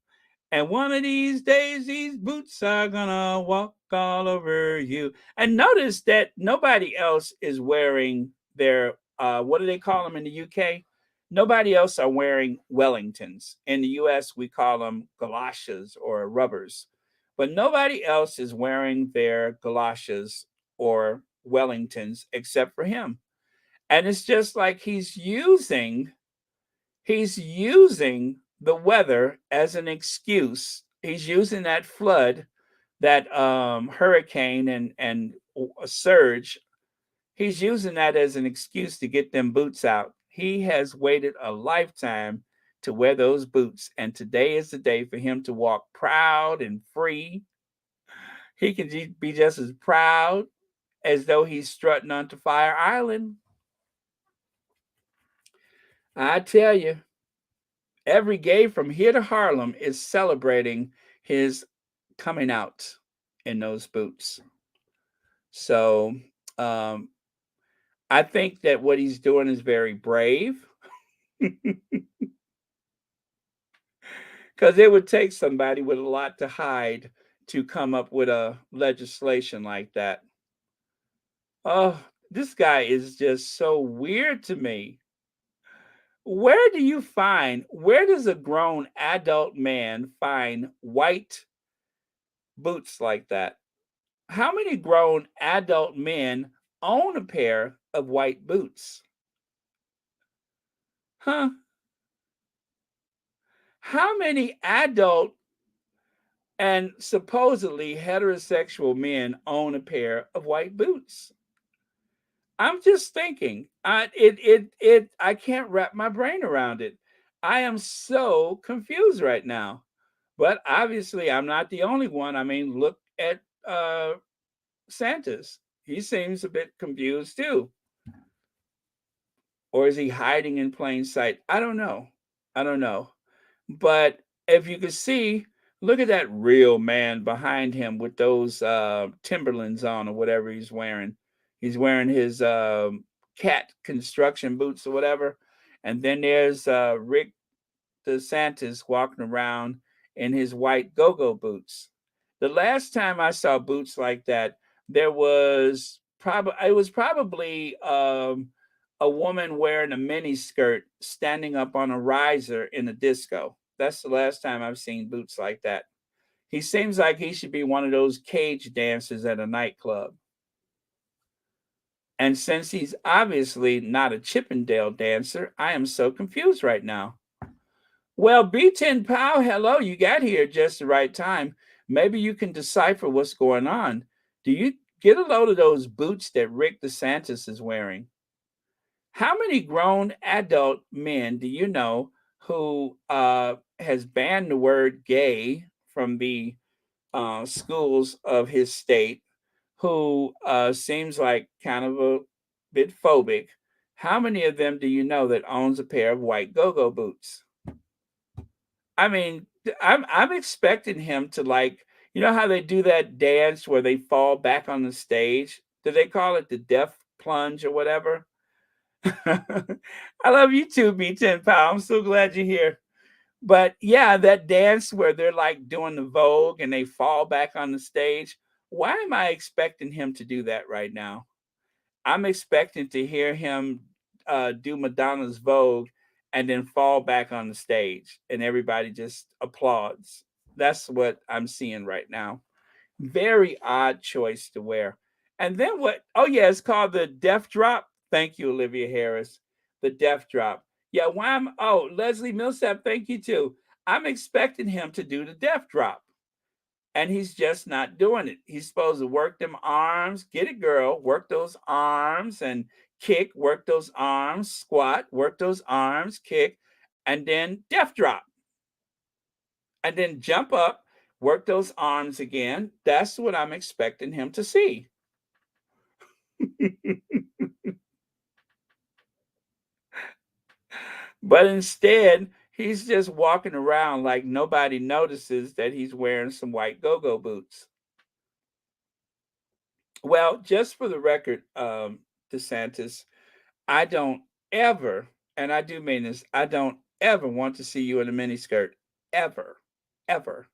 And one of these days, these boots are gonna walk all over you. And notice that nobody else is wearing their, what do they call them in the UK? Nobody else are wearing Wellingtons. In the US, we call them galoshes or rubbers. But nobody else is wearing their galoshes or Wellingtons except for him. And it's just like he's using the weather as an excuse. He's using that flood, that hurricane and a surge. He's using that as an excuse to get them boots out. He has waited a lifetime to wear those boots, and today is the day for him to walk proud and free. He can be just as proud as though he's strutting onto Fire Island. I tell you, every gay from here to Harlem is celebrating his coming out in those boots. So I think that what he's doing is very brave, because it would take somebody with a lot to hide to come up with a legislation like that. Oh, this guy is just so weird to me. Where does a grown adult man find white boots like that? How many grown adult men own a pair of white boots? Huh? How many adult and supposedly heterosexual men own a pair of white boots? I'm just thinking. I can't wrap my brain around it. I am so confused right now. But obviously, I'm not the only one. I mean, look at Santos. He seems a bit confused too. Or is he hiding in plain sight? I don't know. I don't know. But if you could see, look at that real man behind him with those Timberlands on or whatever he's wearing. He's wearing his cat construction boots or whatever. And then there's Rick DeSantis walking around in his white go-go boots. The last time I saw boots like that, it was probably a woman wearing a mini skirt standing up on a riser in a disco. That's the last time I've seen boots like that. He seems like he should be one of those cage dancers at a nightclub. And since he's obviously not a Chippendale dancer, I am so confused right now. Well, B10 Pow, hello, you got here just the right time. Maybe you can decipher what's going on. Do you get a load of those boots that Rick DeSantis is wearing? How many grown adult men do you know who has banned the word gay from the schools of his state, who seems like kind of a bit phobic? How many of them do you know that owns a pair of white go-go boots? I mean, I'm expecting him to, like, you know how they do that dance where they fall back on the stage? Do they call it the death plunge or whatever? I love you too, B10 Pow. I'm so glad you're here. But yeah, that dance where they're like doing the Vogue and they fall back on the stage. Why am I expecting him to do that right now? I'm expecting to hear him do Madonna's Vogue and then fall back on the stage and everybody just applauds. That's what I'm seeing right now. Very odd choice to wear. And then what? Oh, yeah, it's called the Death Drop. Thank you, Olivia Harris. The Death Drop. Yeah, Leslie Millsap, thank you too. I'm expecting him to do the Death Drop. And he's just not doing it. He's supposed to work them arms, get it, girl, work those arms and kick, work those arms, squat, work those arms, kick, and then death drop. And then jump up, work those arms again. That's what I'm expecting him to see. But instead, he's just walking around like nobody notices that he's wearing some white go-go boots. Well, just for the record, DeSantis, I don't ever, and I do mean this, I don't ever want to see you in a miniskirt. Ever. Ever.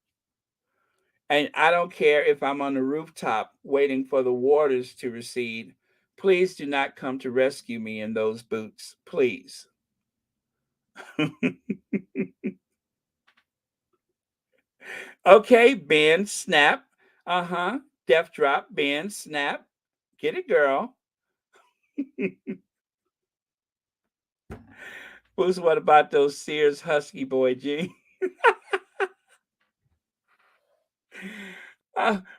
And I don't care if I'm on the rooftop waiting for the waters to recede. Please do not come to rescue me in those boots. Please. Okay, bend, snap. Uh-huh. Death drop, bend, snap. Get it, girl. Who's what about those Sears Husky boy jeans?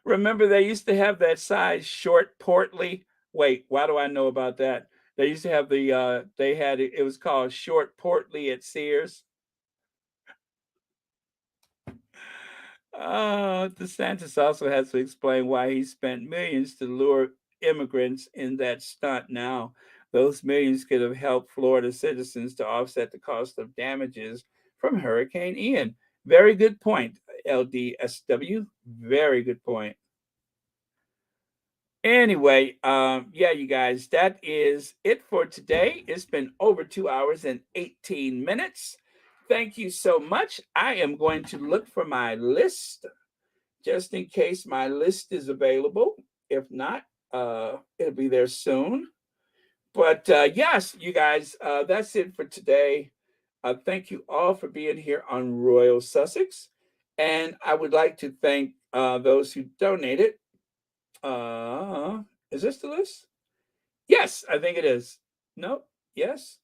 Remember they used to have that size short, portly. Wait, why do I know about that? They used to have they had it was called short, portly at Sears. DeSantis also has to explain why he spent millions to lure immigrants in that stunt. Now, those millions could have helped Florida citizens to offset the cost of damages from Hurricane Ian. Very good point, LDSW. Very good point. Anyway, yeah, you guys, that is it for today. It's been over 2 hours and 18 minutes. Thank you so much. I am going to look for my list just in case my list is available. If not, it'll be there soon. But yes, you guys, that's it for today. Thank you all for being here on Royal Sussex. And I would like to thank those who donated. Is this the list? Yes, I think it is. No? Yes?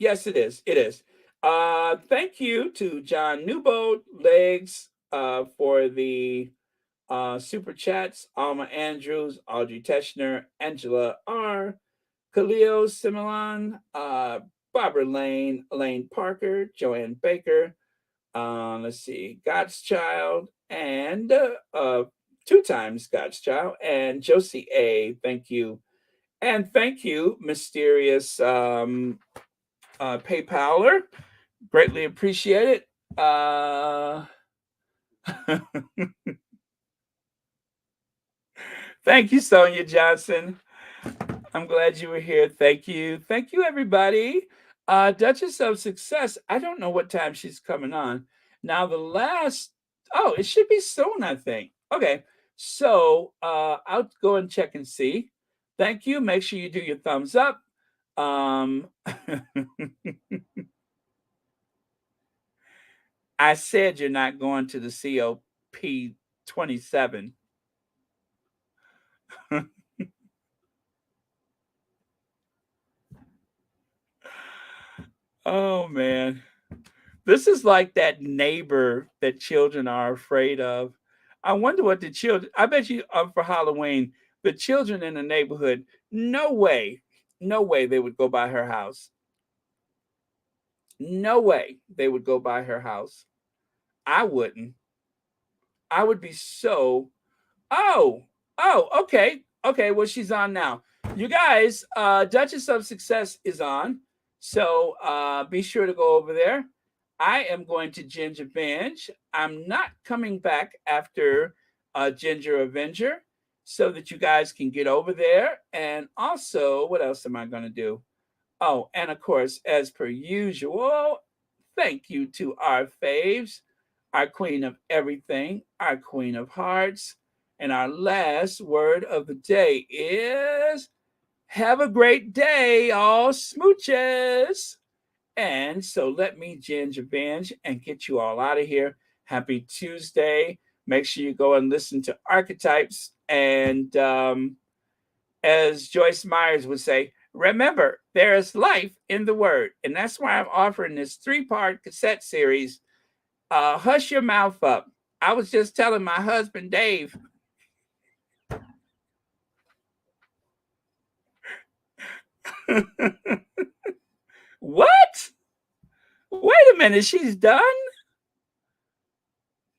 Yes, it is. It is. Thank you to John Newbold Legs for the super chats. Alma Andrews, Audrey Teschner, Angela R., Khalil Similan, Barbara Lane, Elaine Parker, Joanne Baker, let's see, God's Child, and two times God's Child, and Josie A. Thank you. And thank you, mysterious PayPaler. Greatly appreciate it. Thank you, Sonia Johnson. I'm glad you were here. Thank you. Thank you, everybody. Duchess of Success. I don't know what time she's coming on. Now, it should be soon, I think. Okay. So I'll go and check and see. Thank you. Make sure you do your thumbs up. I said you're not going to the COP 27. Oh, man. This is like that neighbor that children are afraid of. I wonder what the children, I bet you for Halloween, the children in the neighborhood, no way they would go by her house. No way they would go by her house. I wouldn't. I would be so, oh, okay. Okay, well, she's on now. You guys, Duchess of Success is on. So be sure to go over there. I am going to Ginger Binge. I'm not coming back after Ginger Avenger so that you guys can get over there. And also, what else am I going to do? Oh, and of course, as per usual, thank you to our faves, our queen of everything, our queen of hearts. And our last word of the day is have a great day, all smooches. And so let me ginger binge and get you all out of here. Happy Tuesday. Make sure you go and listen to Archetypes. And as Joyce Myers would say, remember, there is life in the word. And that's why I'm offering this 3-part cassette series. Hush your mouth up. I was just telling my husband, Dave. What? Wait a minute, she's done?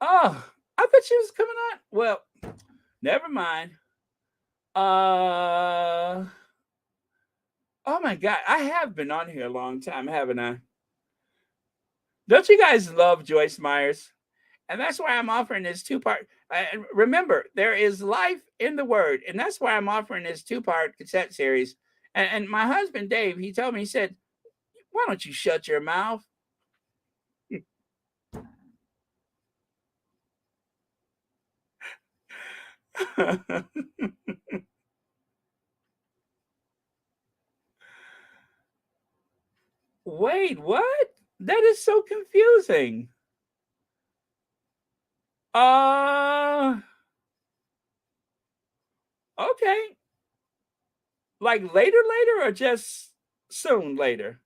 Oh, I thought she was coming on. Well, never mind. Oh my God, I have been on here a long time, haven't I? Don't you guys love Joyce Myers? And that's why I'm offering this 2-part. Remember, there is life in the word, and that's why I'm offering this 2-part cassette series. And my husband Dave, he told me, he said, "Why don't you shut your mouth?" Wait, what? That is so confusing. Okay. Like later or just soon later?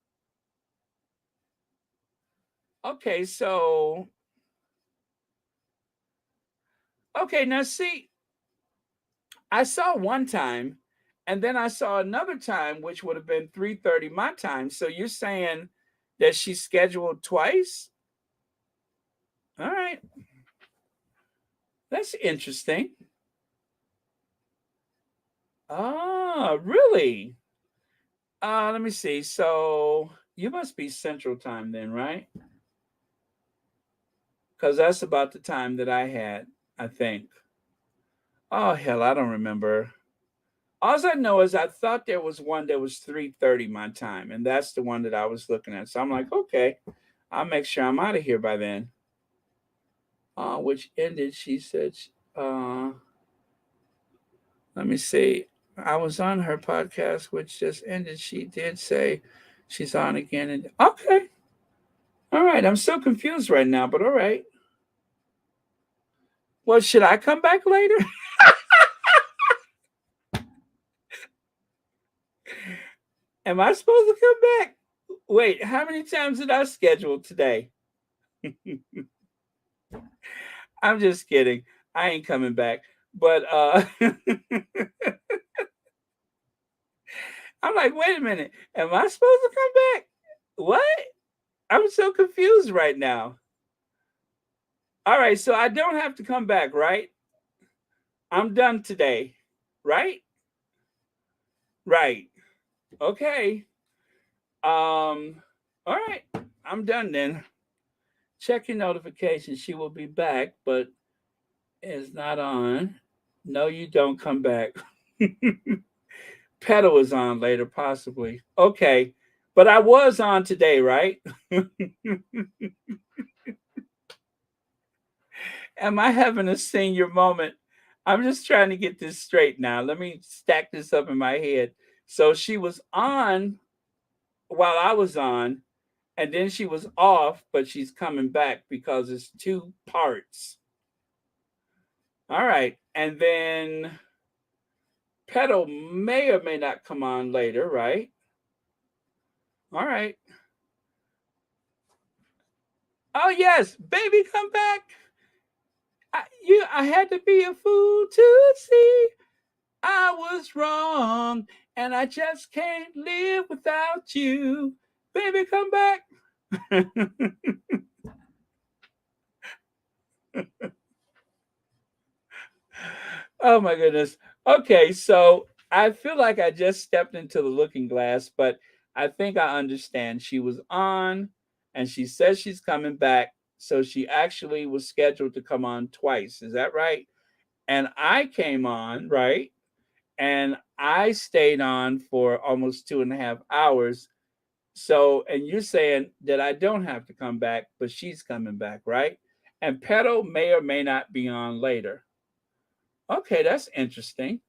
Okay, so okay, now see, I saw one time and then I saw another time which would have been 3:30 my time. So you're saying that she scheduled twice? All right. That's interesting. Ah, really? Let me see. So you must be Central Time then, right? Because that's about the time that I had, I think. Oh hell, I don't remember. All I know is I thought there was one that was 3:30 my time, and that's the one that I was looking at. So I'm like, okay, I'll make sure I'm out of here by then. Which ended, she said, let me see. I was on her podcast, which just ended. She did say she's on again. And okay. All right. I'm so confused right now, but all right. Well, should I come back later? Am I supposed to come back? Wait, how many times did I schedule today? I'm just kidding. I ain't coming back. But I'm like, wait a minute. Am I supposed to come back? What? I'm so confused right now. All right, so I don't have to come back, right? I'm done today, right? Right. Okay. All right. I'm done then. Check your notifications. She will be back, but is not on. No, you don't come back. Pedal is on later, possibly. Okay. But I was on today, right? Am I having a senior moment? I'm just trying to get this straight now. Let me stack this up in my head. So she was on while I was on, and then she was off, but she's coming back because it's two parts. All right. And then Pedal may or may not come on later, right? All right. Oh, yes. Baby, come back. I had to be a fool to see I was wrong, and I just can't live without you. Baby, come back. Oh my goodness. Okay, so I feel like I just stepped into the looking glass, but I think I understand. She was on and she says she's coming back. So she actually was scheduled to come on twice. Is that right? And I came on, right? And I stayed on for almost 2.5 hours. So, and you're saying that I don't have to come back, but she's coming back, right? And Pedal may or may not be on later. Okay, that's interesting.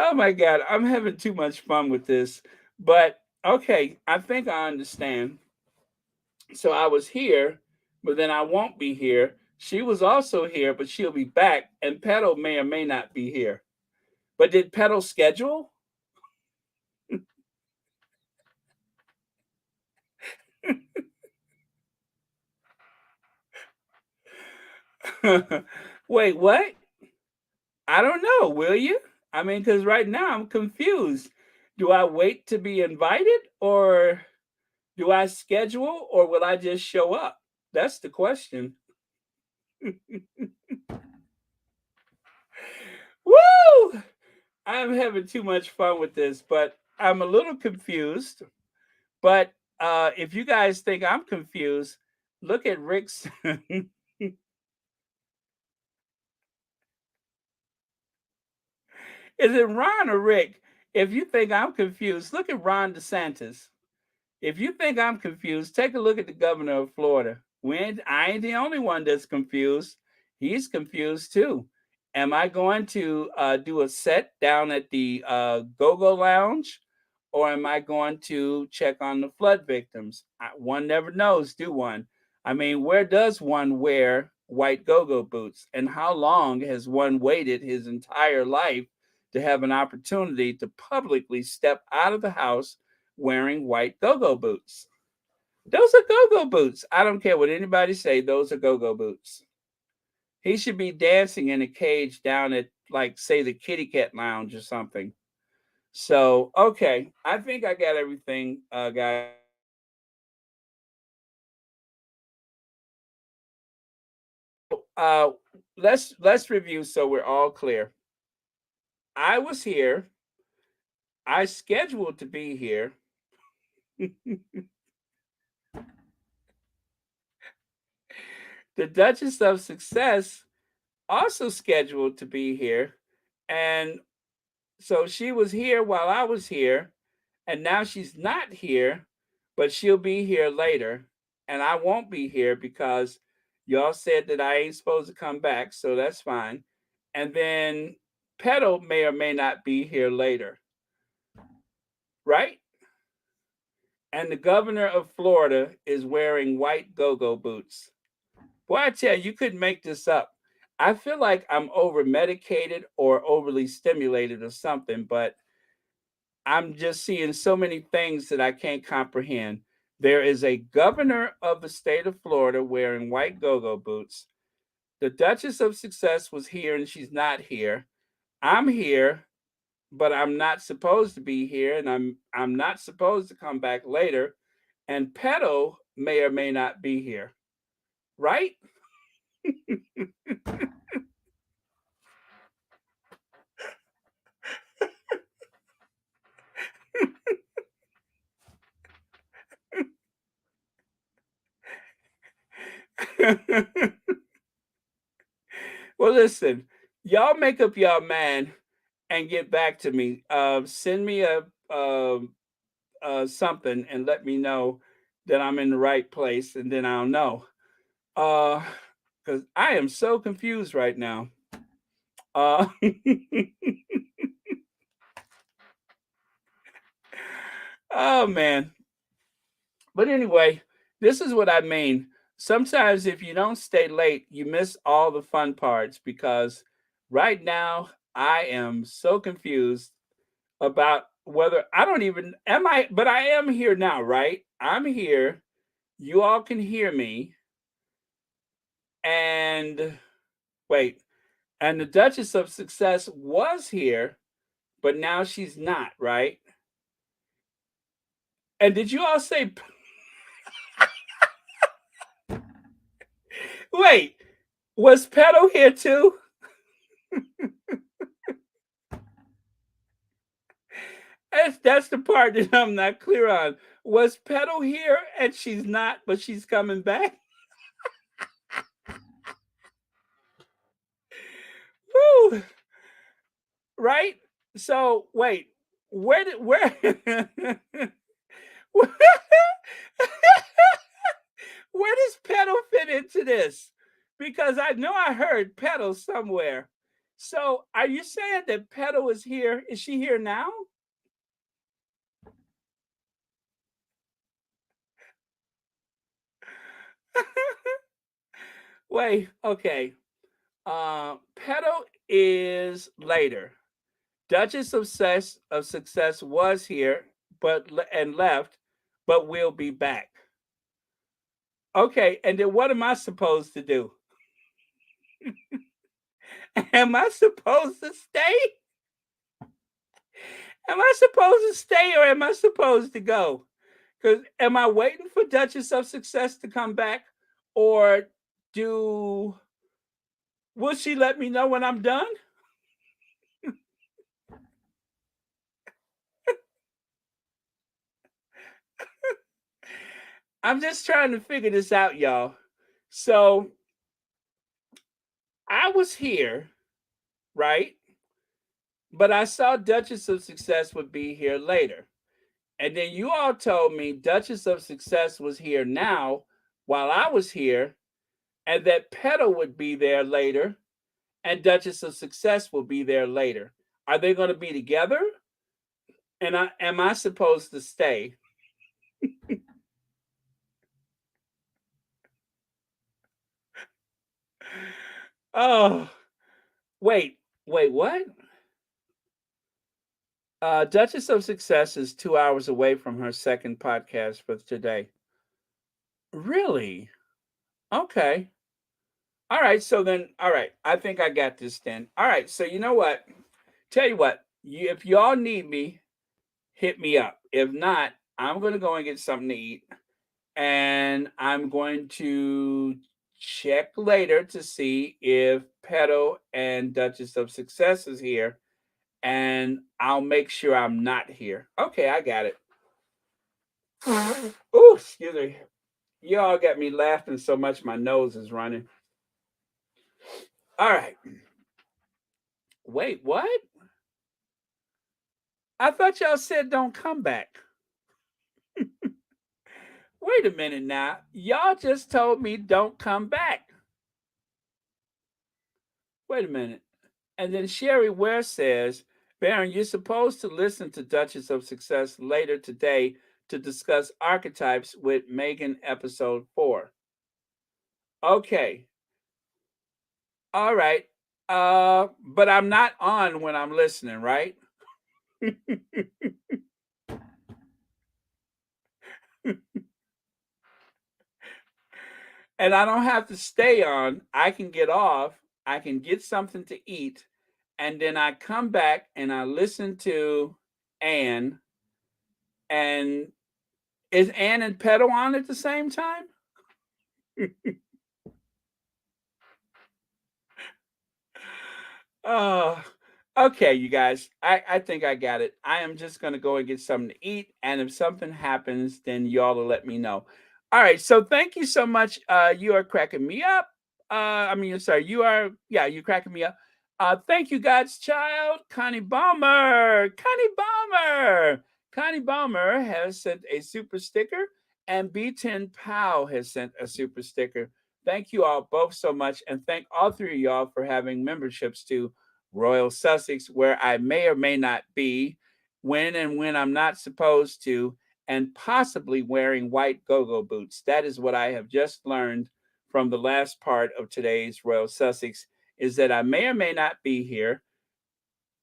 Oh my God, I'm having too much fun with this. But okay, I think I understand. So I was here, but then I won't be here. She was also here, but she'll be back. And Pedal may or may not be here. But did Pedal schedule? Wait, what? I don't know. Will you? I mean, because right now I'm confused. Do I wait to be invited or do I schedule or will I just show up? That's the question. Woo! I'm having too much fun with this, but I'm a little confused. But if you guys think I'm confused, look at Rick's. Is it Ron or Rick? If you think I'm confused, look at Ron DeSantis. If you think I'm confused, take a look at the governor of Florida. I ain't the only one that's confused. He's confused too. Am I going to do a set down at the Go-Go Lounge, or am I going to check on the flood victims? One never knows, do one? I mean, where does one wear white go-go boots? And how long has one waited his entire life to have an opportunity to publicly step out of the house wearing white go-go boots? Those are go-go boots. I don't care what anybody say. Those are go-go boots. He should be dancing in a cage down at, like, say, the Kitty Cat Lounge or something. So, okay, I think I got everything, guys. Uh, let's review so we're all clear. I was here. I scheduled to be here. The Duchess of Success also scheduled to be here, and so she was here while I was here, and now she's not here, but she'll be here later, and I won't be here because y'all said that I ain't supposed to come back, so that's fine. And then Petal may or may not be here later, right? And the governor of Florida is wearing white go-go boots. Boy, I tell you, you couldn't make this up. I feel like I'm over medicated or overly stimulated or something, but I'm just seeing so many things that I can't comprehend. There is a governor of the state of Florida wearing white go-go boots. The Duchess of Success was here and she's not here. I'm here, but I'm not supposed to be here, and I'm not supposed to come back later. And Petal may or may not be here, right? Well, listen, y'all make up y'all mind and get back to me. Send me a something and let me know that I'm in the right place, and then I'll know. Because I am so confused right now. Oh man. But anyway, this is what I mean. Sometimes if you don't stay late, you miss all the fun parts, because right now I am so confused about whether I don't even am I, but I am here now, right? I'm here. You all can hear me. And wait, and the Duchess of Success was here, but now she's not, right? And did you all say wait, was Petal here too? That's the part that I'm not clear on. Was Petal here and she's not, but she's coming back? Woo! Right? So wait, where did where where does Petal fit into this? Because I know I heard Petal somewhere. So are you saying that Petal is here? Is she here now? Wait, okay. Petal is later. Duchess of Success was here, but and left, but will be back. Okay, and then what am I supposed to do? Am I supposed to stay? Am I supposed to stay or am I supposed to go? Because am I waiting for Duchess of Success to come back, or do will she let me know when I'm done? I'm just trying to figure this out, y'all. So I was here, right? But I saw Duchess of Success would be here later. And then you all told me Duchess of Success was here now while I was here. and that Petal would be there later, and Duchess of Success will be there later. Are they going to be together? And am I supposed to stay? Oh, wait, what? Duchess of Success is 2 hours away from her second podcast for today. Really? Okay. All right. So then, all right. I think I got this then. All right. So you know what? Tell you what. If y'all need me, hit me up. If not, I'm going to go and get something to eat. And I'm going to check later to see if Petal and Duchess of Success is here. And I'll make sure I'm not here. Okay, I got it. Oh, excuse me. Y'all got me laughing so much my nose is running. All right. Wait, what? I thought y'all said don't come back. Wait a minute now. Y'all just told me don't come back. Wait a minute. And then Sherry Ware says, Baron, you're supposed to listen to Duchess of Success later today to discuss archetypes with Meghan episode 4. Okay. All right. But I'm not on when I'm listening, right? And I don't have to stay on. I can get off. I can get something to eat. And then I come back and I listen to Anne. And is Anne and Petal on at the same time? Oh, okay, you guys. I think I got it. I am just going to go and get something to eat. And if something happens, then y'all will let me know. All right. So thank you so much. You are cracking me up. Sorry. You're cracking me up. Thank you, God's child, Connie Balmer. Connie Balmer has sent a super sticker, and B10 Pow has sent a super sticker. Thank you all both so much, and thank all three of y'all for having memberships to Royal Sussex, where I may or may not be, when I'm not supposed to, and possibly wearing white go-go boots. That is what I have just learned from the last part of today's Royal Sussex, is that I may or may not be here,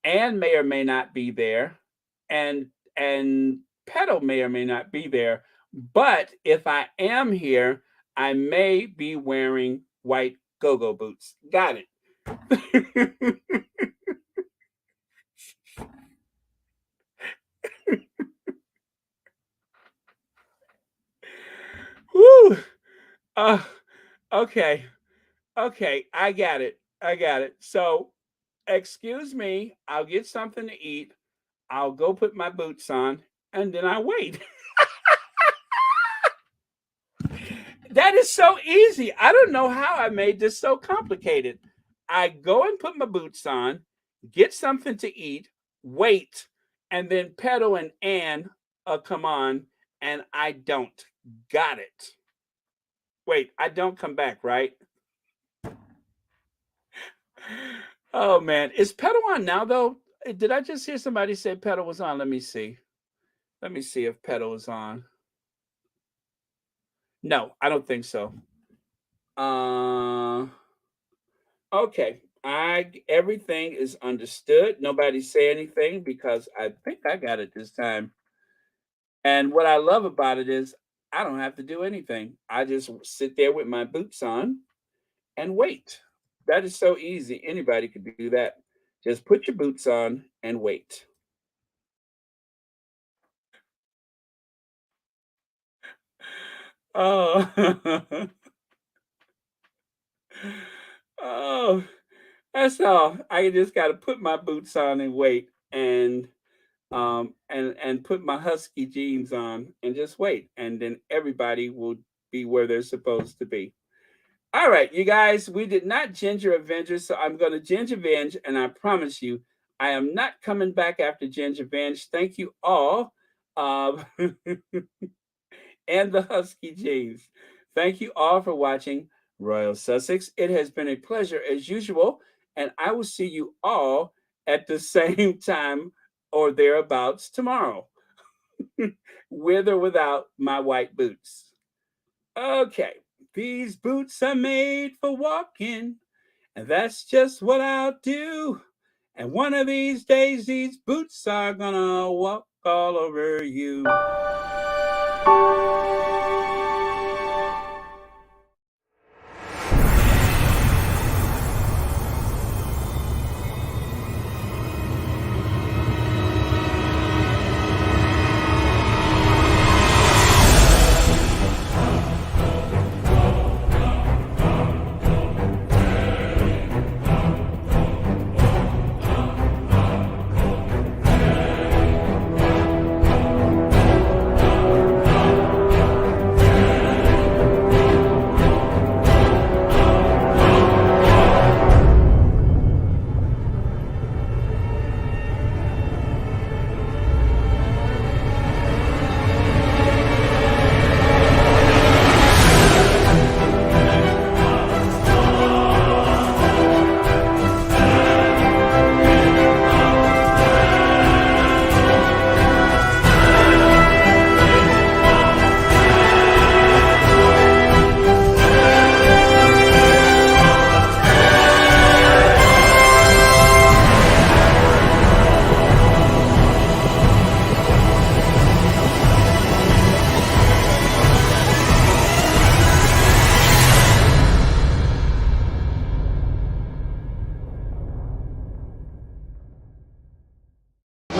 and may or may not be there, and Petal may or may not be there. But if I am here, I may be wearing white go-go boots. Got it. Woo. Okay. Okay, I got it. So, excuse me, I'll get something to eat. I'll go put my boots on, and then I wait. That is so easy. I don't know how I made this so complicated. I go and put my boots on, get something to eat, wait, and then Petal and Anne come on, and I don't. Got it. Wait, I don't come back, right? Oh man, is Petal on now though? Did I just hear somebody say Petal was on? Let me see. Let me see if Petal is on. No, I don't think so. Okay. Everything is understood. Nobody say anything because I think I got it this time. And what I love about it is I don't have to do anything. I just sit there with my boots on and wait. That is so easy. Anybody could do that. Just put your boots on and wait. Oh. Oh, that's all. I just got to put my boots on and wait, and put my husky jeans on and just wait, and then everybody will be where they're supposed to be. All right, you guys, we did not ginger Avengers, so I'm going to ginger venge, and I promise you, I am not coming back after ginger venge. Thank you all, and the husky jeans. Thank you all for watching. Royal Sussex. It has been a pleasure as usual, and I will see you all at the same time or thereabouts tomorrow, with or without my white boots. Okay, these boots are made for walking, and that's just what I'll do. And one of these days, these boots are gonna walk all over you.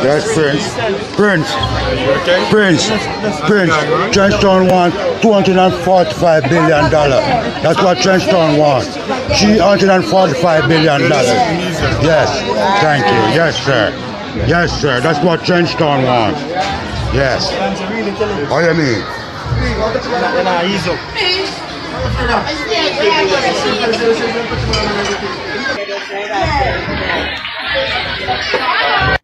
Yes, Prince. Trenchtown wants $245 billion. That's what Trenchtown wants. $345 billion. Yes, thank you. Yes, sir. Yes, sir. That's what Trenchtown wants. Yes. What do you mean?